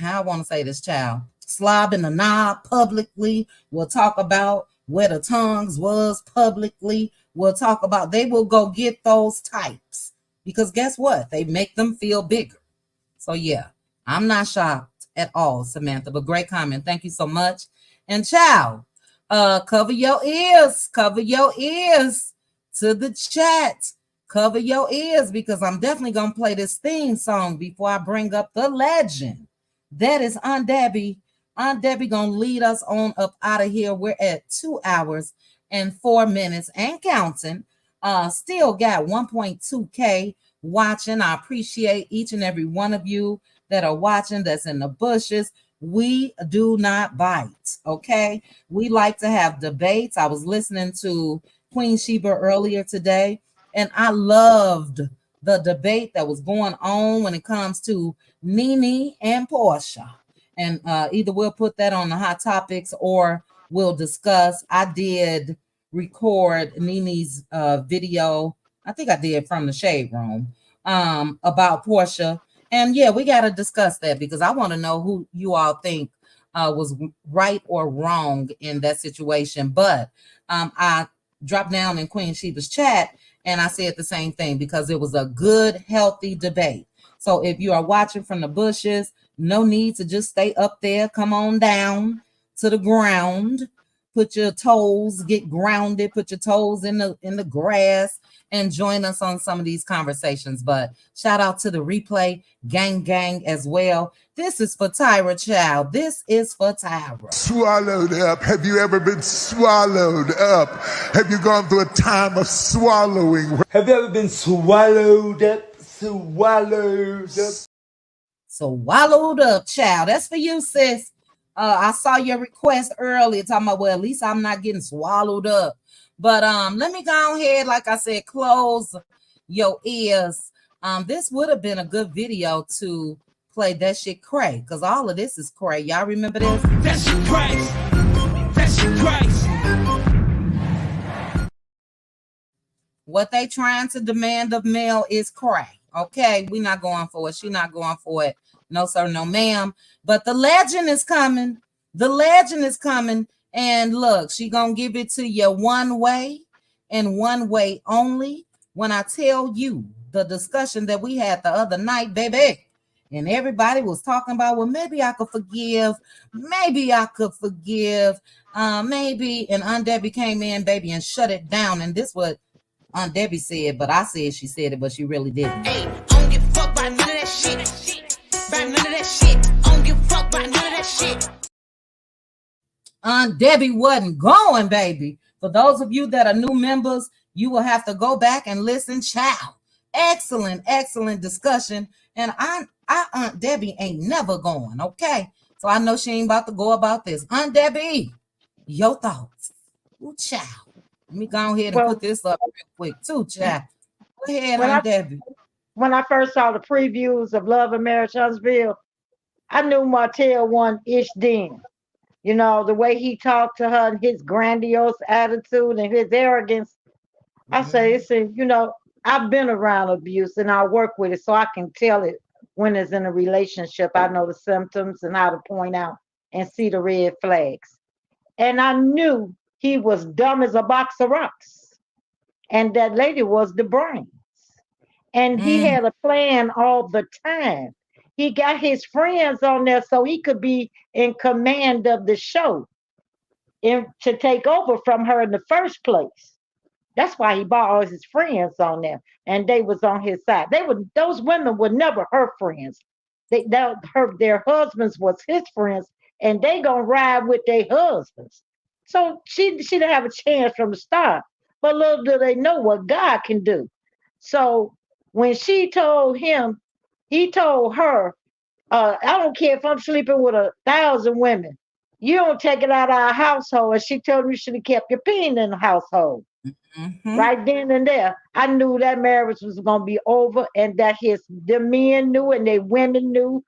I want to say this, child, slobbing the knob publicly. We'll talk about where the tongues was publicly. We'll talk about, they will go get those types because guess what? They make them feel bigger. So yeah, I'm not shocked at all, Samantha, but great comment. Thank you so much. And child, cover your ears to the chat. Cover your ears because I'm definitely going to play this theme song before I bring up the legend. That is Aunt Debbie. Aunt Debbie going to lead us on up out of here. We're at 2 hours and 4 minutes and counting. Still got 1.2K watching. I appreciate each and every one of you that are watching, that's in the bushes. We do not bite, okay? We like to have debates. I was listening to Queen Sheba earlier today, and I loved the debate that was going on when it comes to Nene and Portia. And either we'll put that on the hot topics or we'll discuss. I did record Nene's video. I think I did from the Shade Room about Portia. And yeah, we got to discuss that because I want to know who you all think was right or wrong in that situation. But I dropped down in Queen Sheba's chat and I said the same thing because it was a good, healthy debate. So if you are watching from the bushes, no need to just stay up there. Come on down to the ground. Put your toes, get grounded, put your toes in the grass and join us on some of these conversations. But shout out to the replay gang as well. This is for Tyra, child. This is for Tyra.
Swallowed up. Have you ever been swallowed up? Have you gone through a time of swallowing?
Have you ever been swallowed up? Swallowed up.
Swallowed up, child. That's for you, sis. I saw your request earlier talking about, well, at least I'm not getting swallowed up. But let me go ahead, like I said, close your ears This would have been a good video to play that shit cray, because all of this is cray. Y'all remember this?
That shit crazy. That shit crazy.
What they trying to demand of Mel is cray. Okay, we not going for it. She not going for it. No, sir, no, ma'am. But the legend is coming. The legend is coming. And look, she gonna give it to you one way and one way only. When I tell you the discussion that we had the other night, baby, and everybody was talking about, well, maybe I could forgive, maybe I could forgive, maybe. And Aunt Debbie came in, baby, and shut it down. And this what Aunt Debbie said, but I said she said it, but she really didn't.
Hey, I don't give a fuck about none of that shit. About none of that shit. I don't give a fuck about none of that shit.
Aunt Debbie wasn't going, baby. For those of you that are new members, you will have to go back and listen. Child, excellent, excellent discussion. And Aunt Debbie ain't never going, okay? So I know she ain't about to go about this. Aunt Debbie, your thoughts. Ooh, child. Let me go ahead and put this up real quick, too, child. Go ahead, Aunt Debbie.
When I first saw the previews of Love and Marriage Huntsville, I knew Martell won ish then. You know, the way he talked to her and his grandiose attitude and his arrogance. I say, it's you know, I've been around abuse and I work with it, so I can tell it when it's in a relationship. I know the symptoms and how to point out and see the red flags. And I knew he was dumb as a box of rocks. And that lady was the brains. And he had a plan all the time. He got his friends on there so he could be in command of the show and to take over from her in the first place. That's why he brought all his friends on there, and they was on his side. Those women were never her friends. Their husbands was his friends, and they gonna ride with their husbands. So she didn't have a chance from the start. But little do they know what God can do. So when she told him, he told her, I don't care if I'm sleeping with 1,000 women. You don't take it out of our household. And she told me you should have kept your pen in the household. Right then and there, I knew that marriage was going to be over and that the men knew and the women knew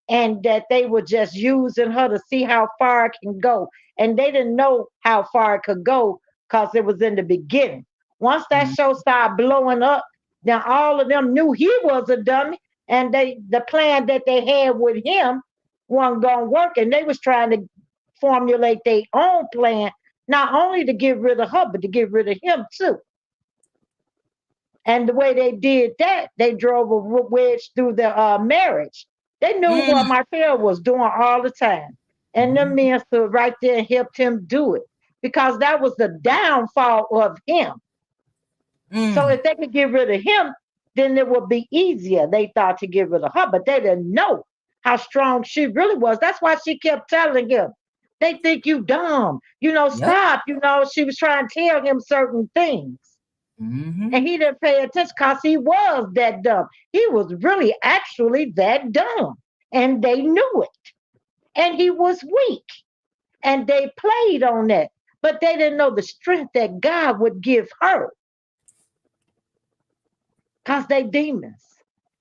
and that they were just using her to see how far it can go. And they didn't know how far it could go because it was in the beginning. Once that show started blowing up, then all of them knew he was a dummy, and the plan that they had with him wasn't gonna work, and they was trying to formulate their own plan, not only to get rid of her, but to get rid of him too. And the way they did that, they drove a wedge through the marriage. They knew what Martell was doing all the time. And them men stood right there and helped him do it because that was the downfall of him. So if they could get rid of him, then it would be easier, they thought, to get rid of her. But they didn't know how strong she really was. That's why she kept telling him, they think you dumb. You know, stop. You know, she was trying to tell him certain things. And he didn't pay attention because he was that dumb. He was really actually that dumb. And they knew it. And he was weak. And they played on that. But they didn't know the strength that God would give her. Because they demons.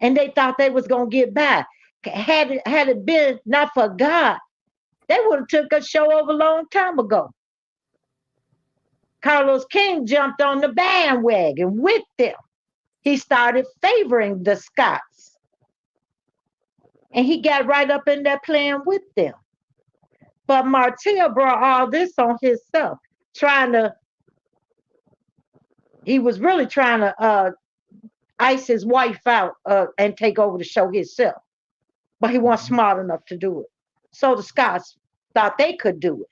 And they thought they was going to get by. Had it been not for God, they would have took a show over a long time ago. Carlos King jumped on the bandwagon with them. He started favoring the Scots. And he got right up in that plan with them. But Martell brought all this on himself, he was really trying to ice his wife out and take over the show himself. But he wasn't smart enough to do it. So the Scots thought they could do it.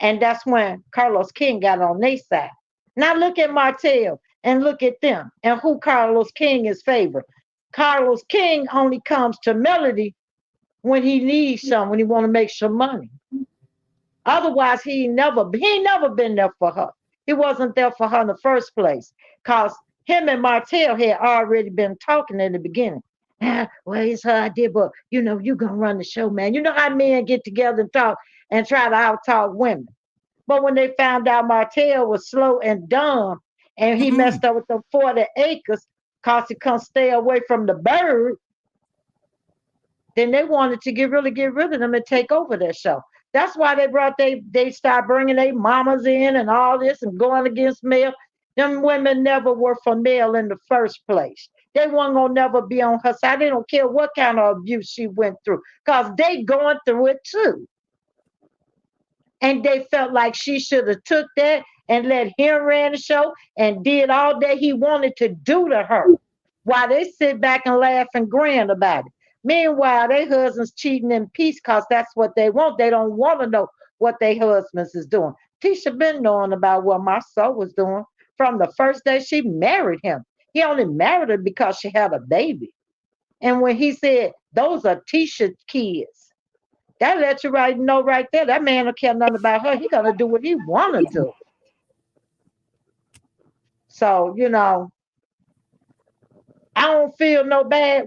And that's when Carlos King got on their side. Now look at Martell and look at them and who Carlos King is favored. Carlos King only comes to Melody when he needs some, when he want to make some money. Otherwise, he ain't never been there for her. He wasn't there for her in the first place because him and Martell had already been talking in the beginning. Well, it's her idea, but you know, you gonna run the show, man. You know how men get together and talk and try to out-talk women. But when they found out Martell was slow and dumb and he messed up with the 40 acres, cause he couldn't stay away from the bird, then they wanted to really get rid of them and take over that show. That's why they start bringing their mamas in and all this and going against Mel. Them women never were for Mel in the first place. They weren't gonna never be on her side. They don't care what kind of abuse she went through, cause they going through it too. And they felt like she should have took that and let him run the show and did all that he wanted to do to her, while they sit back and laugh and grin about it. Meanwhile, their husbands cheating in peace because that's what they want. They don't want to know what their husbands is doing. Tisha been knowing about what Marceau was doing from the first day she married him. He only married her because she had a baby. And when he said, those are Tisha kids, that lets you know right there, that man don't care nothing about her. He gonna do what he wanna do. So, I don't feel no bad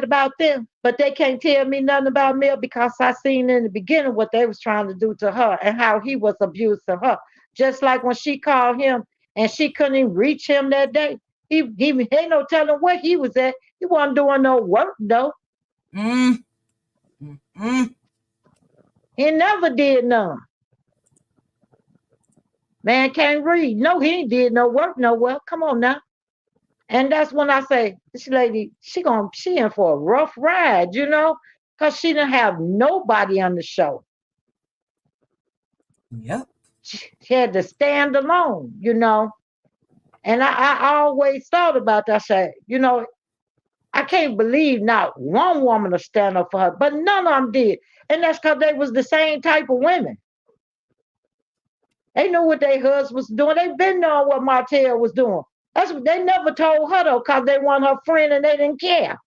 about them, but they can't tell me nothing about Mel because I seen in the beginning what they was trying to do to her and how he was abusing her. Just like when she called him and she couldn't even reach him that day. He ain't no telling where he was at. He wasn't doing no work though. He never did none. Man can't read. No, he ain't did no work nowhere. Come on now. And that's when I say, this lady, she in for a rough ride, because she didn't have nobody on the show.
Yep.
She had to stand alone, And I always thought about that. I said, I can't believe not one woman to stand up for her, but none of them did. And that's because they was the same type of women. They knew what their husbands was doing. They been knowing what Martell was doing. That's what they never told her though, because they weren't her friend and they didn't care.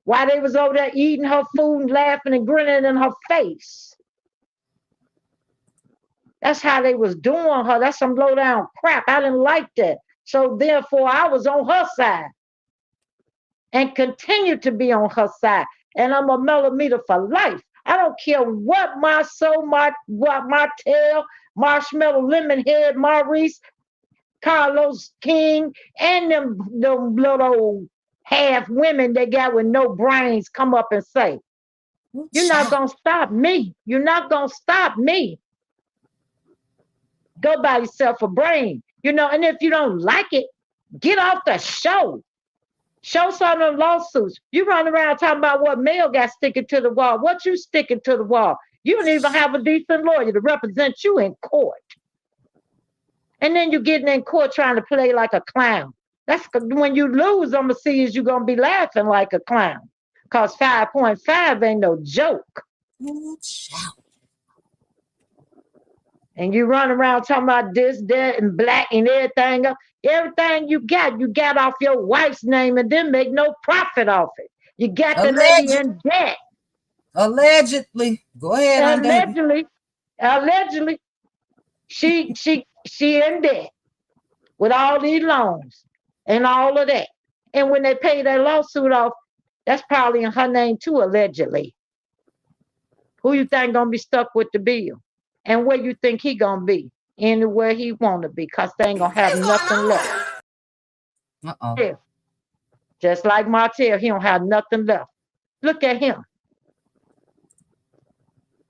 While they was over there eating her food and laughing and grinning in her face. That's how they was doing her. That's some low down crap. I didn't like that. So therefore I was on her side. And continue to be on her side. And I'm a Melometer for life. I don't care what Marceau, what Martell, Marshmallow Lemonhead, Maurice, Carlos King, and them little half women they got with no brains come up and say, you're not going to stop me. You're not going to stop me. Go buy yourself a brain. And if you don't like it, get off the show. Show some of them lawsuits. You run around talking about what Mel got sticking to the wall. What you sticking to the wall? You don't even have a decent lawyer to represent you in court. And then you're getting in court trying to play like a clown. That's when you lose, I'm going to see is you're going to be laughing like a clown. Because 5.5 ain't no joke. And you run around talking about this, that, and black and everything else. Everything you got off your wife's name and didn't make no profit off it. You got the lady in debt.
Allegedly. Go ahead.
Allegedly. She in debt with all these loans and all of that. And when they pay that lawsuit off, that's probably in her name too, allegedly. Who you think gonna be stuck with the bill? And where you think he gonna be? Anywhere he wanna be, because they ain't gonna have nothing left. Yeah. Just like Martell, he don't have nothing left. Look at him.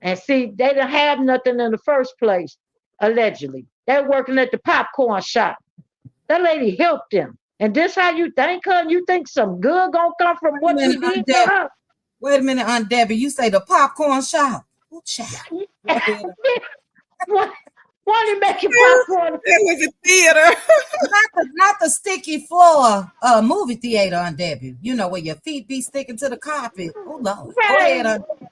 And see, they didn't have nothing in the first place, allegedly. They're working at the popcorn shop. That lady helped them. And this how you think her? You think some good gonna come from what you did to her?
Wait a minute, Aunt Debbie. You say the popcorn shop.
What are you making popcorn?
It was a theater. not the sticky floor movie theater, Aunt Debbie. Where your feet be sticking to the carpet. Oh, Lord.
Right.
Go ahead, Aunt Debbie.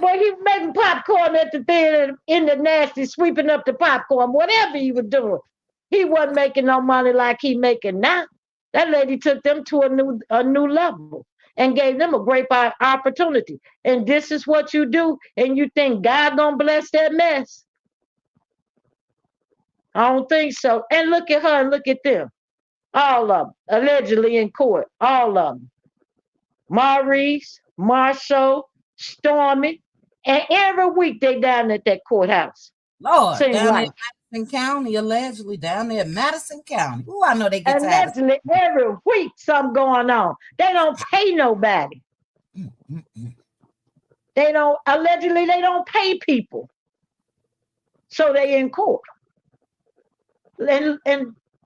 Well, he was making popcorn at the theater in the nasty, sweeping up the popcorn, whatever he was doing. He wasn't making no money like he making now. That lady took them to a new level and gave them a great opportunity. And this is what you do, and you think God gonna bless that mess? I don't think so. And look at her and look at them. All of them, allegedly in court. All of them. Maurice, Marshall, Stormy, and every week they down at that courthouse.
Lord,
seems
down
like
Madison County, allegedly down there in Madison County. Ooh, I know they get tired of.
Allegedly, every week something going on. They don't pay nobody. They don't, allegedly, they don't pay people. So they in court. And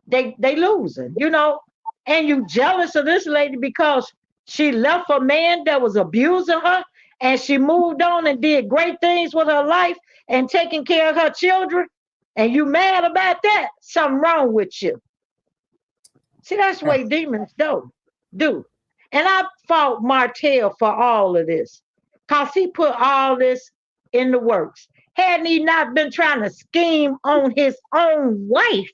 they losing, you know. And you jealous of this lady because she left a man that was abusing her and she moved on and did great things with her life and taking care of her children. And you mad about that? Something wrong with you. See, that's the way demons do. And I fought Martell for all of this. Because he put all this in the works. Hadn't he not been trying to scheme on his own wife,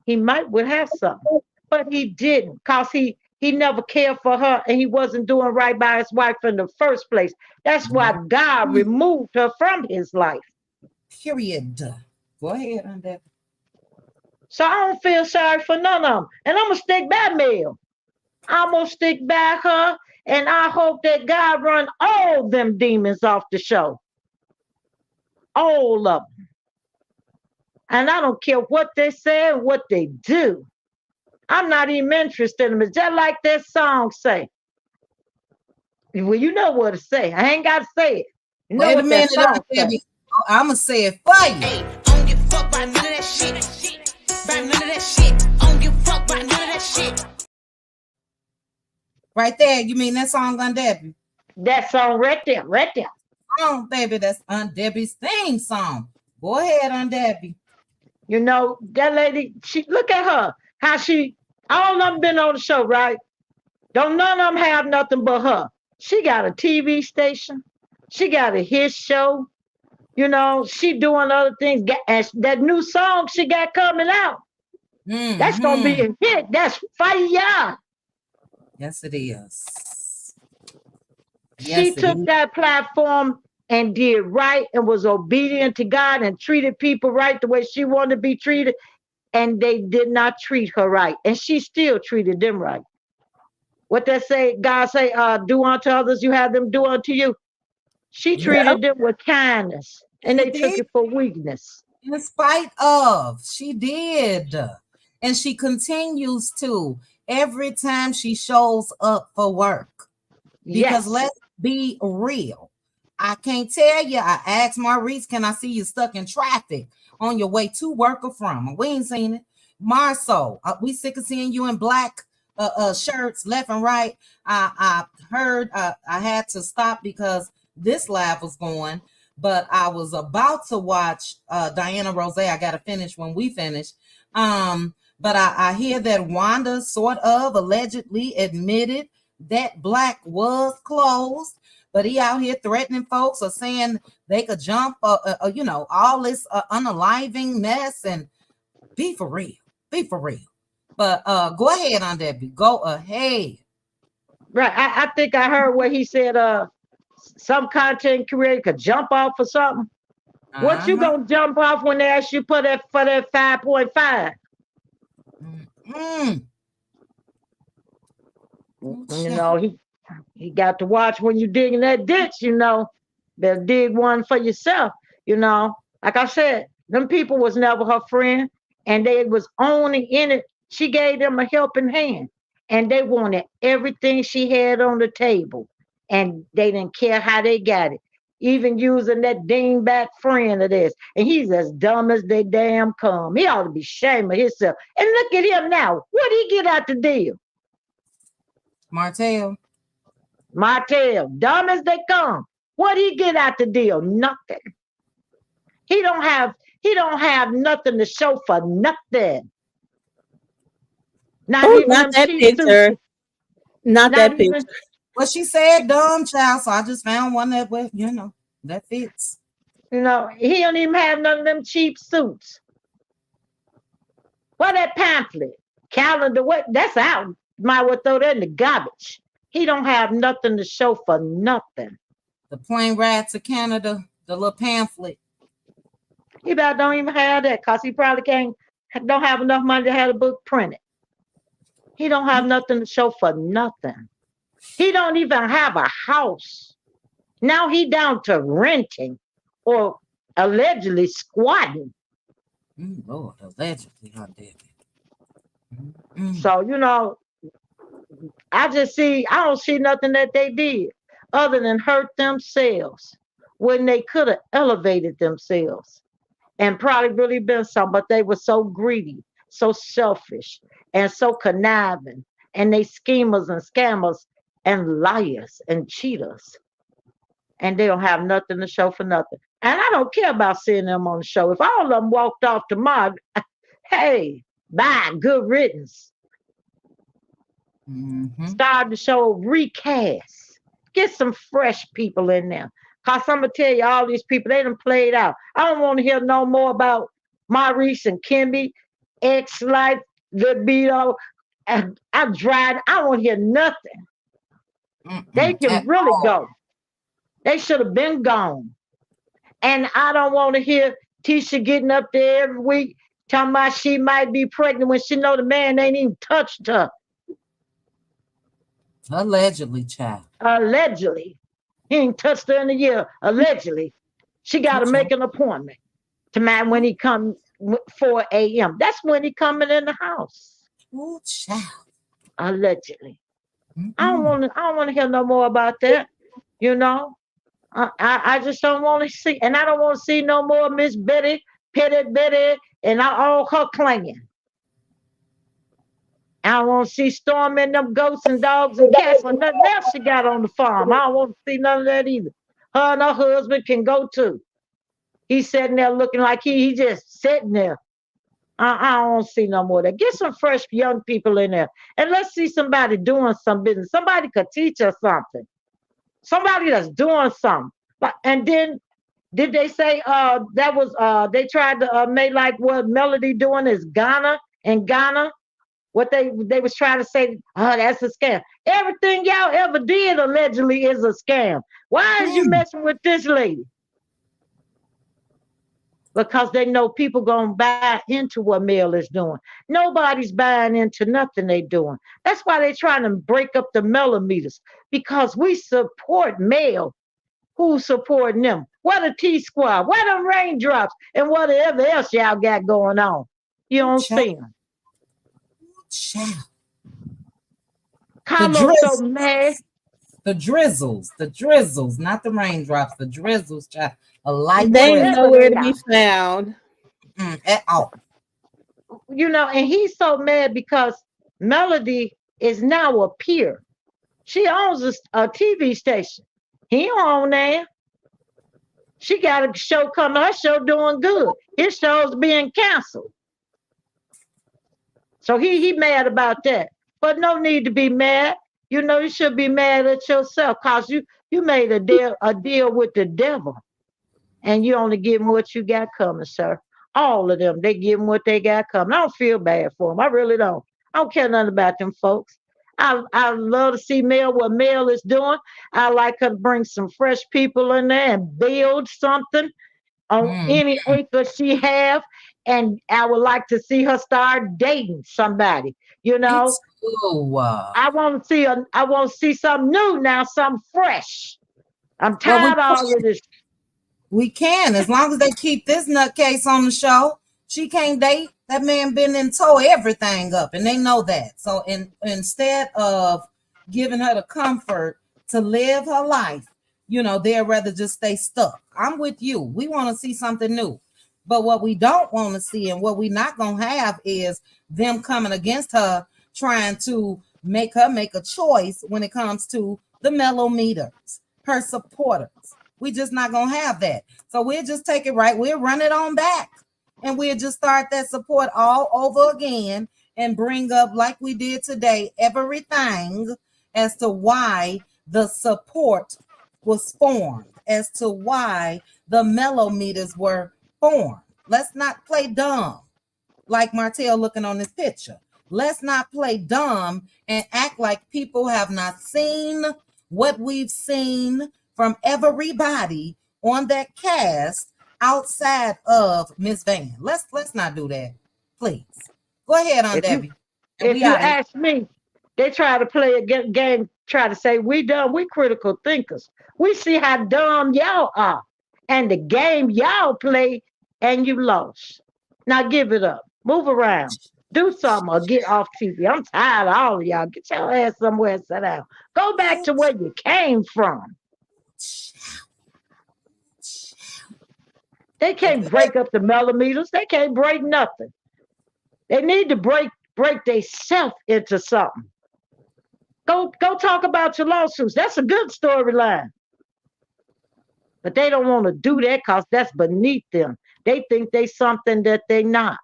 he might would have something. But he didn't, because he never cared for her and he wasn't doing right by his wife in the first place. That's why God removed her from his life.
Period. Go ahead, Undead.
So I don't feel sorry for none of them. And I'm going to stick by Mel. I'm going to stick by her. And I hope that God run all them demons off the show. All of them. And I don't care what they say and what they do. I'm not even interested in them. It's just like that song say. Well, you know what to say. I ain't got to say it. You know
Wait a
what
minute,
that song say.
I'm going to say it for you.
Hey, I don't give a fuck about none of that shit. About none of that shit. I don't give a fuck about none of that shit.
Right there. You mean that song, Undebbie?
That song right there.
Oh, baby, that's Undebbie's theme song. Go ahead, Undebbie.
You know, that lady, she look at her. How she, all of them been on the show, right? Don't none of them have nothing but her. She got a TV station. She got a hit show. You know, she doing other things. And that new song she got coming out, that's going to be a hit. That's fire.
Yes, it is.
She took that platform and did right and was obedient to God and treated people right the way she wanted to be treated. And they did not treat her right. And she still treated them right. What they say, God say, do unto others, you have them do unto you. She treated them with kindness. And they took it for weakness.
In spite of, she did. And she continues to every time she shows up for work. Because let's be real. I can't tell you. I asked Maurice, can I see you stuck in traffic on your way to work or from? We ain't seen it. Marceau, we sick of seeing you in black shirts left and right. I heard I had to stop because this live was going, but I was about to watch Diana Rose. I got to finish when we finish. But I hear that Wanda sort of allegedly admitted that black was closed, but he out here threatening folks or saying they could jump, you know, all this unaliving mess. And be for real. But go ahead on Debbie. Go ahead.
Right. I think I heard what he said. Some content creator could jump off or something. What you gonna jump off when they ask you for that 5.5? You know, he got to watch when you dig in that ditch, you know. Better dig one for yourself, you know. Like I said, them people was never her friend, and they was only in it. She gave them a helping hand, and they wanted everything she had on the table, and they didn't care how they got it. Even using that dingbat friend of theirs. And he's as dumb as they damn come. He ought to be ashamed of himself. And look at him now. What did he get out the deal?
Martell,
dumb as they come. What did he get out the deal? Nothing. He don't have nothing to show for nothing. Not even
not that picture. Not that picture.
Well, she said dumb child, so I just found one that was, you know, that fits.
You know, he don't even have none of them cheap suits. What that pamphlet? Calendar, what? That's out. Might well throw that in the garbage. He don't have nothing to show for nothing.
The plane ride to Canada, the little pamphlet.
He about don't even have that because he probably don't have enough money to have the book printed. He don't have nothing to show for nothing. He don't even have a house. Now he down to renting or allegedly squatting.
Lord, allegedly, huh, Debbie? Mm.
So, I don't see nothing that they did other than hurt themselves when they could have elevated themselves and probably really been some, but they were so greedy, so selfish, and so conniving, and they schemers and scammers and liars and cheaters, and they don't have nothing to show for nothing. And I don't care about seeing them on the show. If all of them walked off tomorrow, hey, bye, good riddance. Start the show recast. Get some fresh people in there. Cause I'm gonna tell you, all these people, they done played out. I don't want to hear no more about Maurice and Kimby, ex-life, libido. And I don't want to hear nothing. They can really go. They should have been gone. And I don't want to hear Tisha getting up there every week talking about she might be pregnant when she know the man ain't even touched her.
Allegedly, child.
Allegedly. He ain't touched her in a year. Allegedly. She got to make an appointment to man when he come 4 a.m. That's when he coming in the house.
Oh, child.
Allegedly. I don't want to hear no more about that. I just don't want to see, and I don't want to see no more Miss Betty, Petty Betty, and all her clanging. I don't want to see Storm and them goats and dogs and cats or nothing else she got on the farm. I don't want to see none of that either. Her and her husband can go too. He's sitting there looking like he just sitting there. I don't want to see no more of that. Get some fresh young people in there. And let's see somebody doing some business. Somebody could teach us something. Somebody that's doing something. And then did they say that was they tried to make like what Melody doing is Ghana and Ghana? What they was trying to say, that's a scam. Everything y'all ever did allegedly is a scam. Why is you messing with this lady? Because they know people gonna buy into what Mel is doing. Nobody's buying into nothing they doing. That's why they trying to break up the Melometers, because we support Mel. Who's supporting them? What a T Squad? What them raindrops? And whatever else y'all got going on? You don't see them. Carlos so mad.
The drizzles, not the raindrops, the drizzles, child.
They ain't nowhere to be found
at all.
And he's so mad because Melody is now a peer. She owns a TV station. He on there. She got a show coming. Her show doing good. His show's being canceled. So he mad about that. But no need to be mad. You should be mad at yourself because you made a deal with the devil. And you only give him what you got coming, sir. All of them, they give them what they got coming. I don't feel bad for them. I really don't. I don't care nothing about them folks. I love to see what Mel is doing. I like her to bring some fresh people in there and build something on any acre she have. And I would like to see her start dating somebody. I want to see something new now, something fresh. I'm tired of all of this.
We can, as long as they keep this nutcase on the show. She can't date. That man been in tow everything up, and they know that. So instead of giving her the comfort to live her life, they'd rather just stay stuck. I'm with you. We want to see something new. But what we don't want to see and what we're not going to have is them coming against her, trying to make her make a choice when it comes to the Melometers, her supporters. We just not going to have that. So we'll just take it right. We'll run it on back. And we'll just start that support all over again and bring up, like we did today, everything as to why the support was formed, as to why the Melometers were formed. Let's not play dumb like Martell looking on this picture. Let's not play dumb and act like people have not seen what we've seen from everybody on that cast outside of Miss Van. Let's not do that, please. Go ahead on Debbie.
If you ask me, they try to play a game, try to say we dumb. We critical thinkers. We see how dumb y'all are. and the game y'all play and you lost. Now give it up. Move around. Do something or get off TV. I'm tired of all of y'all. Get your ass somewhere and sit down. Go back to where you came from. They can't break up the Melometers. They can't break nothing. They need to break their self into something. Go talk about your lawsuits. That's a good storyline. But they don't want to do that because that's beneath them. They think they something that they not.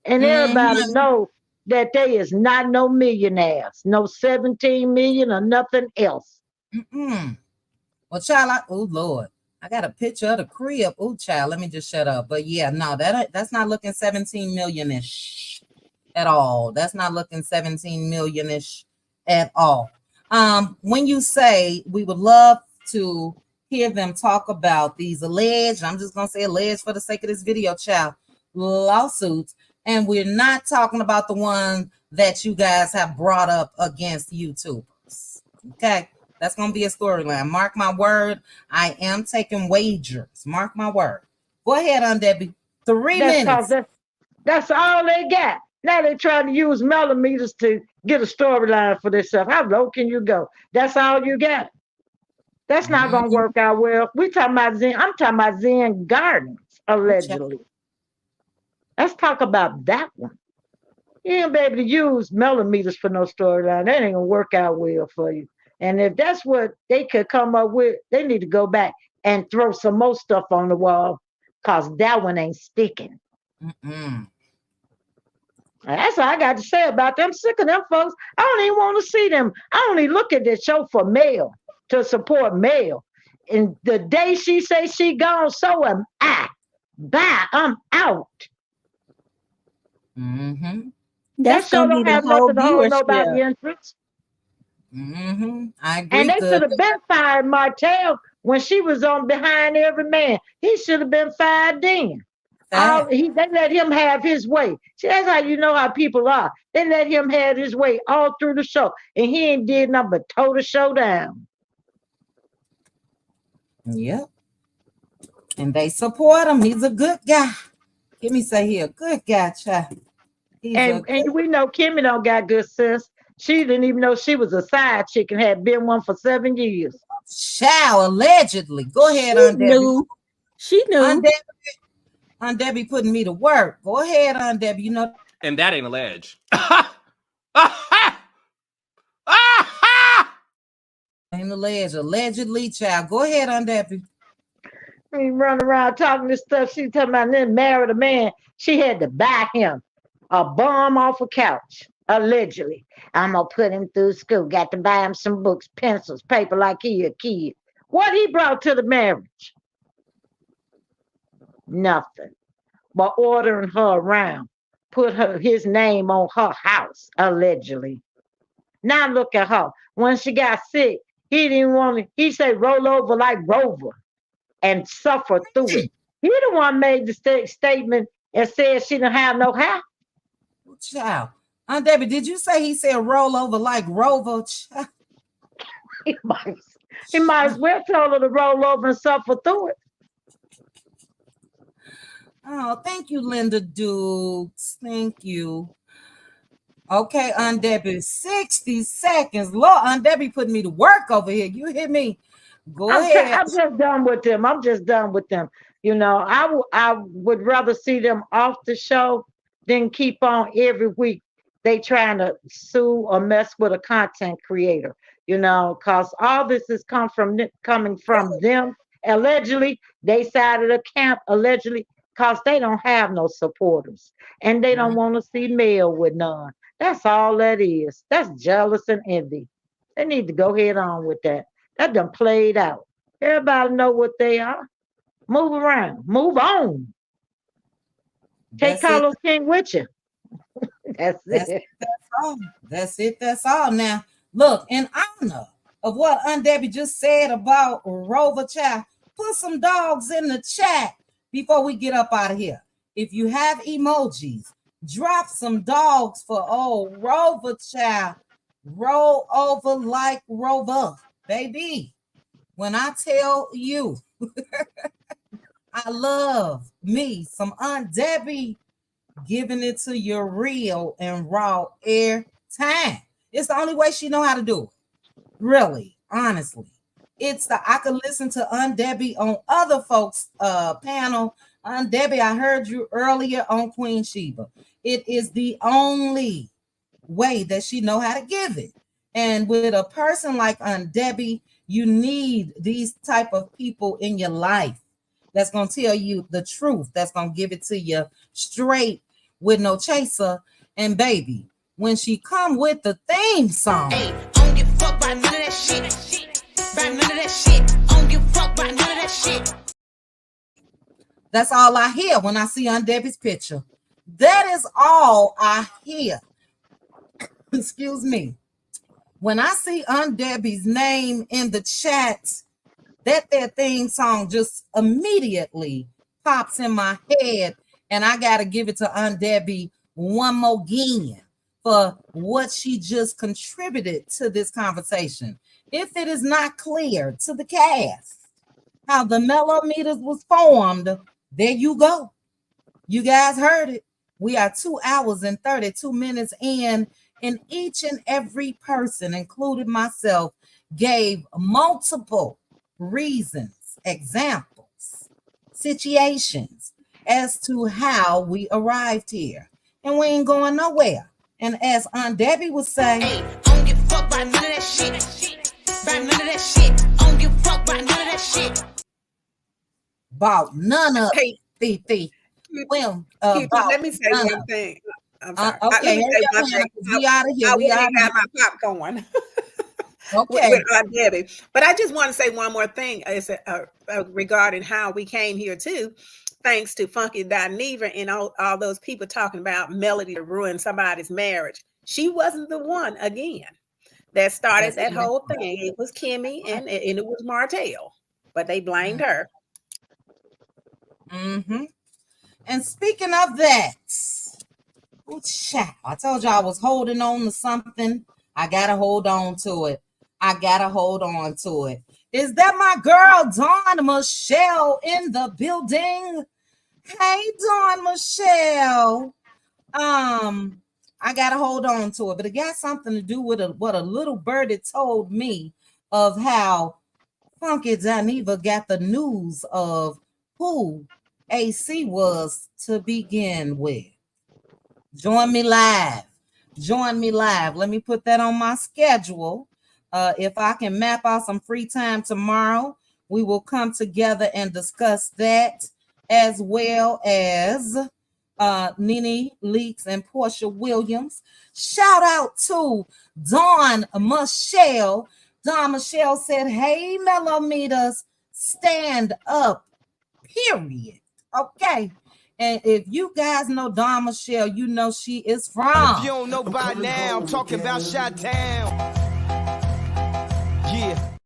And everybody know that they is not no millionaires, no 17 million or nothing else.
Well, child, oh Lord, I got a picture of the crib. Oh, child, let me just shut up. But yeah, no, that's not looking 17 million-ish at all. That's not looking 17 million-ish at all. When you say we would love to hear them talk about these alleged, I'm just gonna say alleged for the sake of this video, child, lawsuits, and we're not talking about the one that you guys have brought up against YouTubers. Okay, that's gonna be a storyline. Mark my word, I am taking wagers. Mark my word. Go ahead, Debbie. 3 minutes.
That's all they got. Now they're trying to use Melometers to get a storyline for themselves. How low can you go? That's all you got. That's not gonna work out well. We talking about Zen. I'm talking about Zen Gardens, allegedly. Let's talk about that one. You ain't be able to use Melometers for no storyline. That ain't gonna work out well for you. And if that's what they could come up with, they need to go back and throw some more stuff on the wall, cause that one ain't sticking. That's all I got to say about them. I'm sick of them folks. I don't even want to see them. I only look at this show for Mel, to support Mel. And the day she say she gone, so am I. Bye. I'm out.
That's
That show
gonna be
don't
the
have
whole
nothing to hold nobody
viewership.
interest.
I agree.
And they should have been fired Martell when she was on Behind Every Man. He should have been fired then. They let him have his way. See, that's how you know how people are. They let him have his way all through the show, and he ain't did nothing but toe the show down.
Yep. And they support him. He's a good guy. Give me say he a good guy, child.
And we know Kimmy don't got good sense. She didn't even know she was a side chick and had been one for 7 years.
Child, allegedly. Go ahead, Debbie.
She knew.
Aunt Debbie putting me to work. Go ahead, Aunt Debbie. You know.
And that ain't alleged.
Ain't alleged. Allegedly, child. Go ahead, Aunt Debbie.
He run around talking this stuff. She talking about then married a man. She had to buy him a bomb off a couch, allegedly. I'm gonna put him through school. Got to buy him some books, pencils, paper like he a kid. What he brought to the marriage? Nothing. But ordering her around, put his name on her house, allegedly. Now look at her. When she got sick, he didn't want to, he said roll over like Rover and suffer through it. He the one made the statement and said she didn't have no hair.
Child. Aunt Debbie, did you say he said roll over like Rover?
He might as well tell her to roll over and suffer through it.
Oh, thank you, Linda Dukes. Thank you. Okay, Aunt Debbie, 60 seconds. Lord, Aunt Debbie putting me to work over here. You hear me? Go ahead.
I'm just done with them. You know, I would rather see them off the show than keep on every week. They trying to sue or mess with a content creator, you know, because all this is coming from them. Allegedly, they side of the camp, allegedly, because they don't have no supporters. And they don't want to see Mel with none. That's all that is. That's jealous and envy. They need to go head on with that. That done played out. Everybody know what they are. Move around. Move on. Take Carlos King with you. That's it.
That's all. That's it. That's all. Now, look, in honor of what Aunt Debbie just said about Rover Child, put some dogs in the chat before we get up out of here. If you have emojis, drop some dogs for Rover Child. Roll over like Rover, baby. When I tell you, I love me some Aunt Debbie giving it to you real and raw air time. It's the only way she know how to do it. Really, honestly. It's the I could listen to Aunt Debbie on other folks' panel. Aunt Debbie, I heard you earlier on Queen Sheba. It is the only way that she know how to give it. And with a person like Aunt Debbie, you need these type of people in your life that's gonna tell you the truth, that's gonna give it to you straight with no chaser. And baby, when she come with the theme song,
Hey, I don't give a fuck about none of that shit. About none of that shit. I don't give a fuck about none of that shit.
that's all I hear when I see Aunt Debbie's picture. That is all I hear. Excuse me. When I see Aunt Debbie's name in the chat, that their theme song just immediately pops in my head, and I gotta give it to Aunt Debbie one more again for what she just contributed to this conversation. If it is not clear to the cast how the Melometers was formed, there you go. You guys heard it. We are 2 hours and 32 minutes in, and each and every person, including myself, gave multiple reasons, examples, situations as to how we arrived here. And we ain't going nowhere. And as Aunt Debbie would say,
Hey, I don't give a fuck about none of that shit. About none of that shit. I don't give a fuck about none of that shit.
about none of
Hey,
Fifi. Well,
Cutie,
about
let me say
none
one
of
thing. I'm sorry.
okay,
Let me
hurry
say
up,
one
Hannah,
thing.
'cause we out of here.
I
We
went
out
and
of
got my popcorn
here.
with
Okay.
Aunt Debbie. But I just want to say one more thing is regarding how we came here too, thanks to Funky Dineva and all those people talking about Melody to ruin somebody's marriage. She wasn't the one again that started that whole thing. It was Kimmy and it was Martell, but they blamed her.
Mm-hmm. And speaking of that, ooh, child, I told you I was holding on to something. I gotta hold on to it. I gotta hold on to it. Is that my girl Dawn Michelle in the building? Hey, Dawn Michelle. I gotta hold on to it, but it got something to do with what a little birdie told me of how Funky Dineva got the news of who AC was to begin with. Join me live. Join me live. Let me put that on my schedule. If I can map out some free time tomorrow, we will come together and discuss that, as well as Nene Leakes and Portia Williams. Shout out to Dawn Michelle. Dawn Michelle said, "Hey, Melometers, stand up, period." Okay. And if you guys know Dawn Michelle, you know she is from.
If you don't know by now, I'm talking about Chi-Town. Yeah.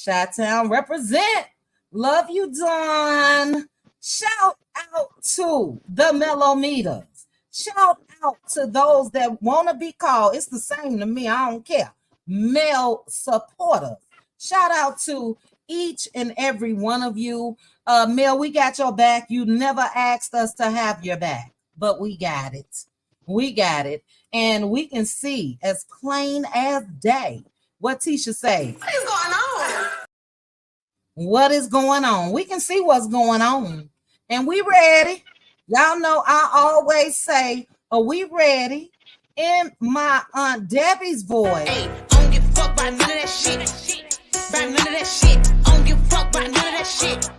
Chi-Town represent. Love you, Dawn. Shout out to the Melometers. Shout out to those that want to be called. It's the same to me. I don't care. Male supporters. Shout out to each and every one of you. Mel, we got your back. You never asked us to have your back, but we got it. We got it. And we can see as plain as day what Tisha say.
What is going on?
What is going on? We can see what's going on. And we ready. Y'all know I always say, are we ready? In my Aunt Debbie's voice.
Hey, I don't give a fuck about none of that shit. About none of that shit. I don't give a fuck about none of that shit.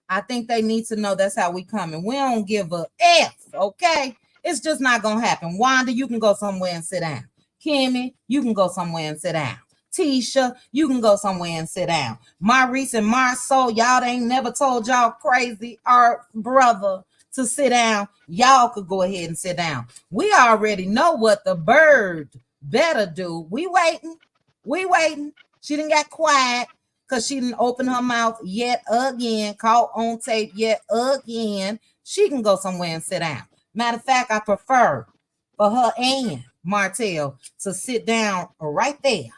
I think they need to know that's how we coming. We don't give a F, okay? It's just not gonna happen. Wanda, you can go somewhere and sit down. Kimmy, you can go somewhere and sit down. Tisha, you can go somewhere and sit down. Maurice and Marceau, y'all ain't never told y'all crazy art brother to sit down. Y'all could go ahead and sit down. We already know what the bird better do. We waiting. We waiting. She didn't get quiet because she didn't open her mouth yet again, caught on tape yet again. She can go somewhere and sit down. Matter of fact, I prefer for her and Martell to sit down right there.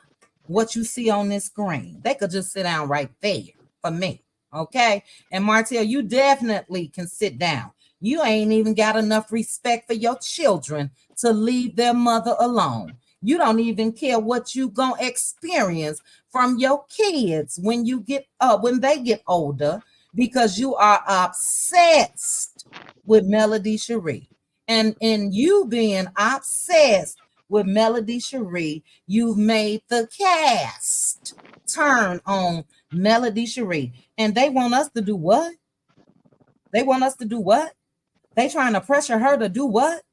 What you see on this screen, they could just sit down right there for me. Okay. And Martell, you definitely can sit down. You ain't even got enough respect for your children to leave their mother alone. You don't even care what you gonna experience from your kids when you get when they get older, because you are obsessed with Melody Cherie. And in you being obsessed with Melody Cherie, you've made the cast turn on Melody Cherie. And they want us to do what? They want us to do what? They trying to pressure her to do what?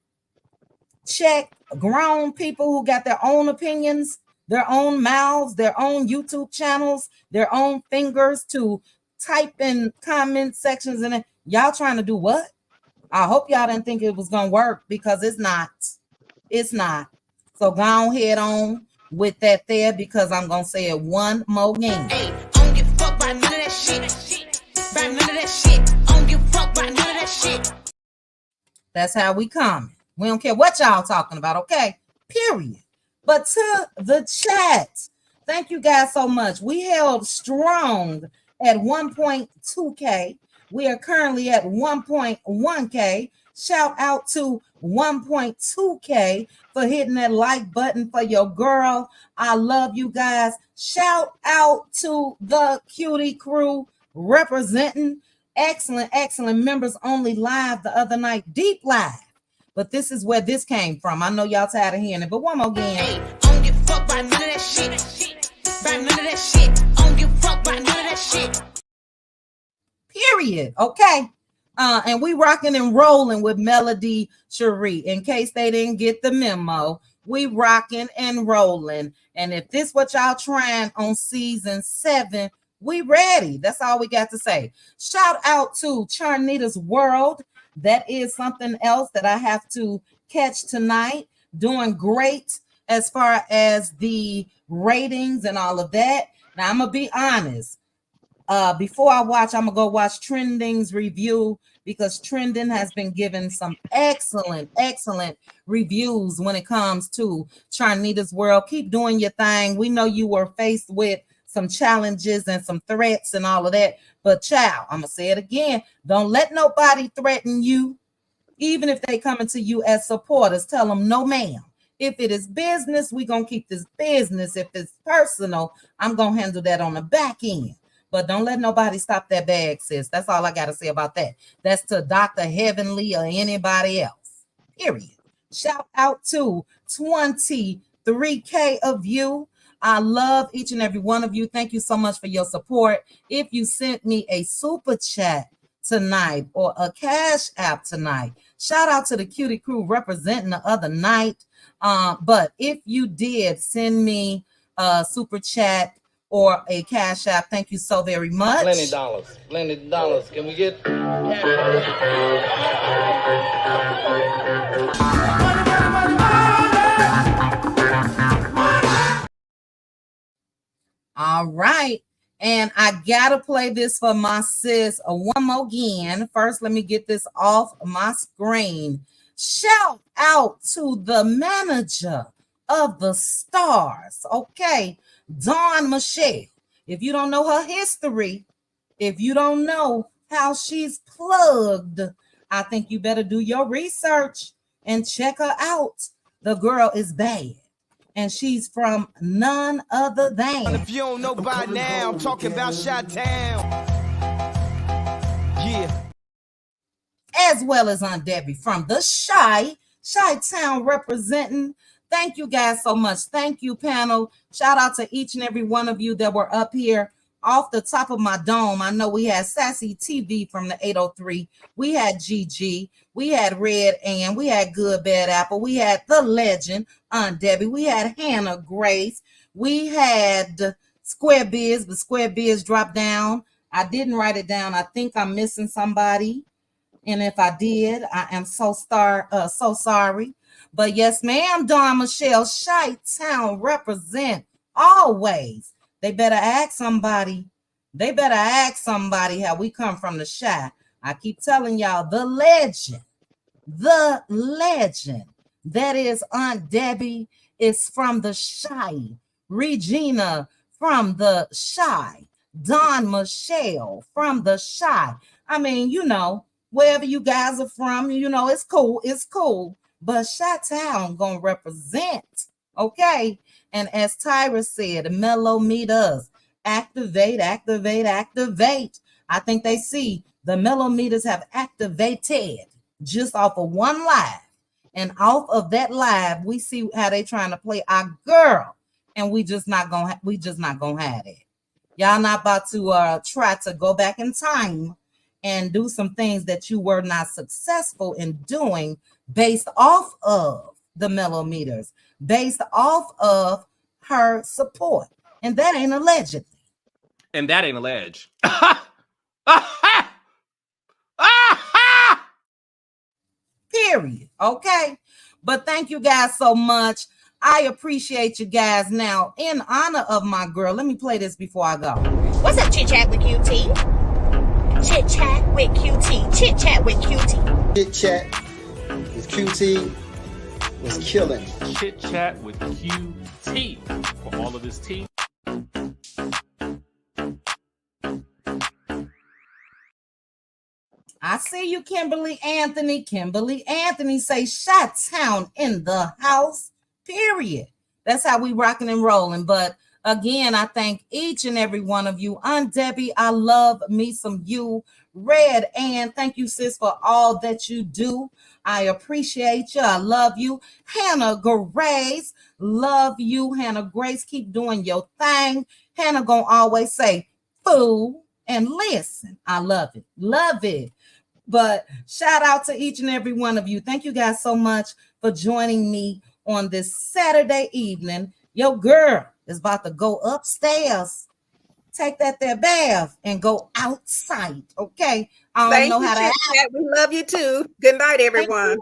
Check grown people who got their own opinions, their own mouths, their own YouTube channels, their own fingers to type in comment sections, and y'all trying to do what? I hope y'all didn't think it was gonna work, because it's not. It's not. So go on head on with that there, because I'm gonna say it one more game.
Hey, I don't give a fuck by none of that shit. By none of that shit. I don't give a fuck by none of that shit.
That's how we come. We don't care what y'all talking about, okay? Period. But to the chat, thank you guys so much. We held strong at 1.2K. We are currently at 1.1K. Shout out to 1.2K for hitting that like button for your girl. I love you guys. Shout out to the Cutie crew representing. Excellent members only live the other night, deep live. But this is where this came from. I know y'all tired of hearing it, but one more again.
Hey, I don't give a fuck by none of that shit. By none of that shit. I don't give a fuck by none of that shit.
Period. Okay. And we rocking and rolling with Melody Cherie. In case they didn't get the memo, we rocking and rolling. And if this what y'all trying on season 7, we ready. That's all we got to say. Shout out to Charnita's World. That is something else that I have to catch tonight. Doing great as far as the ratings and all of that. Now I'm gonna be honest. Before I watch, I'm gonna go watch Trending's review, because Trending has been given some excellent reviews when it comes to Charnita's World. Keep doing your thing. We know you were faced with some challenges and some threats and all of that, but child, I'm gonna say it again. Don't let nobody threaten you, even if they coming to you as supporters. Tell them, no, ma'am. If it is business, we're gonna keep this business. If it's personal, I'm gonna handle that on the back end. But don't let nobody stop that bag, sis. That's all I got to say about that. That's to Dr. Heavenly or anybody else. Period. Shout out to 23K of you. I love each and every one of you. Thank you so much for your support. If you sent me a super chat tonight or a cash app tonight, shout out to the Cutie crew representing the other night. But if you did send me a super chat or a cash app, thank you so very much.
Plenty dollars. Can we get
All right. And I gotta play this for my sis one more again. First, let me get this off my screen. Shout out to the manager of the stars, okay, Dawn Michelle. If you don't know her history, if you don't know how she's plugged, I think you better do your research and check her out. The girl is bad. And she's from none other than.
If you don't know by now, I'm talking about Chi-Town. Yeah.
As well as Aunt Debbie from the Chi-Town representing. Thank you guys so much. Thank you, panel. Shout out to each and every one of you that were up here. Off the top of my dome, I know we had Sassy TV from the 803. We had GG. We had Red Ann. We had Good Bad Apple. We had the legend, Aunt Debbie. We had Hannah Grace. We had Square Biz, but Square Biz dropped down. I didn't write it down. I think I'm missing somebody. And if I did, I am so sorry. But yes, ma'am, Dawn Michelle, Chi-Town represent always. They better ask somebody. They better ask somebody how we come from the Chi. I keep telling y'all, the legend. That is Aunt Debbie is from the Chi. Regina from the Chi. Don Michelle from the Shy. I mean, wherever you guys are from, it's cool. It's cool. But Chi-Town gonna represent, okay? And as Tyra said, Melometers, activate, activate, activate. I think they see the Melometers have activated just off of one live. And off of that live, we see how they trying to play our girl. And we just not gonna have it. Y'all not about to try to go back in time and do some things that you were not successful in doing based off of the Melometers, based off of her support. And that ain't allegedly.
And that ain't alleged.
Period. Okay. But thank you guys so much. I appreciate you guys. Now, in honor of my girl, let me play this before I go.
What's up, Chit Chat with QT? Chit Chat with QT. Chit Chat with QT.
Chit Chat with QT was killing.
Chit Chat with QT for all of his tea.
I see you, Kimberly Anthony. Kimberly Anthony say Chi-Town in the house, period. That's how we rocking and rolling. But again, I thank each and every one of you. Aunt Debbie, I love me some you. Red Ann, thank you, sis, for all that you do. I appreciate you. I love you. Hannah Grace, love you. Hannah Grace, keep doing your thing. Hannah gonna always say, fool and listen. I love it. Love it. But shout out to each and every one of you. Thank you guys so much for joining me on this Saturday evening. Your girl is about to go upstairs, take that there bath, and go outside. Okay. I don't
Thank
know
you,
how to
Chit-Chat. We love you too. Good night, everyone.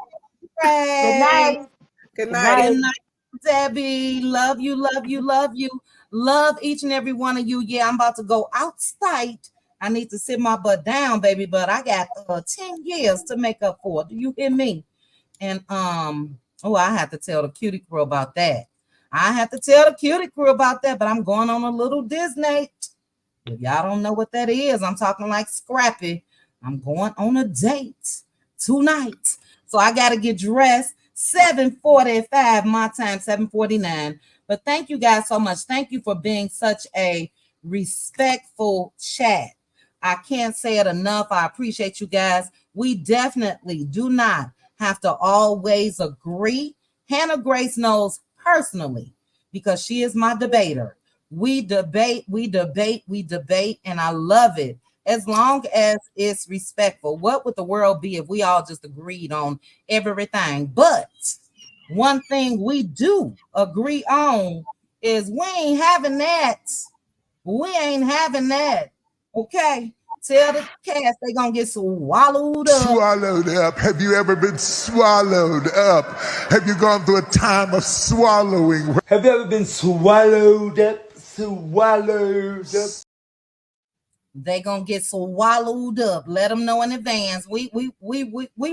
Good
night.
Good night.
Good night, Debbie. Love you, love you, love you. Love each and every one of you. Yeah, I'm about to go outside. I need to sit my butt down, baby, but I got 10 years to make up for it. Do you hear me? And I have to tell the cutie crew about that. But I'm going on a little Disney. If y'all don't know what that is, I'm talking like Scrappy. I'm going on a date tonight. So I got to get dressed. 7:45 my time, 7:49. But thank you guys so much. Thank you for being such a respectful chat. I can't say it enough. I appreciate you guys. We definitely do not have to always agree. Hannah Grace knows personally because she is my debater. We debate, and I love it as long as it's respectful. What would the world be if we all just agreed on everything? But one thing we do agree on is we ain't having that. Okay? Tell the cast they gonna get swallowed up.
Swallowed up. Have you ever been swallowed up? Have you gone through a time of swallowing?
Have you ever been swallowed up? Swallowed up.
They gonna get swallowed up. Let them know in advance. We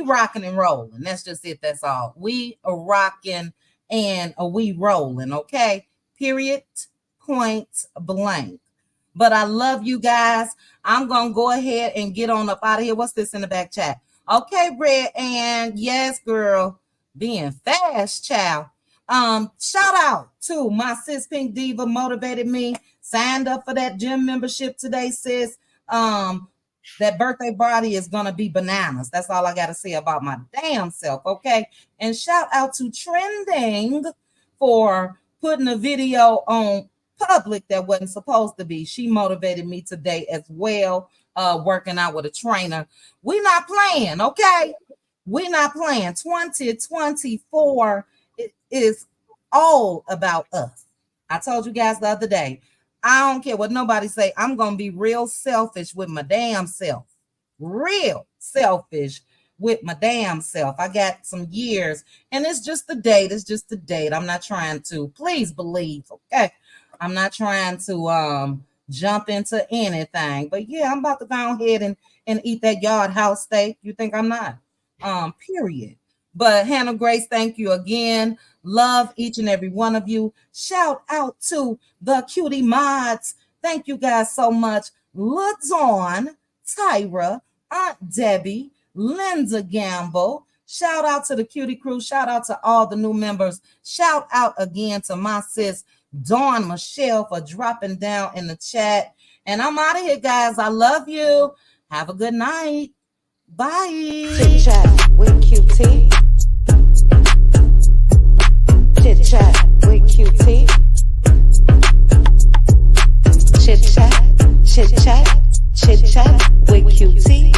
rocking and rolling. That's just it. That's all. We are rocking and we rolling. Okay. Period. Point blank. But I love you guys. I'm gonna go ahead and get on up out of here. What's this in the back chat? Okay, Red, and yes, girl, being fast, child. Shout out to my sis Pink Diva, motivated me, signed up for that gym membership today, sis. That birthday party is gonna be bananas. That's all I gotta say about my damn self. Okay. And shout out to Trending for putting a video on public that wasn't supposed to be. She motivated me today as well, working out with a trainer. We're not playing, okay? We're not playing. 2024 is all about us. I told you guys the other day, I don't care what nobody say. I'm going to be real selfish with my damn self. Real selfish with my damn self. I got some years, and it's just a date. It's just a date. I'm not trying to, please believe, okay? I'm not trying to jump into anything. But yeah, I'm about to go ahead and eat that Yard House steak. You think I'm not? Period. But Hannah Grace, thank you again. Love each and every one of you. Shout out to the cutie mods. Thank you guys so much. LaDawn, Tyra, Aunt Debbie, Linda Gamble. Shout out to the Cutie crew. Shout out to all the new members. Shout out again to my sis, Dawn Michelle, for dropping down in the chat. And I'm out of here, guys. I love you. Have a good night. Bye.
Chit chat with QT. Chit chat with QT. Chit chat, chit chat, chit chat with QT.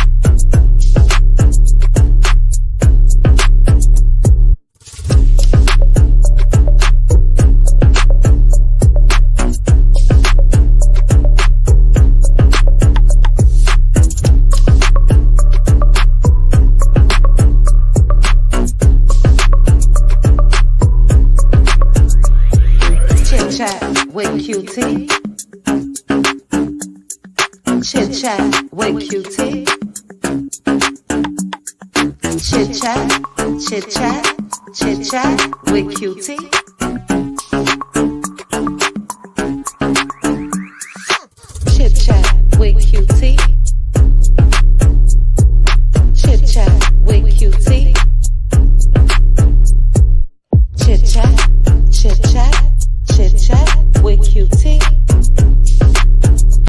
With QT. Chit chat with QT. Chit chat, chit chat, chit chat with QT.